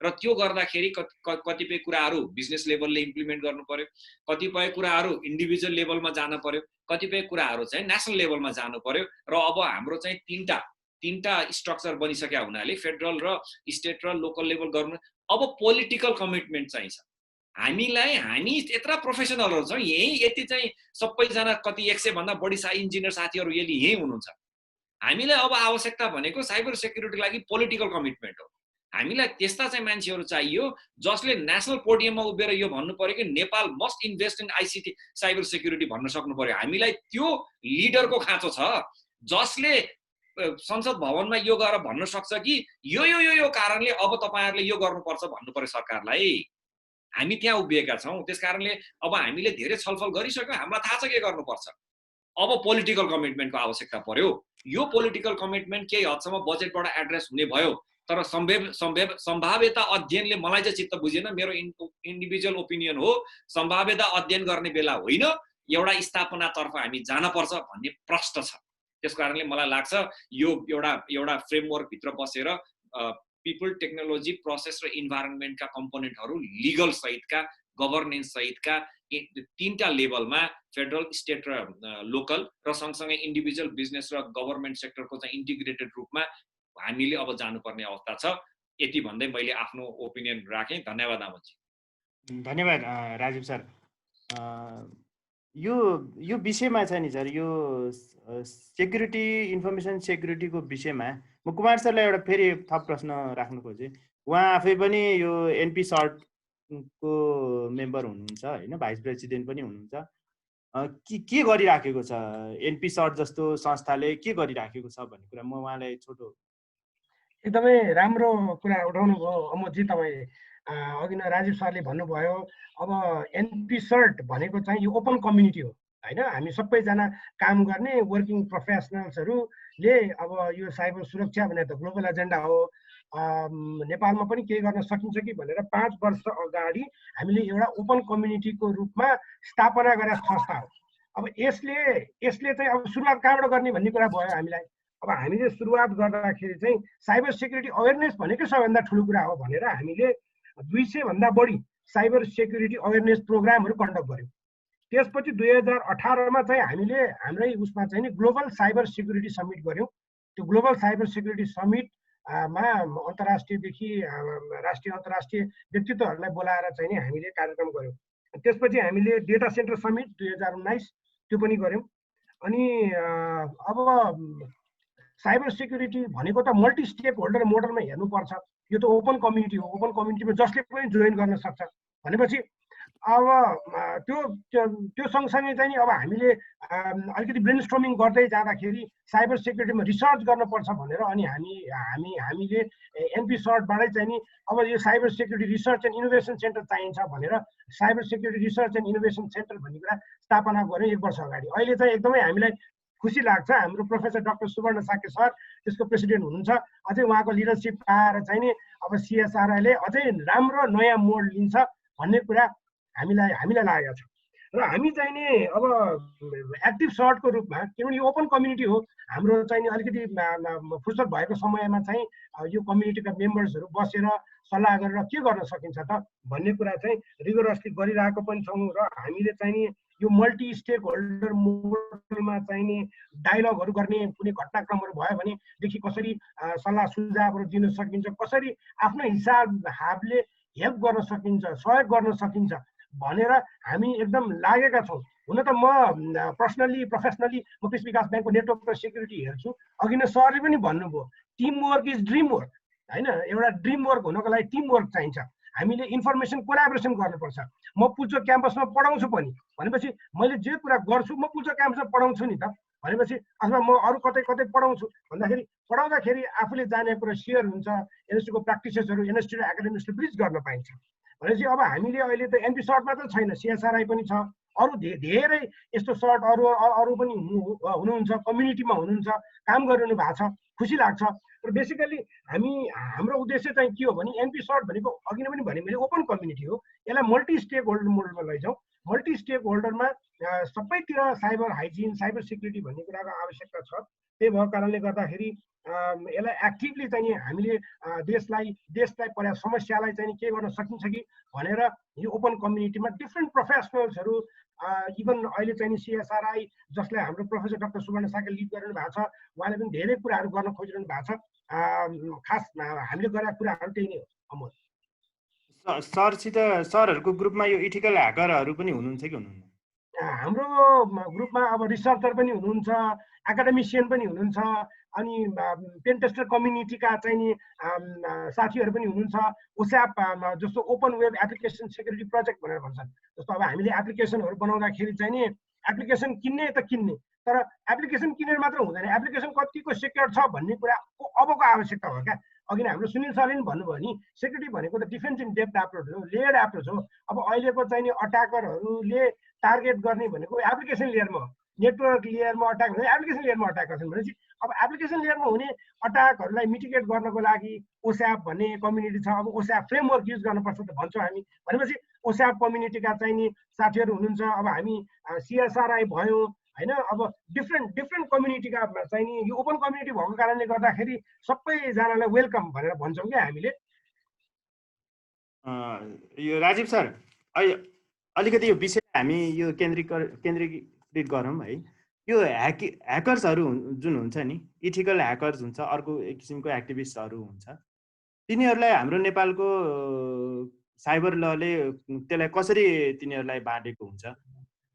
र त्यो गर्दाखेरि कतिपय कुराहरू बिजनेस लेभलले इम्प्लिमेन्ट गर्नु पर्यो, कतिपय कुराहरू इन्डिभिजुअल लेभलमा जानु पर्यो, कतिपय कुराहरू चाहिँ नेसनल लेभलमा जानु पर्यो। र अब हाम्रो चाहिँ तीनटा स्ट्रक्चर बनिसकेका हुनाले फेडरल र स्टेट र लोकल लेभल गर्नु, अब पोलिटिकल कमिटमेन्ट चाहिन्छ। हामी यत्रा प्रोफेसनलहरू छौँ, यति चाहिँ सबैजना कति 100 भन्दा बढी इन्जिनियर साथीहरू यही हुनुहुन्छ। हामीलाई अब आवश्यकता भनेको साइबर सेक्युरिटीको लागि पोलिटिकल कमिटमेन्ट हो। हामीलाई त्यस्ता चाहिँ मान्छेहरू चाहियो जसले नेसनल पोडियममा उभिएर यो भन्नु पर्यो कि Nepal must invest in ICT cyber security भन्न सक्नु पर्यो। हामीलाई त्यो लिडरको खाँचो छ जसले संसद भवनमा यो गएर भन्न सक्छ कि यो कारणले अब तपाईहरुले यो गर्नुपर्छ भन्नु पर्यो सरकारलाई। हामी त्यहाँ उभिएका छौं। त्यसकारणले अब हामीले धेरै छलफल गरिसक्यौं, हामीलाई थाहा छ के गर्नुपर्छ। अब पोलिटिकल कमिटमेन्टको आवश्यकता पर्यो। यो पोलिटिकल कमिटमेन्ट केही हदसम्म बजेटबाट एड्रेस हुने भयो, तर सम्भाव्यता अध्ययनले मलाई चाहिँ चित्त बुझेन। मेरो इन्डिभिजुअल ओपिनियन हो, सम्भाव्यता अध्ययन गर्ने बेला होइन, एउटा स्थापनातर्फ हामी जानुपर्छ भन्ने प्रश्न छ। त्यसकारणले मलाई लाग्छ यो एउटा फ्रेमवर्क भित्र बसेर पिपल, टेक्नोलोजी, प्रोसेस र इन्भाइरोन्मेन्टका कम्पोनेन्टहरू लिगल सहितका, गभर्नेन्स सहितका तीनटा लेभलमा फेडरल, स्टेट र लोकल र सँगसँगै इन्डिभिजुअल बिजनेस र गभर्मेन्ट सेक्टरको चाहिँ इन्टिग्रेटेड रूपमा हामीले अब जानुपर्ने अवस्था छ। यति भन्दै मैले आफ्नो ओपिनियन राखेँ। धन्यवाद आमोदजी। धन्यवाद राजीव सर। यो विषयमा छ नि सर, यो सेक्युरिटी, इन्फर्मेसन सेक्युरिटीको विषयमा म कुमार सरलाई एउटा फेरि थप प्रश्न राख्न खोजेँ। उहाँ आफै पनि यो एनपी सर्टको मेम्बर हुनुहुन्छ होइन, भाइस प्रेसिडेन्ट पनि हुनुहुन्छ। के गरिराखेको छ एनपी सर्ट जस्तो संस्थाले के गरिराखेको छ भन्ने कुरा म उहाँलाई छोटो एकदमै राम्रो कुरा उठाउनु भयो अमोदजी तपाईँ। अघि नै राजीव सरले भन्नुभयो अब एनपी सर्ट भनेको चाहिँ यो ओपन कम्युनिटी हो होइन। हामी सबैजना काम गर्ने वर्किङ प्रोफेसनल्सहरूले अब यो साइबर सुरक्षा भनेर त ग्लोबल एजेन्डा हो। नेपालमा पनि केही गर्न सकिन्छ कि भनेर 5 वर्ष अगाडि हामीले एउटा ओपन कम्युनिटीको रूपमा स्थापना गरेका संस्था हो। अब यसले चाहिँ अब सुरुवात कहाँबाट गर्ने भन्ने कुरा भयो हामीलाई। अब हामीले सुरुवात गर्दाखेरि चाहिँ साइबर सेक्युरिटी अवेरनेस भनेकै सबैभन्दा ठुलो कुरा हो भनेर हामीले 200 भन्दा बढी साइबर सेक्युरिटी अवेरनेस प्रोग्रामहरू कन्डक्ट गर्यौँ। त्यसपछि 2018 मा चाहिँ हामीले हाम्रै उसमा चाहिँ नि ग्लोबल साइबर सेक्युरिटी समिट गर्यौँ। त्यो ग्लोबल साइबर सेक्युरिटी समिट मा अन्तर्राष्ट्रियदेखि राष्ट्रिय अन्तर्राष्ट्रिय व्यक्तित्वहरूलाई बोलाएर चाहिँ नि हामीले कार्यक्रम गर्यौँ। त्यसपछि हामीले डेटा सेन्टर समिट 2019 त्यो पनि गर्यौँ। अनि अब साइबर सेक्युरिटी भनेको त मल्टी स्टेक होल्डर मोडलमा हेर्नुपर्छ। यो त ओपन कम्युनिटी हो। ओपन कम्युनिटीमा जसले पनि जोइन गर्न सक्छ भनेपछि अब त्यो सँगसँगै चाहिँ अब हामीले अलिकति ब्रेनस्टर्मिङ गर्दै जाँदाखेरि साइबर सेक्युरिटीमा रिसर्च गर्नुपर्छ भनेर अनि हामीले एनपी सर्टबाटै चाहिँ नि अब यो cyber security research and innovation centre चाहिन्छ भनेर cyber security research and innovation centre भन्ने कुरा स्थापना गर्यौँ 1 वर्ष अगाडि। अहिले चाहिँ एकदमै हामीलाई खुसी लाग्छ। हाम्रो प्रोफेसर डाक्टर सुवर्ण साके सर त्यसको प्रेसिडेन्ट हुनुहुन्छ। अझै उहाँको लिडरसिप पाएर चाहिँ नि अब सिएसआरआईले अझै राम्रो नयाँ मोड लिन्छ भन्ने कुरा हामीलाई लागेको छ। र हामी चाहिँ नि अब एक्टिभ सर्टको रूपमा किनभने यो ओपन कम्युनिटी हो हाम्रो चाहिँ नि अलिकति फुर्सद भएको समयमा चाहिँ यो कम्युनिटीका मेम्बर्सहरू बसेर सल्लाह गरेर के गर्न सकिन्छ त भन्ने कुरा चाहिँ रिगोरसली गरिरहेको पनि छौँ। र हामीले चाहिँ नि यो मल्टी स्टेक होल्डर मोडलमा चाहिँ नि डायलगहरू गर्ने कुनै घटनाक्रमहरू भयो भनेदेखि कसरी सल्लाह सुझावहरू दिन सकिन्छ, कसरी आफ्नो हिसाबले हेल्प गर्न सकिन्छ, सहयोग गर्न सकिन्छ भनेर हामी एकदम लागेका छौँ। हुन त म पर्सनली प्रोफेसनली म कृषि विकास ब्याङ्कको नेटवर्क र सेक्युरिटी हेर्छु। अघि नै सरले पनि भन्नुभयो team work is dream work होइन। एउटा ड्रिम वर्क हुनको लागि टिम वर्क चाहिन्छ। हामीले इन्फर्मेसन कोलाबोरेसन गर्नुपर्छ। म पुल्चोक क्याम्पसमा पढाउँछु पनि भनेपछि मैले जे कुरा गर्छु म पुल्चोक क्याम्पसमा पढाउँछु नि त भनेपछि अथवा म अरू कतै पढाउँछु भन्दाखेरि पढाउँदाखेरि आफूले जानेको कुरा सेयर हुन्छ। एनएसटीको प्र्याक्टिसेसहरू एनएसटी र एकाडेमिक्सले ब्रिज गर्न पाइन्छ भनेपछि अब हामीले अहिले त एनपी सर्ट मात्र छैन, सिएसआरआई पनि छ, अरू धेरै यस्तो सर्ट अरू पनि हुनुहुन्छ, कम्युनिटीमा हुनुहुन्छ, काम गरिरहनु भएको छ, खुसी लाग्छ। र बेसिकली हाम्रो उद्देश्य चाहिँ के हो भने एनपी सर्ट भनेको अघि नै पनि भने मैले ओपन कम्युनिटी हो। यसलाई मल्टी स्टेक होल्डर मोडलमा लैजाउँ। मल्टी स्टेक होल्डरमा सबैतिर साइबर हाइजिन साइबर सेक्युरिटी भन्ने कुराको आवश्यकता छ। त्यही भएको कारणले गर्दाखेरि यसलाई एक्टिभली चाहिँ हामीले देशलाई परेको समस्यालाई चाहिँ के गर्न सकिन्छ कि भनेर यो ओपन कम्युनिटीमा डिफ्रेन्ट प्रोफेसनल्सहरू इभन अहिले चाहिँ सिएसआरआई जसलाई हाम्रो प्रोफेसर डाक्टर सुवर्ण साके लिड गरिरहनु भएको छ उहाँले पनि धेरै कुराहरू गर्न खोजिरहनु भएको छ। खास हामीले गरेका कुराहरू त्यही नै हो। अमोद सरहरूको ग्रुपमा यो इथिकल ह्याकरहरू पनि हुनुहुन्छ कि हुनुहुन्न? हाम्रो ग्रुपमा अब रिसर्चर पनि हुनुहुन्छ, एकाडेमिसियन पनि हुनुहुन्छ, अनि पेन टेस्टर कम्युनिटीका चाहिँ नि साथीहरू पनि हुनुहुन्छ। ओस्याप जस्तो open web application security project भनेर भन्छन्। जस्तो अब हामीले एप्लिकेसनहरू बनाउँदाखेरि चाहिँ नि एप्लिकेसन किन्ने त किन्ने, तर एप्लिकेसन किनेर मात्र हुँदैन, एप्लिकेसन कतिको सेक्योर छ भन्ने कुराको अबको आवश्यकता हो क्या। अघि नै हाम्रो सुनिल सरले पनि भन्नुभयो नि सेक्युरिटी भनेको त डिफेन्स इन डेप्थ एप्रोच हो, लेयर्ड एप्रोच हो। अब अहिलेको चाहिँ नि अट्याकरहरूले टार्गेट गर्ने भनेको एप्लिकेसन लेयरमा हो। नेटवर्क लेयरमा अट्याक हुँदैन, एप्लिकेसन लेयरमा अट्याक गर्छन् भनेपछि अब एप्लिकेसन लेयरमा हुने अट्याकहरूलाई मिटिगेट गर्नको लागि ओस्याप भन्ने कम्युनिटी छ। अब ओस्याप फ्रेमवर्क युज गर्नुपर्छ त भन्छौँ हामी भनेपछि ओस्याप कम्युनिटीका चाहिँ नि साथीहरू हुनुहुन्छ। अब हामी सिएसआरआई भयौँ होइन। अब डिफ्रेन्ट कम्युनिटीका चाहिँ नि यो ओपन कम्युनिटी भएको कारणले गर्दाखेरि सबैजनालाई वेलकम भनेर भन्छौँ क्या हामीले। यो राजीव सर अलिकति यो विषय हामी यो केन्द्रीकृत गरौँ है। यो ह्याकर्सहरू जुन हुन्छ नि इथिकल ह्याकर्स हुन्छ, अर्को एक किसिमको एक्टिभिस्टहरू हुन्छ, तिनीहरूलाई हाम्रो नेपालको साइबर लले त्यसलाई कसरी तिनीहरूलाई बाँडेको हुन्छ?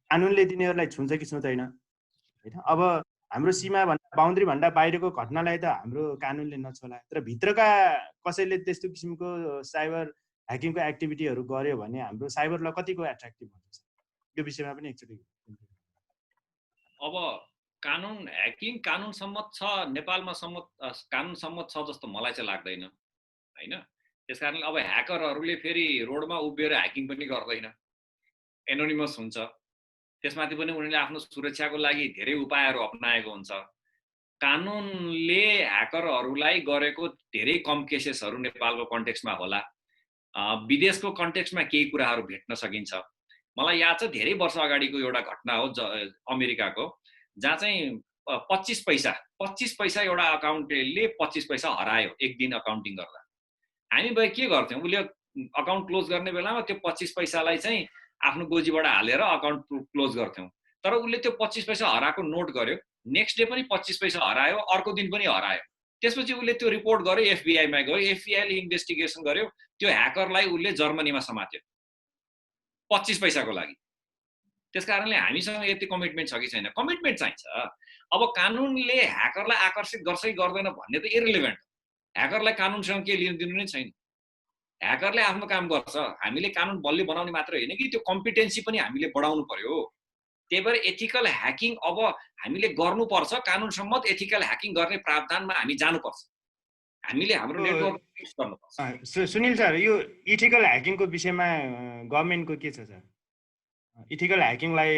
कानुनले तिनीहरूलाई छुन्छ कि छुँदैन होइन? अब हाम्रो सीमाभन्दा बााउन्ड्रीभन्दा बाहिरको घटनालाई त हाम्रो कानुनले नछोला, तर भित्रका कसैले त्यस्तो किसिमको साइबर ह्याकिङको एक्टिभिटीहरू गर्यो भने हाम्रो साइबर ल कतिको एट्र्याक्टिभ हुन्छ? यो विषयमा पनि एकचोटि अब कानुन ह्याकिङ कानुन सम्मत छ नेपालमा कानुन सम्मत छ जस्तो मलाई चाहिँ लाग्दैन हैन। त्यसकारणले अब ह्याकरहरूले फेरि रोडमा उभिएर ह्याकिङ पनि गर्दैन, एनोनिमस हुन्छ। त्यसमाथि पनि उनीहरूले आफ्नो सुरक्षाको लागि धेरै उपायहरू अपनाएको हुन्छ। कानुनले ह्याकरहरूलाई गरेको धेरै कम केसेसहरू नेपालको कन्टेक्स्टमा होला, विदेशको कन्टेक्स्टमा केही कुराहरू भेट्न सकिन्छ। मलाई याद छ धेरै वर्ष अगाडिको एउटा घटना हो अमेरिकाको, जहाँ चाहिँ 25 पैसा एउटा अकाउन्टेन्टले 25 पैसा हरायो एक दिन अकाउन्टिङ गर्दा। हामी भए के गर्थ्यौँ, उसले अकाउन्ट क्लोज गर्ने बेलामा त्यो 25 पैसालाई चाहिँ आफ्नो गोजीबाट हालेर अकाउन्ट क्लोज गर्थ्यौँ। तर उसले त्यो 25 पैसा हराएको नोट गर्यो, नेक्स्ट डे पनि 25 पैसा हरायो, अर्को दिन पनि हरायो। त्यसपछि उसले त्यो रिपोर्ट गर्यो, एफबीआईमा गयो, एफबीआईले इन्भेस्टिगेसन गर्यो, त्यो ह्याकरलाई उसले जर्मनीमा समात्यो 25 पैसाको लागि। त्यसकारणले हामीसँग यति कमिटमेन्ट छ कि छैन? कमिटमेन्ट चाहिन्छ। अब कानुनले ह्याकरलाई आकर्षित गर्छ कि गर्दैन भन्ने त इरिलेभेन्ट। ह्याकरलाई कानुनसँग के लिनु दिनु नै छैन। ह्याकरले आफ्नो काम गर्छ, हामीले कानुन बलियो बनाउने मात्र होइन कि त्यो कम्पिटेन्सी पनि हामीले बढाउनु पर्यो। त्यही भएर एथिकल ह्याकिङ अब हामीले गर्नुपर्छ, कानुन सम्मत एथिकल ह्याकिङ गर्ने प्रावधानमा हामी जानुपर्छ। हामीले हाम्रो नेटवर्क फिक्स गर्नुपर्छ। सुनिल सर, यो इथिकल ह्याकिङको विषयमा गभर्नमेन्टको के छ सर? इथिकल ह्याकिङलाई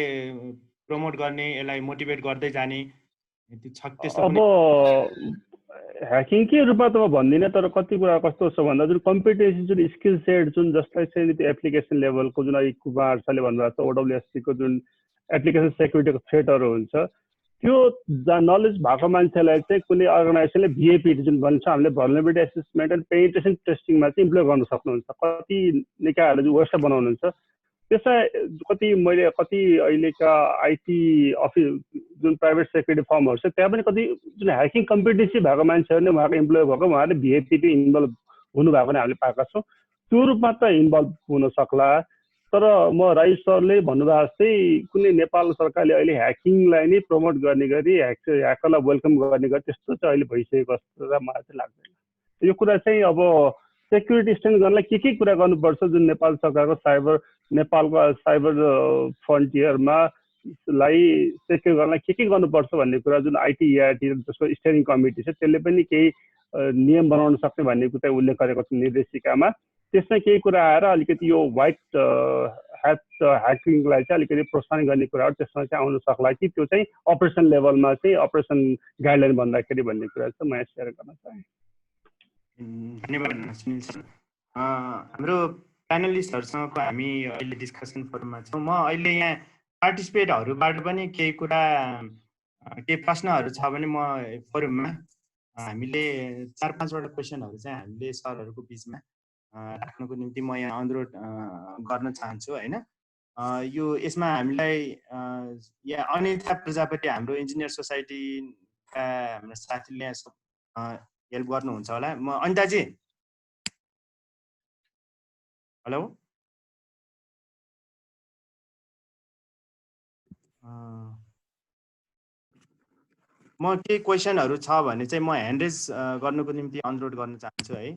प्रमोट गर्ने, यसलाई मोटिभेट गर्दै जाने अब ह्याकिङ के रूपमा त म भन्दिनँ, तर कति कुरा कस्तो छ भन्दा जुन कम्पिटेन्सी जुन स्किल सेट जुन जसलाई चाहिँ त्यो एप्लिकेसन लेभलको जुन अहिले कुमार सरले भन्नुभएको छ ओडब्ल्युएससीको जुन एप्लिकेसन सेक्युरिटीको थ्रेटहरू हुन्छ, त्यो नलेज भएको मान्छेलाई चाहिँ कुनै अर्गनाइजेसनले भिएपी जुन भन्छ हामीले भल्नरेबिलिटी एसेसमेन्ट एन्ड पेनिट्रेसन टेस्टिङमा चाहिँ इम्प्लोय गर्न सक्नुहुन्छ। कति निकायहरूले जुन वेबसाइट बनाउनुहुन्छ त्यसलाई कति अहिलेका आइटी अफिस जुन प्राइभेट सेक्युरिटी फर्महरू छ त्यहाँ पनि कति जुन ह्याकिङ कम्पिटेन्सी भएको मान्छेहरू नै उहाँको इम्प्लोय भएको, उहाँले भिएपी इन्भल्भ हुनुभएको नै हामीले पाएका छौँ। त्यो रूपमा त इन्भल्भ हुन सक्ला, तर म राई सरले भन्नुभएको जस्तै कुनै नेपाल सरकारले अहिले ह्याकिङलाई नै प्रमोट गर्ने गरी ह्याकरलाई वेलकम गर्ने गरी त्यस्तो चाहिँ अहिले भइसकेको जस्तो मलाई चाहिँ लाग्दैन। यो कुरा चाहिँ अब सेक्युरिटी स्ट्रेन्थ गर्नलाई के कुरा गर्नुपर्छ, जुन नेपाल सरकारको नेपालको साइबर फ्रन्टियरमा लाई सेक्युर गर्नलाई के गर्नुपर्छ भन्ने कुरा जुन आइटी जसको स्टेयरिङ कमिटी छ त्यसले पनि केही नियम बनाउन सक्ने भन्ने कुरा उल्लेख गरेको छ निर्देशिकामा। त्यसमा केही कुरा आएर अलिकति यो व्हाइट ह्याट ह्याकिङलाई चाहिँ अलिकति प्रोत्साहन गर्ने कुराहरू त्यसमा चाहिँ आउन सक्ला कि त्यो चाहिँ अपरेसन लेभलमा चाहिँ अपरेसन गाइडलाइन भन्दाखेरि भन्ने कुरा चाहिँ म सेयर गर्न चाहे। धन्यवाद सुनिल सर। हाम्रो प्यानलिस्टहरूसँगको हामी अहिले डिस्कसन फोरममा छौँ। म अहिले यहाँ पार्टिसिपेटहरूबाट पनि केही प्रश्नहरू छ भने म फोरममा हामीले 4-5वटा क्वेसनहरू चाहिँ हामीले सरहरूको बिचमा राख्नको निम्ति म यहाँ अनुरोध गर्न चाहन्छु हैन। यो यसमा हामीलाई यहाँ अनिता प्रजापति हाम्रो इन्जिनियर सोसाइटीका हाम्रो साथीले हेल्प गर्नुहुन्छ होला। म अनिताजी, हेलो, म केही क्वेसनहरू छ भने चाहिँ म ह्यान्ड रेज गर्नुको निम्ति अनुरोध गर्न चाहन्छु है।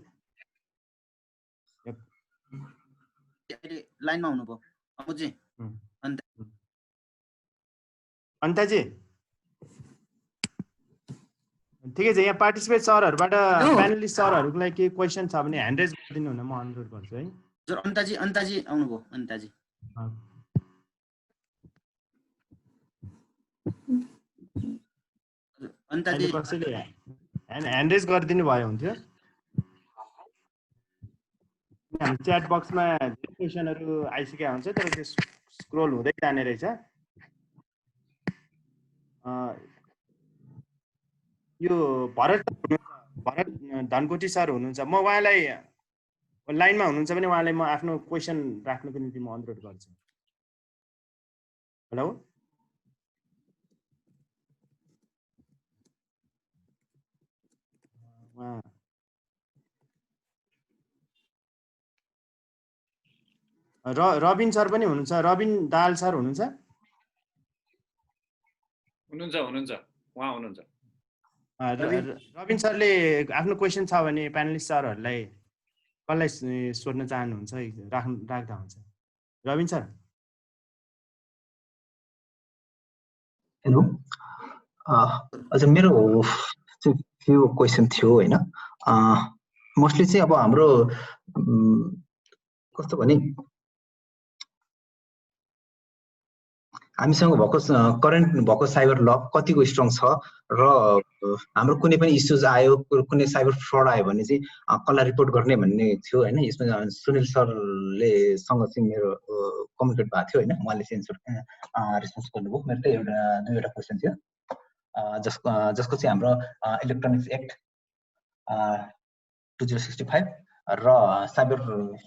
लाइनमा हुनुभयो अमुजी। अनिताजी ठिकै छ। यहाँ पार्टिसिपेट सरहरूबाट प्यानलिस्ट सरहरूको लागि केही क्वेसन छ भने ह्यान्ड रेज गरिदिनु हुन म अनुरोध गर्छु है। हजुर, अनिताजी आउनुभयो। अनिताजी कसैले ह्यान्ड रेज गरिदिनु भयो हुन्थ्यो। च्याट बक्समा क्वेसनहरू आइसकेका हुन्छ तर त्यो स्क्रोल हुँदै जाने रहेछ। यो भरत धनकोटी सर हुनुहुन्छ, म उहाँलाई लाइनमा हुनुहुन्छ भने उहाँलाई म आफ्नो क्वेसन राख्नको निम्ति म अनुरोध गर्छु। हेलो, रबिन सर पनि हुनुहुन्छ। रबिन दाल सर हुनुहुन्छ? हुनुहुन्छ उहाँ हुनुहुन्छ। रबिन सरले आफ्नो क्वेसन छ भने प्यानलिस्ट सरहरूलाई कसलाई सोध्न चाहनुहुन्छ राख्दा हुन्छ। रबिन सर। हेलो हजुर, मेरो फ्यु क्वेसन थियो होइन। मोस्टली चाहिँ अब हाम्रो कस्तो भने हामीसँग भएको करेन्ट भएको साइबर ल कतिको स्ट्रङ छ र हाम्रो कुनै पनि इस्युज आयो, कुनै साइबर फ्रड आयो भने चाहिँ कसलाई रिपोर्ट गर्ने भन्ने थियो होइन। यसमा सुनिल सरले सँग चाहिँ मेरो कम्युनिकेट भएको थियो होइन, उहाँले चाहिँ रेस्पोन्स गर्नुभयो। मेरो चाहिँ दुईवटा क्वेसन थियो, जसको चाहिँ हाम्रो इलेक्ट्रोनिक्स एक्ट 2065 र साइबर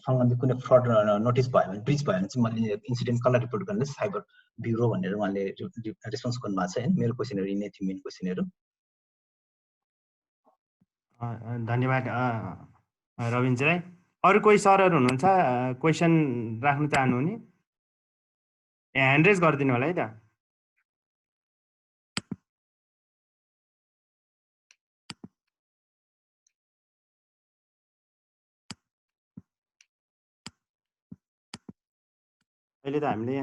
सम्बन्धी कुनै फ्रड नोटिस भयो भने, ब्रिच भयो भने चाहिँ मैले इन्सिडेन्ट कसलाई रिपोर्ट गर्ने, साइबर ब्युरो भनेर उहाँले रेस्पोन्स गर्नुभएको छ होइन। मेरो क्वेसनहरू यिनै थियो, मेन क्वेसनहरू। धन्यवाद रविनजीलाई। अरू कोही सरहरू हुनुहुन्छ क्वेसन राख्न चाहनुहुने? ह्यान्ड रेज गरिदिनु होला है त। अहिले त हामीले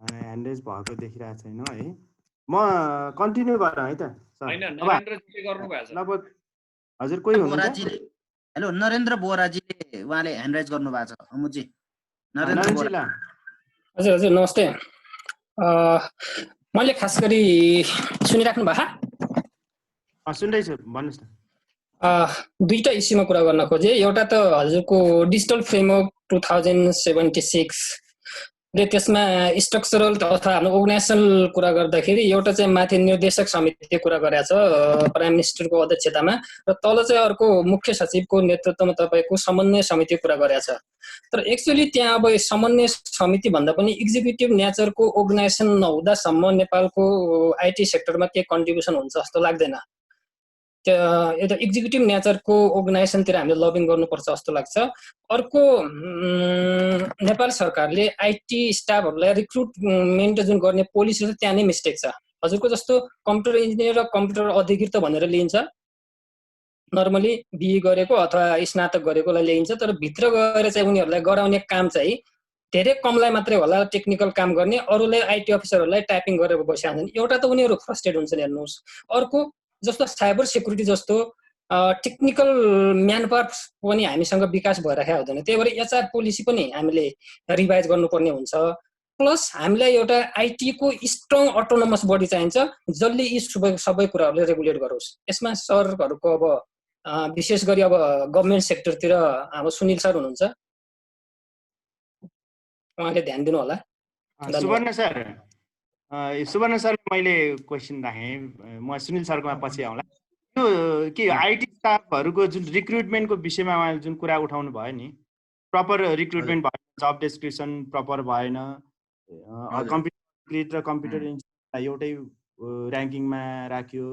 ह्यान्ड रेज भएको देखिरहेको छैनौँ है। म कन्टिन्यू गरौँ है त सर। हैन, नरेन्द्रजीले गर्नु भएको छ। लगभग हजुर कोही हुनुहुन्छ? हेलो नरेन्द्र बोराजीले उहाँले ह्यान्ड राइज गर्नु भएको छ। अमुजी नरेन्द्र बोरा। हजुर हजुर नमस्ते। मैले खास गरी सुनिराख्नु भएको? सुन्दैछु, भन्नुहोस् न। दुईटा इस्युमा कुरा गर्न खोजेँ। एउटा त हजुरको डिजिटल फ्रेमवर्क 2076 ले त्यसमा स्ट्रक्चरल तथा हाम्रो अर्गनाइजेसनल कुरा गर्दाखेरि एउटा चाहिँ माथि निर्देशक समितिले कुरा गरेको छ प्राइम मिनिस्टरको अध्यक्षतामा, र तल चाहिँ अर्को मुख्य सचिवको नेतृत्वमा तपाईँको समन्वय समिति कुरा गरेको छ। तर एक्चुअली त्यहाँ अब समन्वय समिति भन्दा पनि एक्जिक्युटिभ नेचरको अर्गनाइजेसन नहुँदासम्म नेपालको आइटी सेक्टरमा के कन्ट्रिब्युसन हुन्छ जस्तो लाग्दैन। एउटा एक्जिक्युटिभ नेचरको अर्गनाइजेसनतिर हामीले लबिङ गर्नुपर्छ जस्तो लाग्छ। अर्को नेपाल सरकारले आइटी स्टाफहरूलाई रिक्रुटमेन्ट जुन गर्ने पोलिसी छ त्यहाँ नै मिस्टेक छ। हजुरको जस्तो कम्प्युटर इन्जिनियर र कम्प्युटर अधिकृत भनेर लिइन्छ, नर्मली बिए गरेको अथवा स्नातक गरेकोलाई लिइन्छ, तर भित्र गएर चाहिँ उनीहरूलाई गराउने काम चाहिँ धेरै कमलाई मात्रै होला टेक्निकल काम गर्ने, अरूलाई आइटी अफिसरहरूलाई टाइपिङ गरेर बसिहाल्छन्। एउटा त उनीहरू फ्रस्ट्रेट हुन्छन् हेर्नुहोस्। अर्को जस्तो साइबर सेक्युरिटी जस्तो टेक्निकल म्यानपावर पनि हामीसँग विकास भइरहेको हुँदैन। त्यही भएर एचआर पोलिसी पनि हामीले रिभाइज गर्नुपर्ने हुन्छ। प्लस हामीलाई एउटा आइटीको स्ट्रङ अटोनोमस बडी चाहिन्छ जसले यी सबै कुराहरूले रेगुलेट गरोस्। यसमा सरहरूको अब विशेष गरी अब गभर्मेन्ट सेक्टरतिर हाम्रो सुनिल सर हुनुहुन्छ, उहाँले ध्यान दिनु होला। सुवर्ण सर मैले क्वेसन राखेँ, म सुनिल सरकोमा पछि आउँला। यो के आइटी स्टाफहरूको जुन रिक्रुटमेन्टको विषयमा उहाँले जुन कुरा उठाउनु भयो नि, प्रपर रिक्रुटमेन्ट भएन, जब डेस्क्रिप्सन प्रपर भएन, कम्प्युटर र कम्प्युटर इन्जिनियरलाई एउटै ऱ्याङ्किङमा राख्यो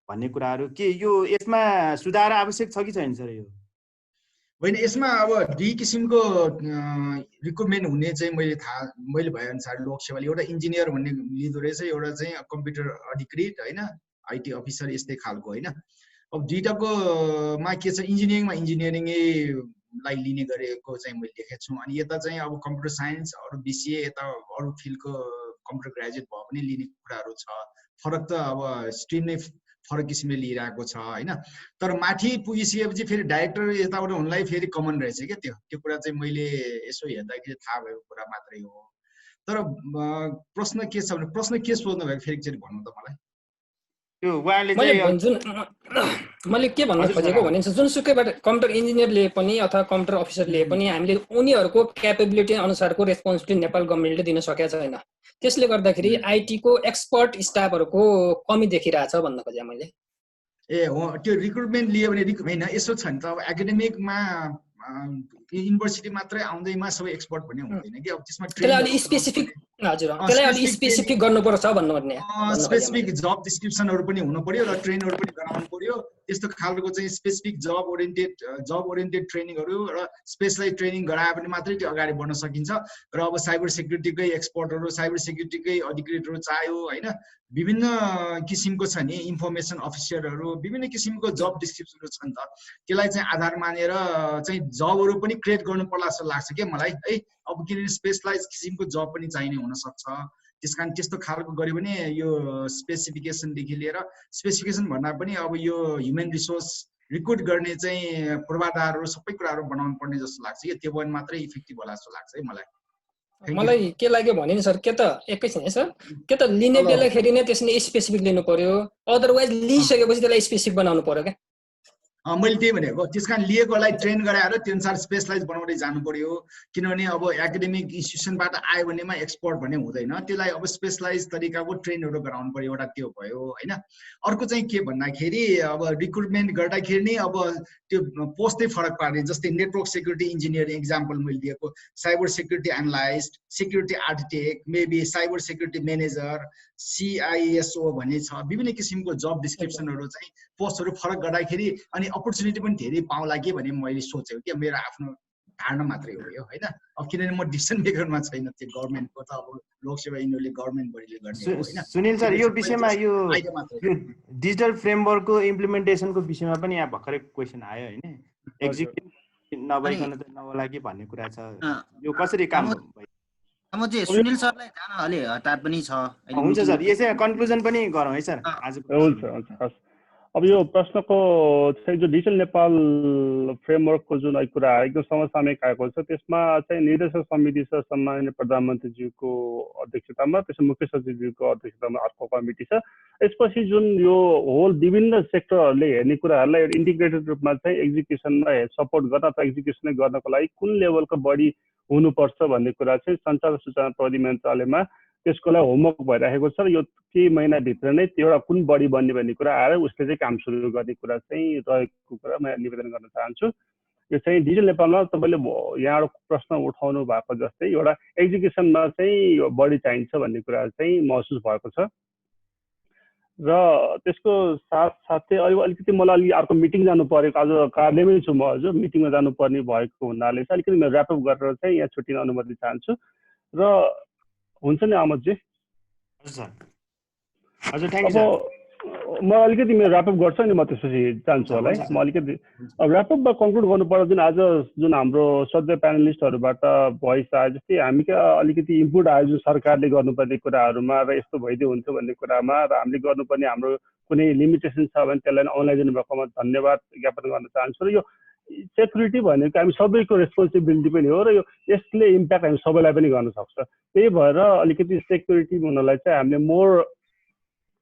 भन्ने कुराहरू, के यो यसमा सुधार आवश्यक छ कि छैन सर? यो होइन, यसमा अब दुई किसिमको रिक्रुटमेन्ट हुने चाहिँ मैले भए अनुसार लोकसेवाले एउटा इन्जिनियर भन्ने लिँदो रहेछ, एउटा चाहिँ कम्प्युटर अधिकृत होइन, आइटी अफिसर यस्तै खालको होइन। अब दुईटाको मा के छ, इन्जिनियरिङलाई लिने गरेको चाहिँ मैले देखेको छु। अनि यता चाहिँ अब कम्प्युटर साइन्स अरू बिसिए यता अरू फिल्डको कम्प्युटर ग्रेजुएट भयो भने लिने कुराहरू छ। फरक त अब स्ट्रिम नै फरक किसिमले लिइरहेको छ होइन। तर माथि पुगिसकेपछि फेरि डाइरेक्टर यताबाट हुनलाई फेरि कमन रहेछ क्या, त्यो कुरा चाहिँ मैले यसो हेर्दाखेरि थाहा भएको कुरा मात्रै हो। तर प्रश्न के छ भने, प्रश्न के सोध्नु भएको फेरि एकचोटि भन्नु त मलाई। मैले के भन्न खोजेको भने जुनसुकैबाट कम्प्युटर इन्जिनियरले पनि अथवा कम्प्युटर अफिसरले पनि हामीले उनीहरूको क्यापेबिलिटी अनुसारको रेस्पोन्सिबिलिटी नेपाल गभर्मेन्टले दिन सकेको छैन। त्यसले गर्दाखेरि आइटीको एक्सपर्ट स्टाफहरूको कमी देखिरहेछ भन्न खोजेँ मैले। हो, त्यो रिक्रुटमेन्ट लियो भने होइन, यसो छ नि त, अब एकाडेमिकमा युनिभर्सिटी मात्रै आउँदैमा सबै एक्सपर्ट भन्ने हुँदैन कि। अब त्यसमा स्पेसिफिक गर्नुपर्छ भन्नुपर्ने, स्पेसिफिक जब डिस्क्रिप्सनहरू पनि हुनु पर्यो र ट्रेनहरू पनि गराउनु पर्यो। त्यस्तो खालको चाहिँ स्पेसिफिक जब ओरिएन्टेड ट्रेनिङहरू र स्पेसलाइज ट्रेनिङ गरायो भने मात्रै त्यो अगाडि बढ्न सकिन्छ। र अब साइबर सेक्युरिटीकै एक्सपर्टहरू, साइबर सेक्युरिटीकै अधिकृतहरू चाहियो होइन, विभिन्न किसिमको छ नि, इन्फर्मेसन अफिसरहरू, विभिन्न किसिमको जब डिस्क्रिप्सनहरू छ नि त। त्यसलाई चाहिँ आधार मानेर चाहिँ जबहरू पनि क्रिएट गर्नु पर्ला जस्तो लाग्छ क्या मलाई है। अब किनभने स्पेसलाइज किसिमको जब पनि चाहिने हुनसक्छ। त्यसकारण त्यस्तो खालको गऱ्यो भने यो स्पेसिफिकेसनदेखि लिएर स्पेसिफिकेसन भन्दा पनि अब यो ह्युमन रिसोर्स रिक्रुट गर्ने चाहिँ पूर्वाधारहरू सबै कुराहरू बनाउनु पर्ने जस्तो लाग्छ। यो त्यो भने मात्रै इफेक्टिभ होला जस्तो लाग्छ है मलाई। मलाई के लाग्यो भने नि सर, के त एकैछिन है सर, के त लिने बेलाखेरि नै त्यसले स्पेसिफिक लिनु पर्यो, अदरवाइज लिइसकेपछि त्यसलाई स्पेसिफिक बनाउनु पर्यो क्या। मैले त्यही भनेको, त्यस कारण लिएकोलाई ट्रेन गराएर त्यो अनुसार स्पेसलाइज बनाउँदै जानु पर्यो। किनभने अब एकाडेमिक इन्स्टिट्युसनबाट आयो भनेमा एक्सपर्ट भन्ने हुँदैन, त्यसलाई अब स्पेसलाइज तरिकाको ट्रेनहरू गराउनु पर्यो। एउटा त्यो भयो होइन। अर्को चाहिँ के भन्दाखेरि अब रिक्रुटमेन्ट गर्दाखेरि नै अब त्यो पोस्टै फरक पार्ने, जस्तै नेटवर्क सेक्युरिटी इन्जिनियर एक्जाम्पल मैले दिएको, cyber security analyst, security architect, maybe cyber security manager, CISO भन्ने छ। विभिन्न किसिमको जब डिस्क्रिप्सनहरू चाहिँ पोस्टहरू फरक गर्दाखेरि अनि अपर्च्युनिटी पनि धेरै पाउला कि भन्ने मैले सोचेको कि मेरो आफ्नो धारणा मात्रै हो यो होइन। अब किनभने म डिसिसन मेकरमा छैन, त्यो गभर्मेन्टको त अब लोकसेवा यिनीहरूले गभर्मेन्ट बडीले गर्ने हो होइन। सुनिल सर, यो विषयमा यो डिजिटल फ्रेमवर्कको इम्प्लिमेन्टेसनको विषयमा पनि यहाँ भर्खरै क्वेसन आयो होइन, एक्जिक्युटिभ नभइकन त नहोला कि भन्ने कुरा छ। यो कसरी काम भयो? म चाहिँ सुनिल सरलाई जान अलि हतार पनि छ। हुन्छ सर, यसै कन्क्लुजन पनि गरौँ है सर आज। हुन्छ हुन्छ हस्। अब यो प्रश्नको चाहिँ जो डिजिटल नेपाल फ्रेमवर्कको जुन कुरा एकदम समसामयिक आएको छ, त्यसमा चाहिँ निर्देशक समिति छ, सम्माननीय प्रधानमन्त्रीज्यूको अध्यक्षतामा, त्यसमा मुख्य सचिवज्यूको अध्यक्षतामा अर्को कमिटी छ। यसपछि जुन यो होल विभिन्न सेक्टरहरूले हेर्ने कुराहरूलाई इन्टिग्रेटेड रूपमा चाहिँ एक्जिक्युसनमा सपोर्ट गर्न अथवा एक्जिक्युसनै गर्नको लागि कुन लेभलको बढी हुनुपर्छ भन्ने कुरा चाहिँ सञ्चार सूचना प्रविधि मन्त्रालयमा त्यसको लागि होमवर्क भइराखेको छ। यो केही महिनाभित्र नै त्यो एउटा कुन बढी बन्ने भन्ने कुरा आएर उसले चाहिँ काम सुरु गर्ने कुरा चाहिँ रहेको कुरा म निवेदन गर्न चाहन्छु। यो चाहिँ डिजिटल नेपालमा तपाईँले यहाँबाट प्रश्न उठाउनु भएको जस्तै एउटा एक्जिक्युसनमा चाहिँ बढी चाहिन्छ भन्ने कुरा चाहिँ महसुस भएको छ। र त्यसको साथसाथै अलिकति मलाई अलि अर्को मिटिङ जानु परेको, आज कार्यालयमै छु म, हजुर मिटिङमा जानुपर्ने भएको हुनाले चाहिँ अलिकति म ऱ्यापअप गरेर चाहिँ यहाँ छुट्टिन अनुमति चाहन्छु। र हुन्छ नि अहमदजी? म अलिकति मेरो ऱ्यापअप गर्छु नि, म त्यसपछि जान्छु होला है। म अलिकति ऱ्यापअप वा कन्क्लुड गर्नु पर्दा जुन आज जुन हाम्रो सधैँ प्यानलिस्टहरूबाट भोइस आयो, जस्तै हामी अलिकति इनपुट आयो जुन सरकारले गर्नुपर्ने कुराहरूमा र यस्तो भइदियो हुन्थ्यो भन्ने कुरामा, र हामीले गर्नुपर्ने हाम्रो कुनै लिमिटेसन छ भने त्यसलाई अनलाइन दिनुभएकोमा धन्यवाद ज्ञापन गर्न चाहन्छु। र यो सेक्युरिटी भनेको हामी सबैको रेस्पोन्सिबिलिटी पनि हो, र यो यसले इम्प्याक्ट हामी सबैलाई पनि गर्न सक्छ। त्यही भएर अलिकति सेक्युरिटी हुनलाई चाहिँ हामीले मोर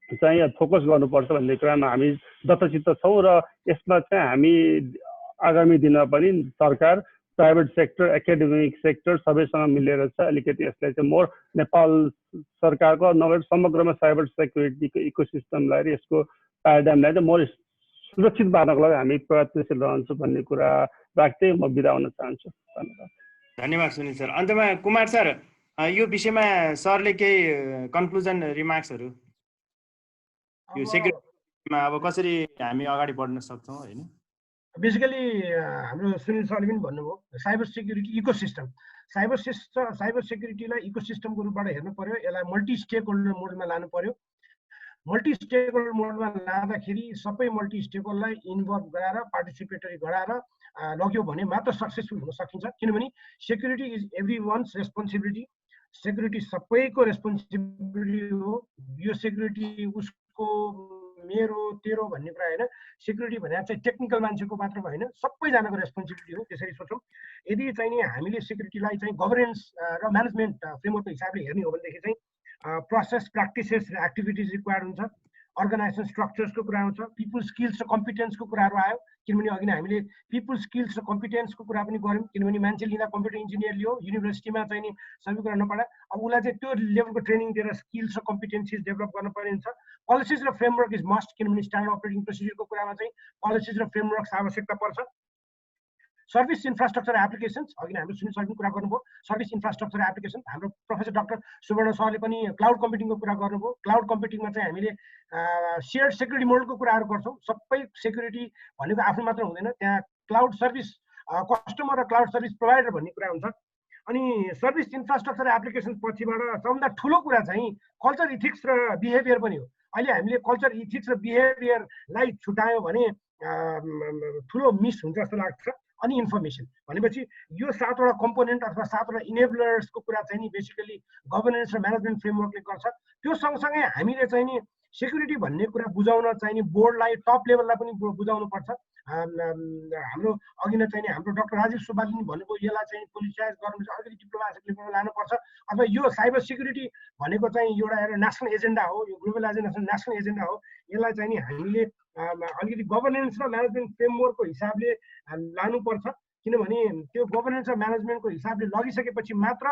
चाहिँ फोकस गर्नुपर्छ भन्ने कुरामा हामी दत्तचित्त छौँ। र यसमा चाहिँ हामी आगामी दिनमा पनि सरकार, प्राइभेट सेक्टर, एकाडेमिक सेक्टर सबैसँग मिलेर चाहिँ अलिकति यसलाई चाहिँ मोर नेपाल सरकारको नभए समग्रमा साइबर सेक्युरिटीको इकोसिस्टमलाई र यसको प्याराडाइमलाई चाहिँ मोर सुरक्षित पार्नको लागि हामी प्रयत्नशील रहन्छौँ भन्ने कुरा राख्दै म बिदा हुन चाहन्छु। धन्यवाद। धन्यवाद सुनिल सर। अन्तमा कुमार सर, यो विषयमा सरले केही कन्क्लुजन रिमार्क्सहरू यो सेक्युरिटीमा अब कसरी हामी अगाडि बढ्न सक्छौँ होइन? बेसिकली हाम्रो सुनिल सरले पनि भन्नुभयो, साइबर सेक्युरिटी इकोसिस्टम, साइबर सेक्युरिटीलाई इकोसिस्टमको रूपबाट हेर्नु पर्यो। यसलाई मल्टी स्टेक होल्डर मोडमा लानु पर्यो। मल्टी स्टेक होल्डर मोडमा लाँदाखेरि सबै मल्टी स्टेक होल्डरलाई इन्भल्भ गराएर, पार्टिसिपेटरी गराएर लग्यो भने मात्र सक्सेसफुल हुन सकिन्छ। किनभने security is everyone's responsibility. Security सबैको रेस्पोन्सिबिलिटी हो। यो सेक्युरिटी उसको, मेरो, तेरो भन्ने कुरा होइन। सेक्युरिटी भनेर चाहिँ टेक्निकल मान्छेको मात्र होइन, सबैजनाको रेस्पोन्सिबिलिटी हो। त्यसरी सोचौँ। यदि चाहिँ नि हामीले सेक्युरिटीलाई चाहिँ गभर्नेन्स र म्यानेजमेन्ट फ्रेमवर्कको हिसाबले हेर्ने हो भनेदेखि चाहिँ प्रोसेस, प्र्याक्टिसेस र एक्टिभिटिज रिक्वायर्ड हुन्छ। अर्गनाइजेसन स्ट्रक्चर्सको कुरा आउँछ। पिपुल स्किल्स र कम्पिटेन्सको कुराहरू आयो। किनभने अघि नै हामीले पिपुल स्किल्स र कम्पिटेन्सको कुरा पनि गऱ्यौँ। किनभने मान्छे लिँदा कम्प्युटर इन्जिनियर लियो, युनिभर्सिटीमा चाहिँ नि सबै कुरा नपढा, अब उसलाई चाहिँ त्यो लेभलको ट्रेनिङ दिएर स्किल्स र कम्पिटेन्सिज डेभलप गर्न पर्ने हुन्छ। पोलिसिज र फ्रेमवर्क इज मस्ट। किनभने स्ट्यान्डर्ड अपरेटिङ प्रोसिजरको कुरामा चाहिँ पोलिसिज र फ्रेमवर्क आवश्यकता पर्छ। सर्भिस इन्फ्रास्ट्रक्चर एप्लिकेसन्स, अघि नै हाम्रो सुनिल सरले कुरा गर्नुभयो। सर्भिस इन्फ्रास्ट्रक्चर एप्लिकेसन, हाम्रो प्रोफेसर डाक्टर सुवर्ण सरले पनि क्लाउड कम्प्युटिङको कुरा गर्नुभयो। क्लाउड कम्प्युटिङमा चाहिँ हामीले सेयर्ड सेक्युरिटी मोडलको कुराहरू गर्छौँ। सबै सेक्युरिटी भनेको आफ्नो मात्र हुँदैन, त्यहाँ क्लाउड सर्भिस कस्टमर र क्लाउड सर्भिस प्रोभाइडर भन्ने कुरा हुन्छ। अनि सर्भिस इन्फ्रास्ट्रक्चर एप्लिकेसन पछिबाट सबभन्दा ठुलो कुरा चाहिँ कल्चर, इथिक्स र बिहेभियर पनि हो। अहिले हामीले कल्चर, इथिक्स र बिहेभियरलाई छुटायौँ भने ठुलो मिस हुन्छ जस्तो लाग्छ। अनि इन्फर्मेसन भनेपछि यो 7वटा कम्पोनेन्ट अथवा 7वटा इनेबलर्सको कुरा चाहिँ नि बेसिकली गभर्नेन्स र म्यानेजमेन्ट फ्रेमवर्कले गर्छ। त्यो सँगसँगै हामीले चाहिँ नि सेक्युरिटी भन्ने कुरा बुझाउन चाहिँ नि बोर्डलाई टप लेभललाई पनि बुझाउनु पर्छ। हाम्रो अघि नै चाहिँ नि हाम्रो डाक्टर राजीव सुब्बाले भन्नुभयो यसलाई चाहिँ पोलिसाइज गर्नु अलिकति डिप्लोमेटिक लेभलमा लानुपर्छ अथवा यो साइबर सेक्युरिटी भनेको चाहिँ एउटा नेसनल एजेन्डा हो, यो ग्लोबलाइजेसन नेसनल एजेन्डा हो। यसलाई चाहिँ नि हामीले अलिकति गभर्नेन्स र म्यानेजमेन्ट फ्रेमवर्कको हिसाबले लानुपर्छ, किनभने त्यो गभर्नेन्स र म्यानेजमेन्टको हिसाबले लगिसकेपछि मात्र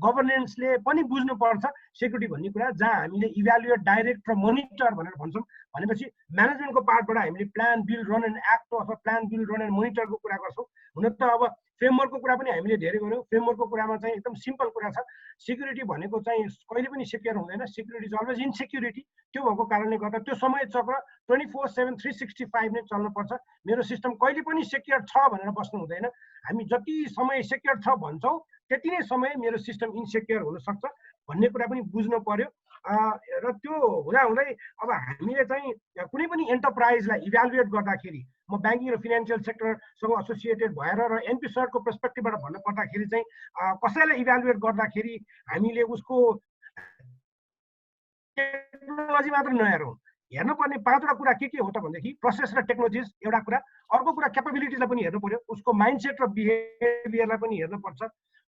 गभर्नेन्सले पनि बुझ्नुपर्छ सेक्युरिटी भन्ने कुरा, जहाँ हामीले इभ्यालुएट, डाइरेक्ट र मोनिटर भनेर भन्छौँ। भनेपछि म्यानेजमेन्टको पार्टबाट हामीले plan, build, run and act अथवा प्लान, बिल्ड, रन एन्ड मोनिटरको कुरा गर्छौँ। हुन त अब फ्रेमवर्कको कुरा पनि हामीले धेरै गऱ्यौँ। फ्रेमवर्कको कुरामा चाहिँ एकदम सिम्पल कुरा छ, सेक्युरिटी भनेको चाहिँ कहिले पनि सेक्योर हुँदैन, सेक्युरिटी इज अलवेज इनसेक्युरिटी। त्यो भएको कारणले गर्दा त्यो समय चक्र 24/7 365 नै चल्नुपर्छ। मेरो सिस्टम कहिले पनि सेक्योर छ भनेर बस्नु हुँदैन। हामी जति समय सेक्योर छ भन्छौँ त्यति नै समय मेरो सिस्टम इनसेक्योर हुनसक्छ भन्ने कुरा पनि बुझ्नु पर्यो। र त्यो हुँदाहुँदै अब हामीले चाहिँ कुनै पनि एन्टरप्राइजलाई इभ्यालुएट गर्दाखेरि, म ब्याङ्किङ र फिनान्सियल सेक्टरसँग एसोसिएटेड भएर र एनपी सरको पर्सपेक्टिभबाट भन्नु पर्दाखेरि चाहिँ कसैलाई इभ्यालुएट गर्दाखेरि हामीले उसको टेक्नोलोजी मात्र नहेरौँ, हेर्नुपर्ने 5वटा कुरा के हो त भनेदेखि प्रोसेस र टेक्नोलोजिज एउटा कुरा, अर्को कुरा क्यापेबिलिटिजलाई पनि हेर्नु पर्यो, उसको माइन्डसेट र बिहेभियरलाई पनि हेर्नुपर्छ,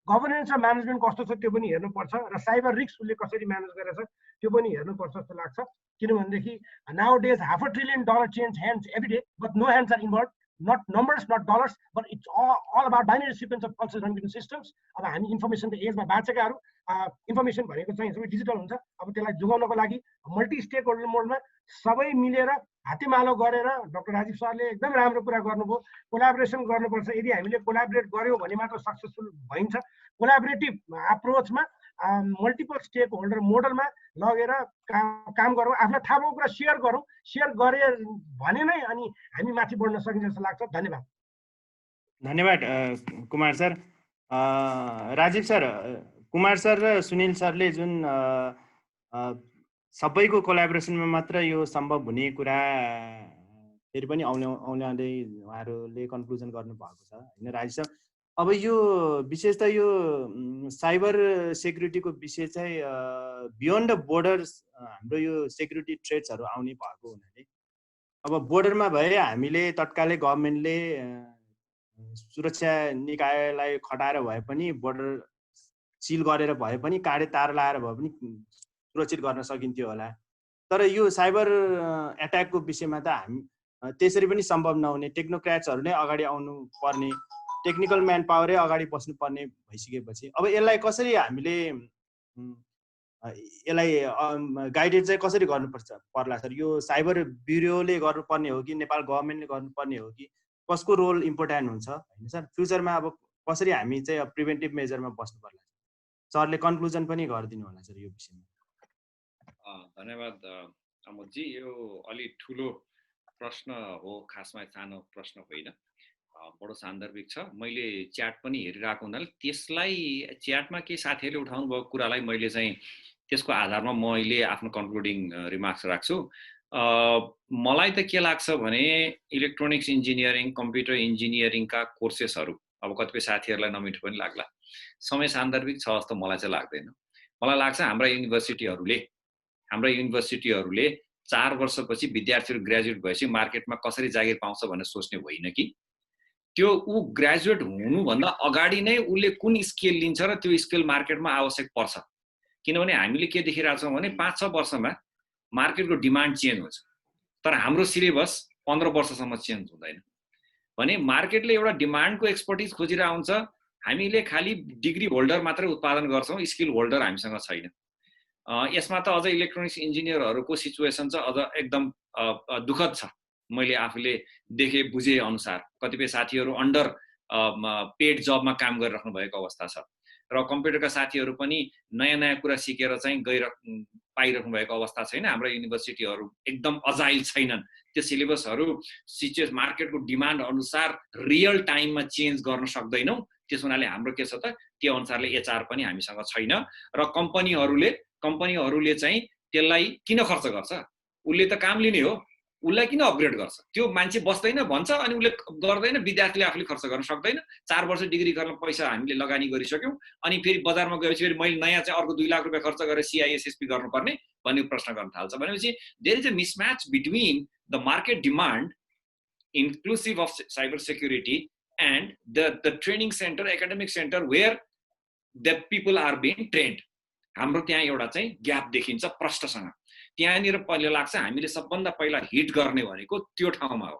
गभर्नेन्स र म्यानेजमेन्ट कस्तो छ त्यो पनि हेर्नुपर्छ, र साइबर रिस्क उसले कसरी म्यानेज गरेछ त्यो पनि हेर्नुपर्छ जस्तो लाग्छ। किनभनेदेखि nowadays $500 billion change hands every day, but no hands are involve, not numbers, not dollars, but it's all about binary sequence of pulses run between systems. अब हामी इन्फर्मेसनको एजमा बाँचेकाहरू, इन्फर्मेसन भनेको चाहिँ सबै डिजिटल हुन्छ। अब त्यसलाई जोगाउनको लागि मल्टी स्टेक होल्डर मोडमा सबै मिलेर हातेमालो गरेर डक्टर राजीव सरले एकदम राम्रो कुरा गर्नुभयो, कोलाबोरेसन गर्नुपर्छ। यदि हामीले कोलाबोरेट गऱ्यौँ भने मात्र सक्सेसफुल भइन्छ। कोलाबोरेटिभ अप्रोचमा मल्टिपल स्टेक होल्डर मोडलमा लगेर काम गरौँ, आफूलाई थाहा भएको कुरा सेयर गरौँ, सेयर गरे भने नै अनि हामी माथि बढ्न सकिन्छ जस्तो लाग्छ। धन्यवाद। धन्यवाद Kumar sir. Rajiv sir, Kumar sir र सुनिल सरले जुन सबैको कोलाबोरेसनमा मात्र यो सम्भव हुने कुरा फेरि पनि औल्याउँदै उहाँहरूले कन्क्लुजन गर्नुभएको छ होइन राजीव सर। अब यो विशेष त यो साइबर सेक्युरिटीको विषय चाहिँ बियोन्ड द बोर्डर्स हाम्रो यो सेक्युरिटी थ्रेट्सहरू आउने भएको हुनाले अब बोर्डरमा भए हामीले तत्कालै गभर्मेन्टले सुरक्षा निकायलाई खटाएर भए पनि बोर्डर सिल गरेर भए पनि काँडे तार लाएर भए पनि सुरक्षित गर्न सकिन्थ्यो होला। तर यो साइबर एट्याकको विषयमा त हामी त्यसरी पनि सम्भव नहुने, टेक्नोक्र्याट्सहरू नै अगाडि आउनु पर्ने, टेक्निकल म्यान पावरै अगाडि बस्नुपर्ने भइसकेपछि अब यसलाई कसरी हामीले यसलाई गाइडेड चाहिँ कसरी पर्ला सर? यो साइबर ब्युरोले गर्नुपर्ने हो कि नेपाल गभर्मेन्टले गर्नुपर्ने हो कि कसको रोल इम्पोर्टेन्ट हुन्छ होइन सर? फ्युचरमा अब कसरी हामी चाहिँ प्रिभेन्टिभ मेजरमा बस्नु पर्ला? सरले कन्क्लुजन पनि गरिदिनु होला सर यो विषयमा। धन्यवाद अमोदजी। यो अलि ठुलो प्रश्न हो, खासमा सानो प्रश्न होइन, बडो सान्दर्भिक छ। मैले च्याट पनि हेरिरहेको हुनाले त्यसलाई च्याटमा के साथीहरूले उठाउनु भएको कुरालाई मैले चाहिँ त्यसको आधारमा मैले आफ्नो कन्क्लुडिङ रिमार्क्स राख्छु। मलाई त के लाग्छ भने इलेक्ट्रोनिक्स इन्जिनियरिङ, कम्प्युटर इन्जिनियरिङका कोर्सेसहरू अब कतिपय साथीहरूलाई नमिठो पनि लाग्ला, समय सान्दर्भिक छ जस्तो मलाई चाहिँ लाग्दैन। मलाई लाग्छ हाम्रा युनिभर्सिटीहरूले 4 वर्षपछि विद्यार्थीहरू ग्रेजुएट भएपछि मार्केटमा कसरी जागिर पाउँछ भनेर सोच्ने होइन कि त्यो ऊ ग्रेजुएट हुनुभन्दा अगाडि नै उसले कुन स्किल लिन्छ र त्यो स्किल मार्केटमा आवश्यक पर्छ। किनभने हामीले के देखिरहेछौँ भने 5-6 वर्षमा मार्केटको डिमान्ड चेन्ज हुन्छ, तर हाम्रो सिलेबस 15 वर्षसम्म चेन्ज हुँदैन। भने मार्केटले एउटा डिमान्डको एक्सपर्टिज खोजिरहेको हुन्छ, हामीले खालि डिग्री होल्डर मात्रै उत्पादन गर्छौँ, स्किल होल्डर हामीसँग छैन। यसमा त अझ इलेक्ट्रोनिक्स इन्जिनियरहरूको सिचुएसन चाहिँ अझ एकदम दुःखद छ। मैले आफूले देखे बुझे अनुसार कतिपय साथीहरू अन्डर पेड जबमा काम गरिराख्नु भएको अवस्था छ र कम्प्युटरका साथीहरू पनि नयाँ कुरा सिकेर चाहिँ पाइराख्नु भएको अवस्था छैन। हाम्रो युनिभर्सिटीहरू एकदम अजाइल छैनन्, त्यो सिलेबसहरू मार्केटको डिमान्ड अनुसार रियल टाइममा चेन्ज गर्न सक्दैनौँ। त्यस हुनाले हाम्रो के छ त त्यो अनुसारले एचआर पनि हामीसँग छैन र कम्पनीहरूले चाहिँ त्यसलाई किन खर्च गर्छ? उसले त काम लिने हो, उसलाई किन अपग्रेड गर्छ? त्यो मान्छे बस्दैन भन्छ अनि उसले गर्दैन, विद्यार्थीले आफूले खर्च गर्न सक्दैन। 4 वर्ष डिग्री गर्न पैसा हामीले लगानी गरिसक्यौँ, अनि फेरि बजारमा गएपछि फेरि मैले नयाँ चाहिँ अर्को 2 लाख रुपियाँ खर्च गरेर CISSP गर्नुपर्ने भन्ने प्रश्न गर्न थाल्छ। भनेपछि there is a mismatch between the market demand inclusive of cyber security and the training center, academic center where the people are being trained. हाम्रो त्यहाँ एउटा चाहिँ ग्याप देखिन्छ प्रष्टसँग। त्यहाँनिर पहिले लाग्छ हामीले सबभन्दा पहिला हिट गर्ने भनेको त्यो ठाउँमा हो।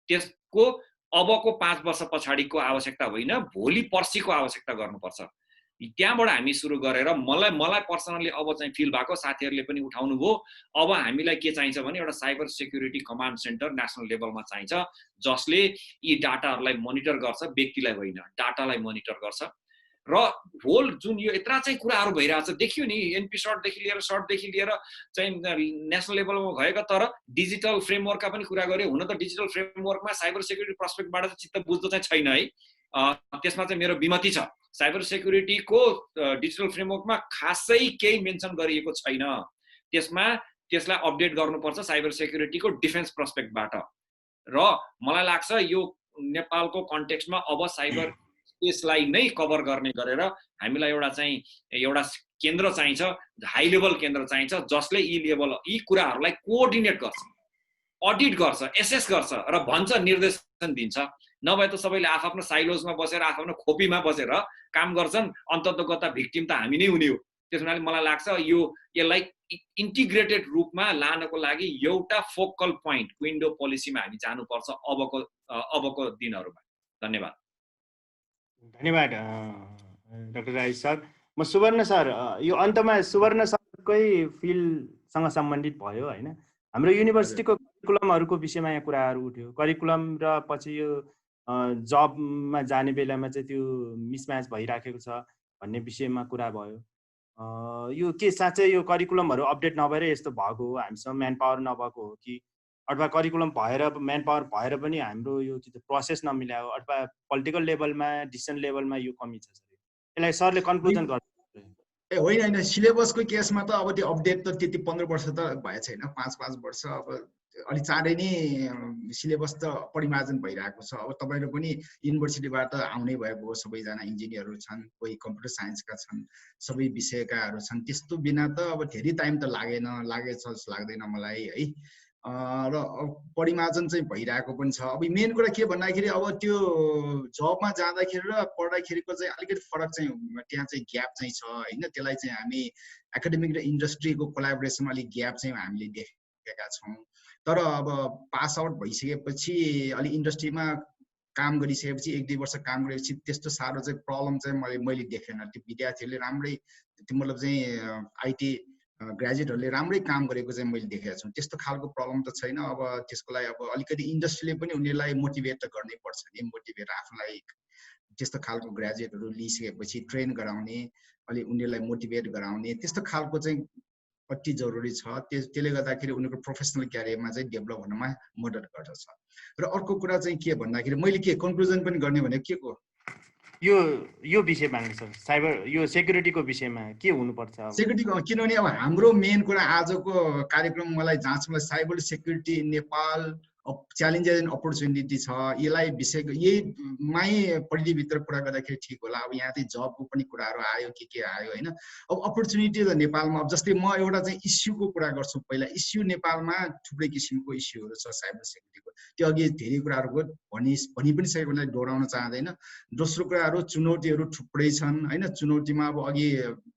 त्यसको अबको 5 वर्ष पछाडिको आवश्यकता होइन, भोलि पर्सिको आवश्यकता गर्नुपर्छ। त्यहाँबाट हामी सुरु गरेर मलाई पर्सनली अब चाहिँ फिल भएको, साथीहरूले पनि उठाउनु भयो, अब हामीलाई के चाहिन्छ भने एउटा cyber security command centre national लेभलमा चाहिन्छ, जसले यी डाटाहरूलाई मोनिटर गर्छ, व्यक्तिलाई होइन डाटालाई मोनिटर गर्छ। र होल जुन यो यत्रा चाहिँ कुराहरू भइरहेछ देखियो नि, एनपी सर्टदेखि लिएर चाहिँ नेसनल लेभलमा भएको, तर डिजिटल फ्रेमवर्कका पनि कुरा गर्यो। हुन त डिजिटल फ्रेमवर्कमा साइबर सेक्युरिटी पर्सपेक्टबाट चाहिँ चित्त बुझ्दो चाहिँ छैन है। त्यसमा चाहिँ मेरो विमति छ। साइबर सेक्युरिटीको डिजिटल फ्रेमवर्कमा खासै केही मेन्सन गरिएको छैन। त्यसलाई अपडेट गर्नुपर्छ साइबर सेक्युरिटीको डिफेन्स पर्सपेक्टबाट। र मलाई लाग्छ यो नेपालको कन्टेक्स्टमा अब साइबर स्पेसलाई नै कभर गर्ने गरेर हामीलाई एउटा केन्द्र चाहिन्छ, हाई लेभल केन्द्र चाहिन्छ, जसले यी कुराहरूलाई कोअर्डिनेट गर्छ, अडिट गर्छ, एसेस गर्छ र भन्छ, निर्देशन दिन्छ। नभए त सबैले आफ्नो साइलोजमा बसेर आफ्नो खोपीमा बसेर काम गर्छन्, अन्ततोगत भिक्टिम त हामी नै हुने हो। त्यसैले मलाई लाग्छ यसलाई इन्टिग्रेटेड रूपमा लानको लागि एउटा फोकल पोइन्ट विन्डो पोलिसीमा हामी जानुपर्छ अबको दिनहरुमा। धन्यवाद। धन्यवाद डाक्टर राज सर। म सुवर्ण सर, यो अन्तमा सुवर्ण सरकै फिल्डसँग सम्बन्धित भयो हैन। हाम्रो युनिभर्सिटीको करिकुलमहरुको विषयमा यहाँ कुराहरु उठ्यो। करिकुलम र पछि यो जबमा जाने बेलामा चाहिँ त्यो मिसम्याच भइराखेको छ भन्ने विषयमा कुरा भयो। यो के साँच्चै यो करिकुलमहरु अपडेट नभएर यस्तो भएको हो, हामीसँग म्यान पावर नभएको हो कि, अथवा करिकुलम भएर म्यान पावर भएर पनि हाम्रो यो प्रोसेस नमिलायो, अथवा पोलिटिकल लेभलमा डिसिजन लेभलमा यो कमी छ? यसलाई सरले कन्क्लुजन गर्नु। ए होइन, सिलेबसको केसमा त अब त्यो अपडेट त त्यति 15 वर्ष त भए छैन, 5-5 वर्ष अब अलि चाँडै नै सिलेबस त परिमार्जन भइरहेको छ। अब तपाईहरु पनि युनिभर्सिटीबाट आउनै भएको हो, सबैजना इन्जिनियरहरु छन्, कोही कम्प्युटर साइन्सका छन्, सबै विषयकाहरु छन्। त्यस्तो बिना त अब धेरै टाइम त लागेछ जस्तो लाग्दैन मलाई है। र परिमार्जन चाहिँ भइरहेको पनि छ। अब मेन कुरा के भन्दाखेरि अब त्यो जबमा जाँदाखेरि र पढ्दाखेरिको चाहिँ अलिकति फरक चाहिँ त्यहाँ चाहिँ ग्याप चाहिँ छ हैन। त्यसलाई चाहिँ हामी एकाडेमिक र इन्डस्ट्रीको कोलाबोरेसनमा अलिक ग्याप चाहिँ हामीले देखेका छौँ। तर अब पास आउट भइसकेपछि अलि इन्डस्ट्रीमा काम गरिसकेपछि 1-2 वर्ष काम गरेपछि त्यस्तो साह्रो चाहिँ प्रब्लम चाहिँ मैले देखेन। त्यो विद्यार्थीहरूले राम्रै, त्यो मतलब चाहिँ आइटी ग्रेजुएटहरूले राम्रै काम गरेको चाहिँ मैले देखेको छु। त्यस्तो खालको प्रब्लम त छैन। अब त्यसको लागि अब अलिकति इन्डस्ट्रीले पनि उनीहरूलाई मोटिभेट त गर्नै पर्छ नि, मोटिभेट आफूलाई त्यस्तो खालको ग्रेजुएटहरू लिइसकेपछि ट्रेन गराउने, अलि उनीहरूलाई मोटिभेट गराउने, त्यस्तो खालको चाहिँ अति जरुरी छ। त्यसले गर्दाखेरि उनीहरूको प्रोफेसनल क्यारियरमा चाहिँ डेभलप हुनमा मद्दत गर्दछ। र अर्को कुरा चाहिँ के भन्दाखेरि मैले के कन्क्लुजन पनि गर्ने भने के को यो विषयमा सर, साइबर यो सेक्युरिटीको विषयमा के हुनुपर्छ? सेक्युरिटीको किनभने अब हाम्रो मेन कुरा आजको कार्यक्रम मलाई जहाँसम्म cyber security Nepal challenges and opportunity छ, यसलाई विषयको यहीमै परिधिभित्र कुरा गर्दाखेरि ठिक होला। अब यहाँ चाहिँ जबको पनि कुराहरू आयो, के आयो हैन। अब अपर्च्युनिटी त नेपालमा अब जस्तै म एउटा चाहिँ इस्युको कुरा गर्छु। पहिला इस्यु नेपालमा थुप्रै किसिमको इस्युहरू छ साइबर सेक्युरिटीको, त्यो अघि धेरै कुराहरूको भनि पनि सकेकोलाई दोहोऱ्याउन चाहदैन। दोस्रो कुराहरू चुनौतीहरू थुप्रै छन् हैन। चुनौतीमा अब अघि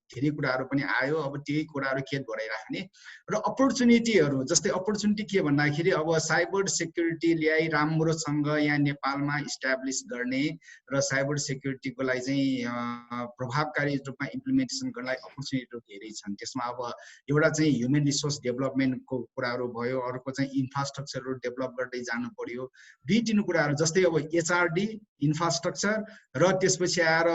धेरै कुराहरू पनि आयो, अब त्यही कुराहरू के दोहोऱ्याइराख्ने। र अपर्च्युनिटीहरू जस्तै अपर्च्युनिटी के भन्दाखेरि अब साइबर सेक्युरिटी ल्याइ राम्रोसँग यहाँ नेपालमा इस्टाब्लिस गर्ने र साइबर सेक्युरिटीको लागि चाहिँ प्रभावकारी रूपमा इम्प्लिमेन्टेसन गर्नलाई अपर्च्युनिटीहरू धेरै छन्। त्यसमा अब एउटा चाहिँ ह्युमन रिसोर्स डेभलपमेन्टको कुराहरू भयो, अर्को चाहिँ इन्फ्रास्ट्रक्चरहरू डेभलप गर्दै जानु पर्यो। दुई-तीन कुराहरू जस्तै अब एचआरडी इन्फ्रास्ट्रक्चर र त्यसपछि आएर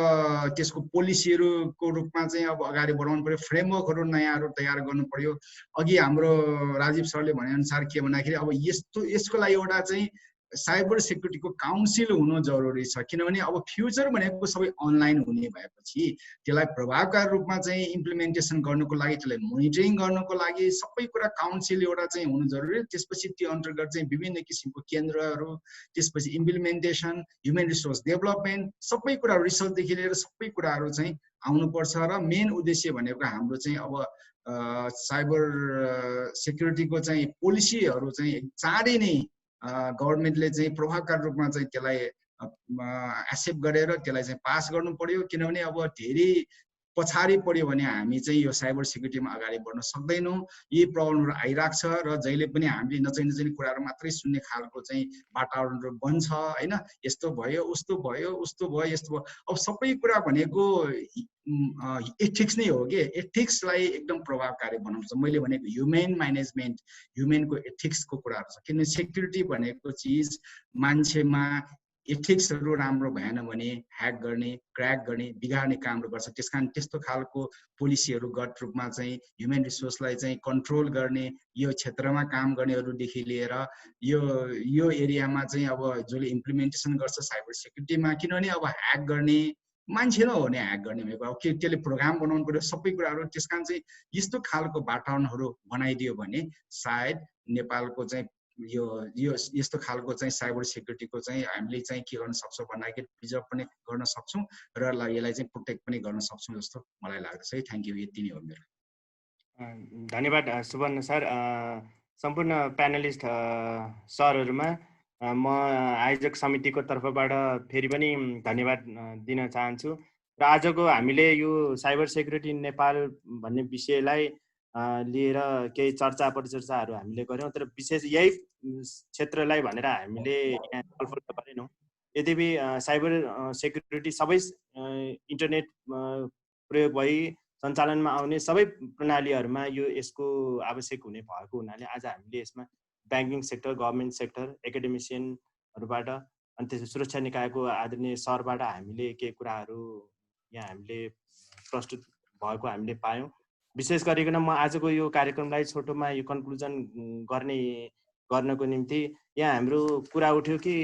त्यसको पोलिसीहरूको रूपमा चाहिँ अब अगाडि बढाउनु पर्यो, फ्रेमवर्कहरू नयाँहरू तयार गर्नु पर्यो। अघि हाम्रो राजीव सरले भने अनुसार के भन्दाखेरि अब यसको लागि एउटा चाहिँ साइबर सेक्युरिटीको काउन्सिल हुनु जरुरी छ, किनभने अब फ्युचर भनेको सबै अनलाइन हुने भएपछि त्यसलाई प्रभावकारी रूपमा चाहिँ इम्प्लिमेन्टेसन गर्नुको लागि, त्यसलाई मोनिटरिङ गर्नुको लागि सबै कुरा काउन्सिल एउटा चाहिँ हुनु जरुरी। त्यसपछि त्यो अन्तर्गत चाहिँ विभिन्न किसिमको केन्द्रहरू, त्यसपछि इम्प्लिमेन्टेसन, ह्युमन रिसोर्स डेभलपमेन्ट, सबै कुरा रिसर्चदेखि लिएर सबै कुराहरू चाहिँ आउनुपर्छ। र मेन उद्देश्य भनेको हाम्रो चाहिँ अब साइबर सेक्युरिटीको चाहिँ पोलिसीहरू चाहिँ चाँडै नै गभर्मेन्टले चाहिँ प्रभावकारी रूपमा चाहिँ त्यसलाई एक्सेप्ट गरेर त्यसलाई चाहिँ पास गर्नु पर्यो, किनभने अब धेरै पछाडि पर्यो भने हामी चाहिँ यो साइबर सेक्युरिटीमा अगाडि बढ्न सक्दैनौँ। यी प्रब्लमहरू आइरहेको छ र जहिले पनि हामीले नचाहिने कुराहरू मात्रै सुन्ने खालको चाहिँ वातावरणहरू बन्छ होइन। यस्तो भयो, उस्तो भयो, उस्तो भयो, यस्तो भयो। अब सबै कुरा भनेको एथिक्स नै हो कि एथिक्सलाई एकदम प्रभावकारी बनाउँछ। मैले भनेको ह्युमेन म्यानेजमेन्ट, ह्युमेनको एथिक्सको कुराहरू छ, किनभने सेक्युरिटी भनेको चिज मान्छेमा एथिक्सहरू राम्रो भएन भने ह्याक गर्ने, क्र्याक गर्ने, बिगार्ने कामहरू गर्छ। त्यसकारण त्यस्तो खालको पोलिसीहरू गत रूपमा चाहिँ ह्युमन रिसोर्सलाई चाहिँ कन्ट्रोल गर्ने, यो क्षेत्रमा काम गर्नेहरूदेखि लिएर यो एरियामा चाहिँ अब जसले इम्प्लिमेन्टेसन गर्छ साइबर सेक्युरिटीमा, किनभने अब ह्याक गर्ने मान्छे न हो नि, ह्याक गर्ने भनेको अब के त्यसले प्रोग्राम बनाउनु पर्यो सबै कुराहरू। त्यसकारण चाहिँ यस्तो खालको वातावरणहरू बनाइदियो भने सायद नेपालको चाहिँ यस्तो खालको चाहिँ साइबर सेक्युरिटीको चाहिँ हामीले चाहिँ के गर्न सक्छौँ भन्दाखेरि प्रिजर्भ पनि गर्न सक्छौँ र यसलाई चाहिँ प्रोटेक्ट पनि गर्न सक्छौँ जस्तो मलाई लाग्दछ है। थ्याङ्क यू, यति नै हो मेरो। धन्यवाद सुवर्ण सर। सम्पूर्ण प्यानलिस्ट सरहरूमा म आयोजक समितिको तर्फबाट फेरि पनि धन्यवाद दिन चाहन्छु। र आजको हामीले यो साइबर सेक्युरिटी नेपाल भन्ने विषयलाई लिएर केही चर्चा परिचर्चाहरू हामीले गऱ्यौँ, तर विशेष यही क्षेत्रलाई भनेर हामीले यहाँ छलफल गरेनौँ। यद्यपि साइबर सेक्युरिटी सबै इन्टरनेट प्रयोग भई सञ्चालनमा आउने सबै प्रणालीहरूमा यसको आवश्यक हुने भएको हुनाले आज हामीले यसमा ब्याङ्किङ सेक्टर, गभर्मेन्ट सेक्टर, एकाडेमिसियनहरूबाट अनि त्यसपछि सुरक्षा निकायको आदरणीय सरबाट हामीले केही कुराहरू यहाँ हामीले प्रस्तुत भएको हामीले पायौँ। विशेष गरिकन म आजको यो कार्यक्रमलाई छोटोमा यो कन्क्लुजन गर्नको निम्ति यहाँ हाम्रो कुरा उठ्यो कि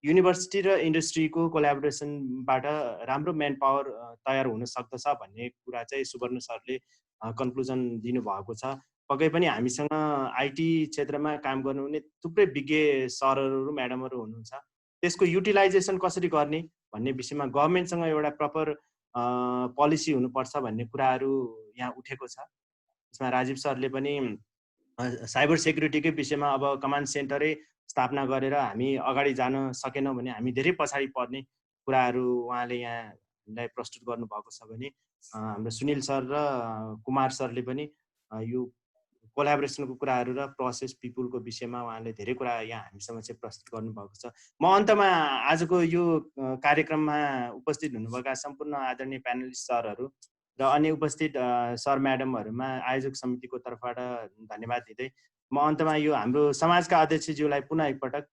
युनिभर्सिटी र इन्डस्ट्रीको कोलाबोरेसनबाट राम्रो म्यान पावर तयार हुन सक्दछ भन्ने कुरा चाहिँ सुवर्ण सरले कन्क्लुजन दिनुभएको छ। पक्कै पनि हामीसँग आइटी क्षेत्रमा काम गर्नुहुने थुप्रै विज्ञ सरहरू, म्याडमहरू हुनुहुन्छ। त्यसको युटिलाइजेसन कसरी गर्ने भन्ने विषयमा गभर्मेन्टसँग एउटा प्रपर पोलिसी हुनुपर्छ भन्ने कुराहरू यहाँ उठेको छ। यसमा राजीव सरले पनि साइबर सेक्युरिटीकै विषयमा अब कमान्ड सेन्टरै स्थापना गरेर हामी अगाडि जान सकेनौँ भने हामी धेरै पछाडि पर्ने कुराहरू उहाँले यहाँलाई प्रस्तुत गर्नुभएको छ भने हाम्रो सुनिल सर र कुमार सरले पनि यो कोलाबोरेसनको कुराहरू र प्रोसेस पिपुलको विषयमा उहाँले धेरै कुरा यहाँ हामीसँग चाहिँ प्रस्तुत गर्नुभएको छ। म अन्तमा आजको यो कार्यक्रममा उपस्थित हुनुभएका सम्पूर्ण आदरणीय प्यानलिस्ट सरहरू र अन्य उपस्थित सर म्याडमहरूमा आयोजक समितिको तर्फबाट धन्यवाद दिँदै म अन्तमा यो हाम्रो समाजका अध्यक्षज्यूलाई पुनः एकपटक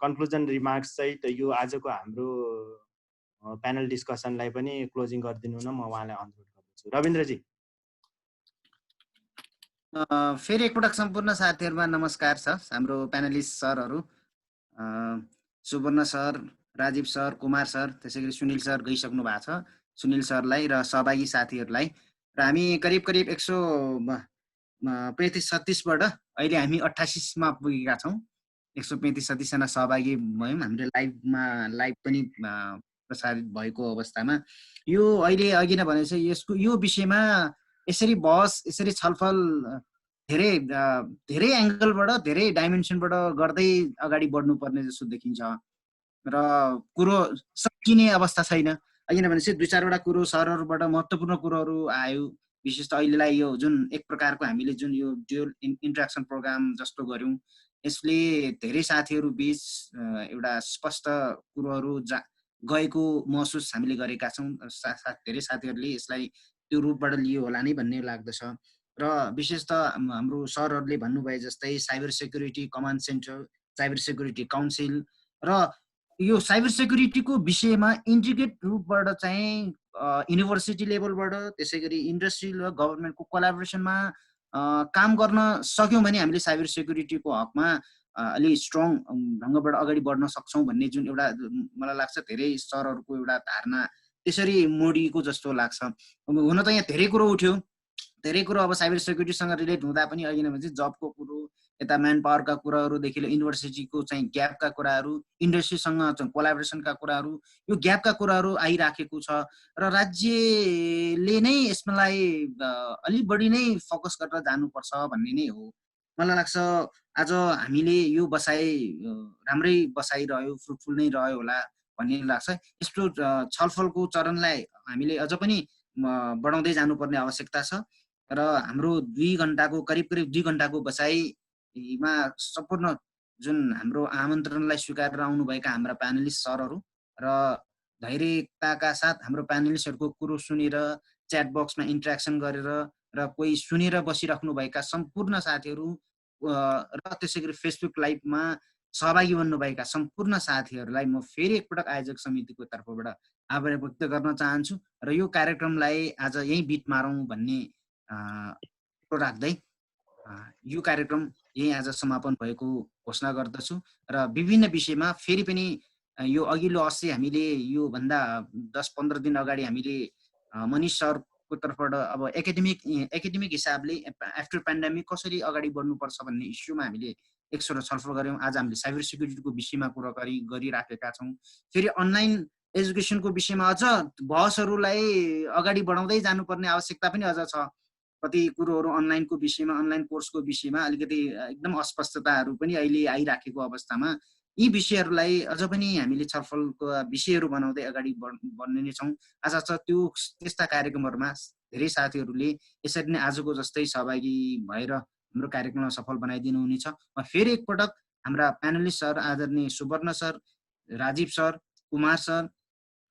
कन्क्लुजन रिमार्क्स सहित यो आजको हाम्रो प्यानल डिस्कसनलाई पनि क्लोजिङ गरिदिनु न म उहाँलाई अनुरोध गर्दछु। रविन्द्रजी। फेरि एकपटक सम्पूर्ण साथीहरूमा नमस्कार छ। हाम्रो प्यानलिस्ट सरहरू Subarna sir, Rajiv sir, Kumar sir, त्यसै गरी सुनिल सर गइसक्नु भएको छ। सुनिल सरलाई र सहभागी साथीहरूलाई र हामी करिब 135-36बाट अहिले हामी 88मा पुगेका छौँ। 135-36 जना सहभागी भयौँ। हामीले लाइभ पनि प्रसारित भएको अवस्थामा यो अहिले अघि नै भनेको छ यो विषयमा यसरी बहस, यसरी छलफल धेरै एङ्गलबाट, धेरै डाइमेन्सनबाट गर्दै अगाडि बढ्नुपर्ने जस्तो देखिन्छ र कुरो सकिने अवस्था छैन। किन भनेपछि 2-4वटा कुरो सरहरूबाट महत्त्वपूर्ण कुरोहरू आयो। विशेष त अहिलेलाई यो जुन एक प्रकारको हामीले जुन यो ड्युअल इन्ट्रेक्सन प्रोग्राम जस्तो गऱ्यौँ, यसले धेरै साथीहरू बीच एउटा स्पष्ट कुरोहरू गएको महसुस हामीले गरेका छौँ। धेरै साथीहरूले यसलाई त्यो रूपबाट लियो होला नै भन्ने लाग्दछ। र विशेष त हाम्रो सरहरूले भन्नुभए जस्तै cyber security command centre, cyber security council र यो साइबर सेक्युरिटीको विषयमा इन्टिग्रेट रूपबाट चाहिँ युनिभर्सिटी लेभलबाट, त्यसै गरी इन्डस्ट्री र गभर्मेन्टको कोलाबोरेसनमा काम गर्न सक्यौँ भने हामीले साइबर सेक्युरिटीको हकमा अलि स्ट्रङ ढङ्गबाट अगाडि बढ्न सक्छौँ भन्ने जुन एउटा मलाई लाग्छ धेरै सरहरूको एउटा धारणा त्यसरी मोडिएको जस्तो लाग्छ। हुन त यहाँ धेरै कुरो उठ्यो, धेरै कुरो अब साइबर सेक्युरिटीसँग रिलेट हुँदा पनि अहिले भने चाहिँ जबको कुरो, यता म्यान पावरका कुराहरूदेखि लिएर युनिभर्सिटीको चाहिँ ग्यापका कुराहरू, इन्डस्ट्रीसँग कोलाबोरेसनका कुराहरू, यो ग्यापका कुराहरू आइराखेको छ र राज्यले नै यसलाई अलि बढी नै फोकस गरेर जानुपर्छ भन्ने नै हो। मलाई लाग्छ आज हामीले यो बसाइ राम्रै बसाइरह्यो, फ्रुटफुल नै रह्यो होला भन्ने लाग्छ। यस्तो छलफलको चरणलाई हामीले अझ पनि बढाउँदै जानुपर्ने आवश्यकता छ र हाम्रो 2 घण्टाको करिब 2 घण्टाको बसाइमा सम्पूर्ण जुन हाम्रो आमन्त्रणलाई स्वीकारेर आउनुभएका हाम्रा प्यानलिस्ट सरहरू र धैर्यताका साथ हाम्रो प्यानलिस्टहरूको कुरो सुनेर च्याट बक्समा इन्ट्रेक्सन गरेर र कोही सुनेर बसिराख्नुभएका सम्पूर्ण साथीहरू र त्यसै गरी फेसबुक लाइभमा सहभागी बन्नुभएका सम्पूर्ण साथीहरूलाई म फेरि एकपटक आयोजक समितिको तर्फबाट आभार व्यक्त गर्न चाहन्छु र यो कार्यक्रमलाई आज यहीँ बिट मारौँ भन्ने राख्दै यो कार्यक्रम यही आज समापन भएको घोषणा गर्दछु र विभिन्न विषयमा फेरि पनि यो अघिल्लो 80 हामीले यो भन्दा 10-15 दिन अगाडि हामीले मनिष सरको तर्फबाट अब एकाडेमिक हिसाबले आफ्टर पेन्डेमिक कसरी अगाडि बढ्नुपर्छ भन्ने इस्युमा हामीले एकसोटा छलफल गऱ्यौँ। आज हामीले साइबर सेक्युरिटीको विषयमा कुरा गरिराखेका छौँ। फेरि अनलाइन एजुकेसनको विषयमा अझ बहसहरूलाई अगाडि बढाउँदै जानुपर्ने आवश्यकता पनि अझ छ। कति कुरोहरू अनलाइनको विषयमा, अनलाइन कोर्सको विषयमा अलिकति एकदम अस्पष्टताहरू पनि अहिले आइराखेको अवस्थामा यी विषयहरूलाई अझ पनि हामीले छलफलको विषयहरू बनाउँदै अगाडि बढ्ने नै छौँ। आशा छ त्यस्ता कार्यक्रमहरूमा धेरै साथीहरूले यसरी नै आजको जस्तै सहभागी भएर हाम्रो कार्यक्रमलाई सफल बनाइदिनु हुनेछ। म फेरि एकपटक हाम्रा प्यानलिस्ट सर आदरणीय Subarna sir, Rajiv sir, Kumar sir,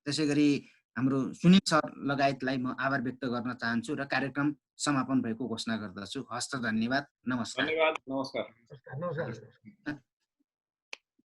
त्यसै गरी हाम्रो सुनिल सर लगायतलाई म आभार व्यक्त गर्न चाहन्छु र कार्यक्रम समापन भएको घोषणा गर्दछु। हस्त धन्यवाद, नमस्कार। धन्यवाद, नमस्कार। नमस्कार।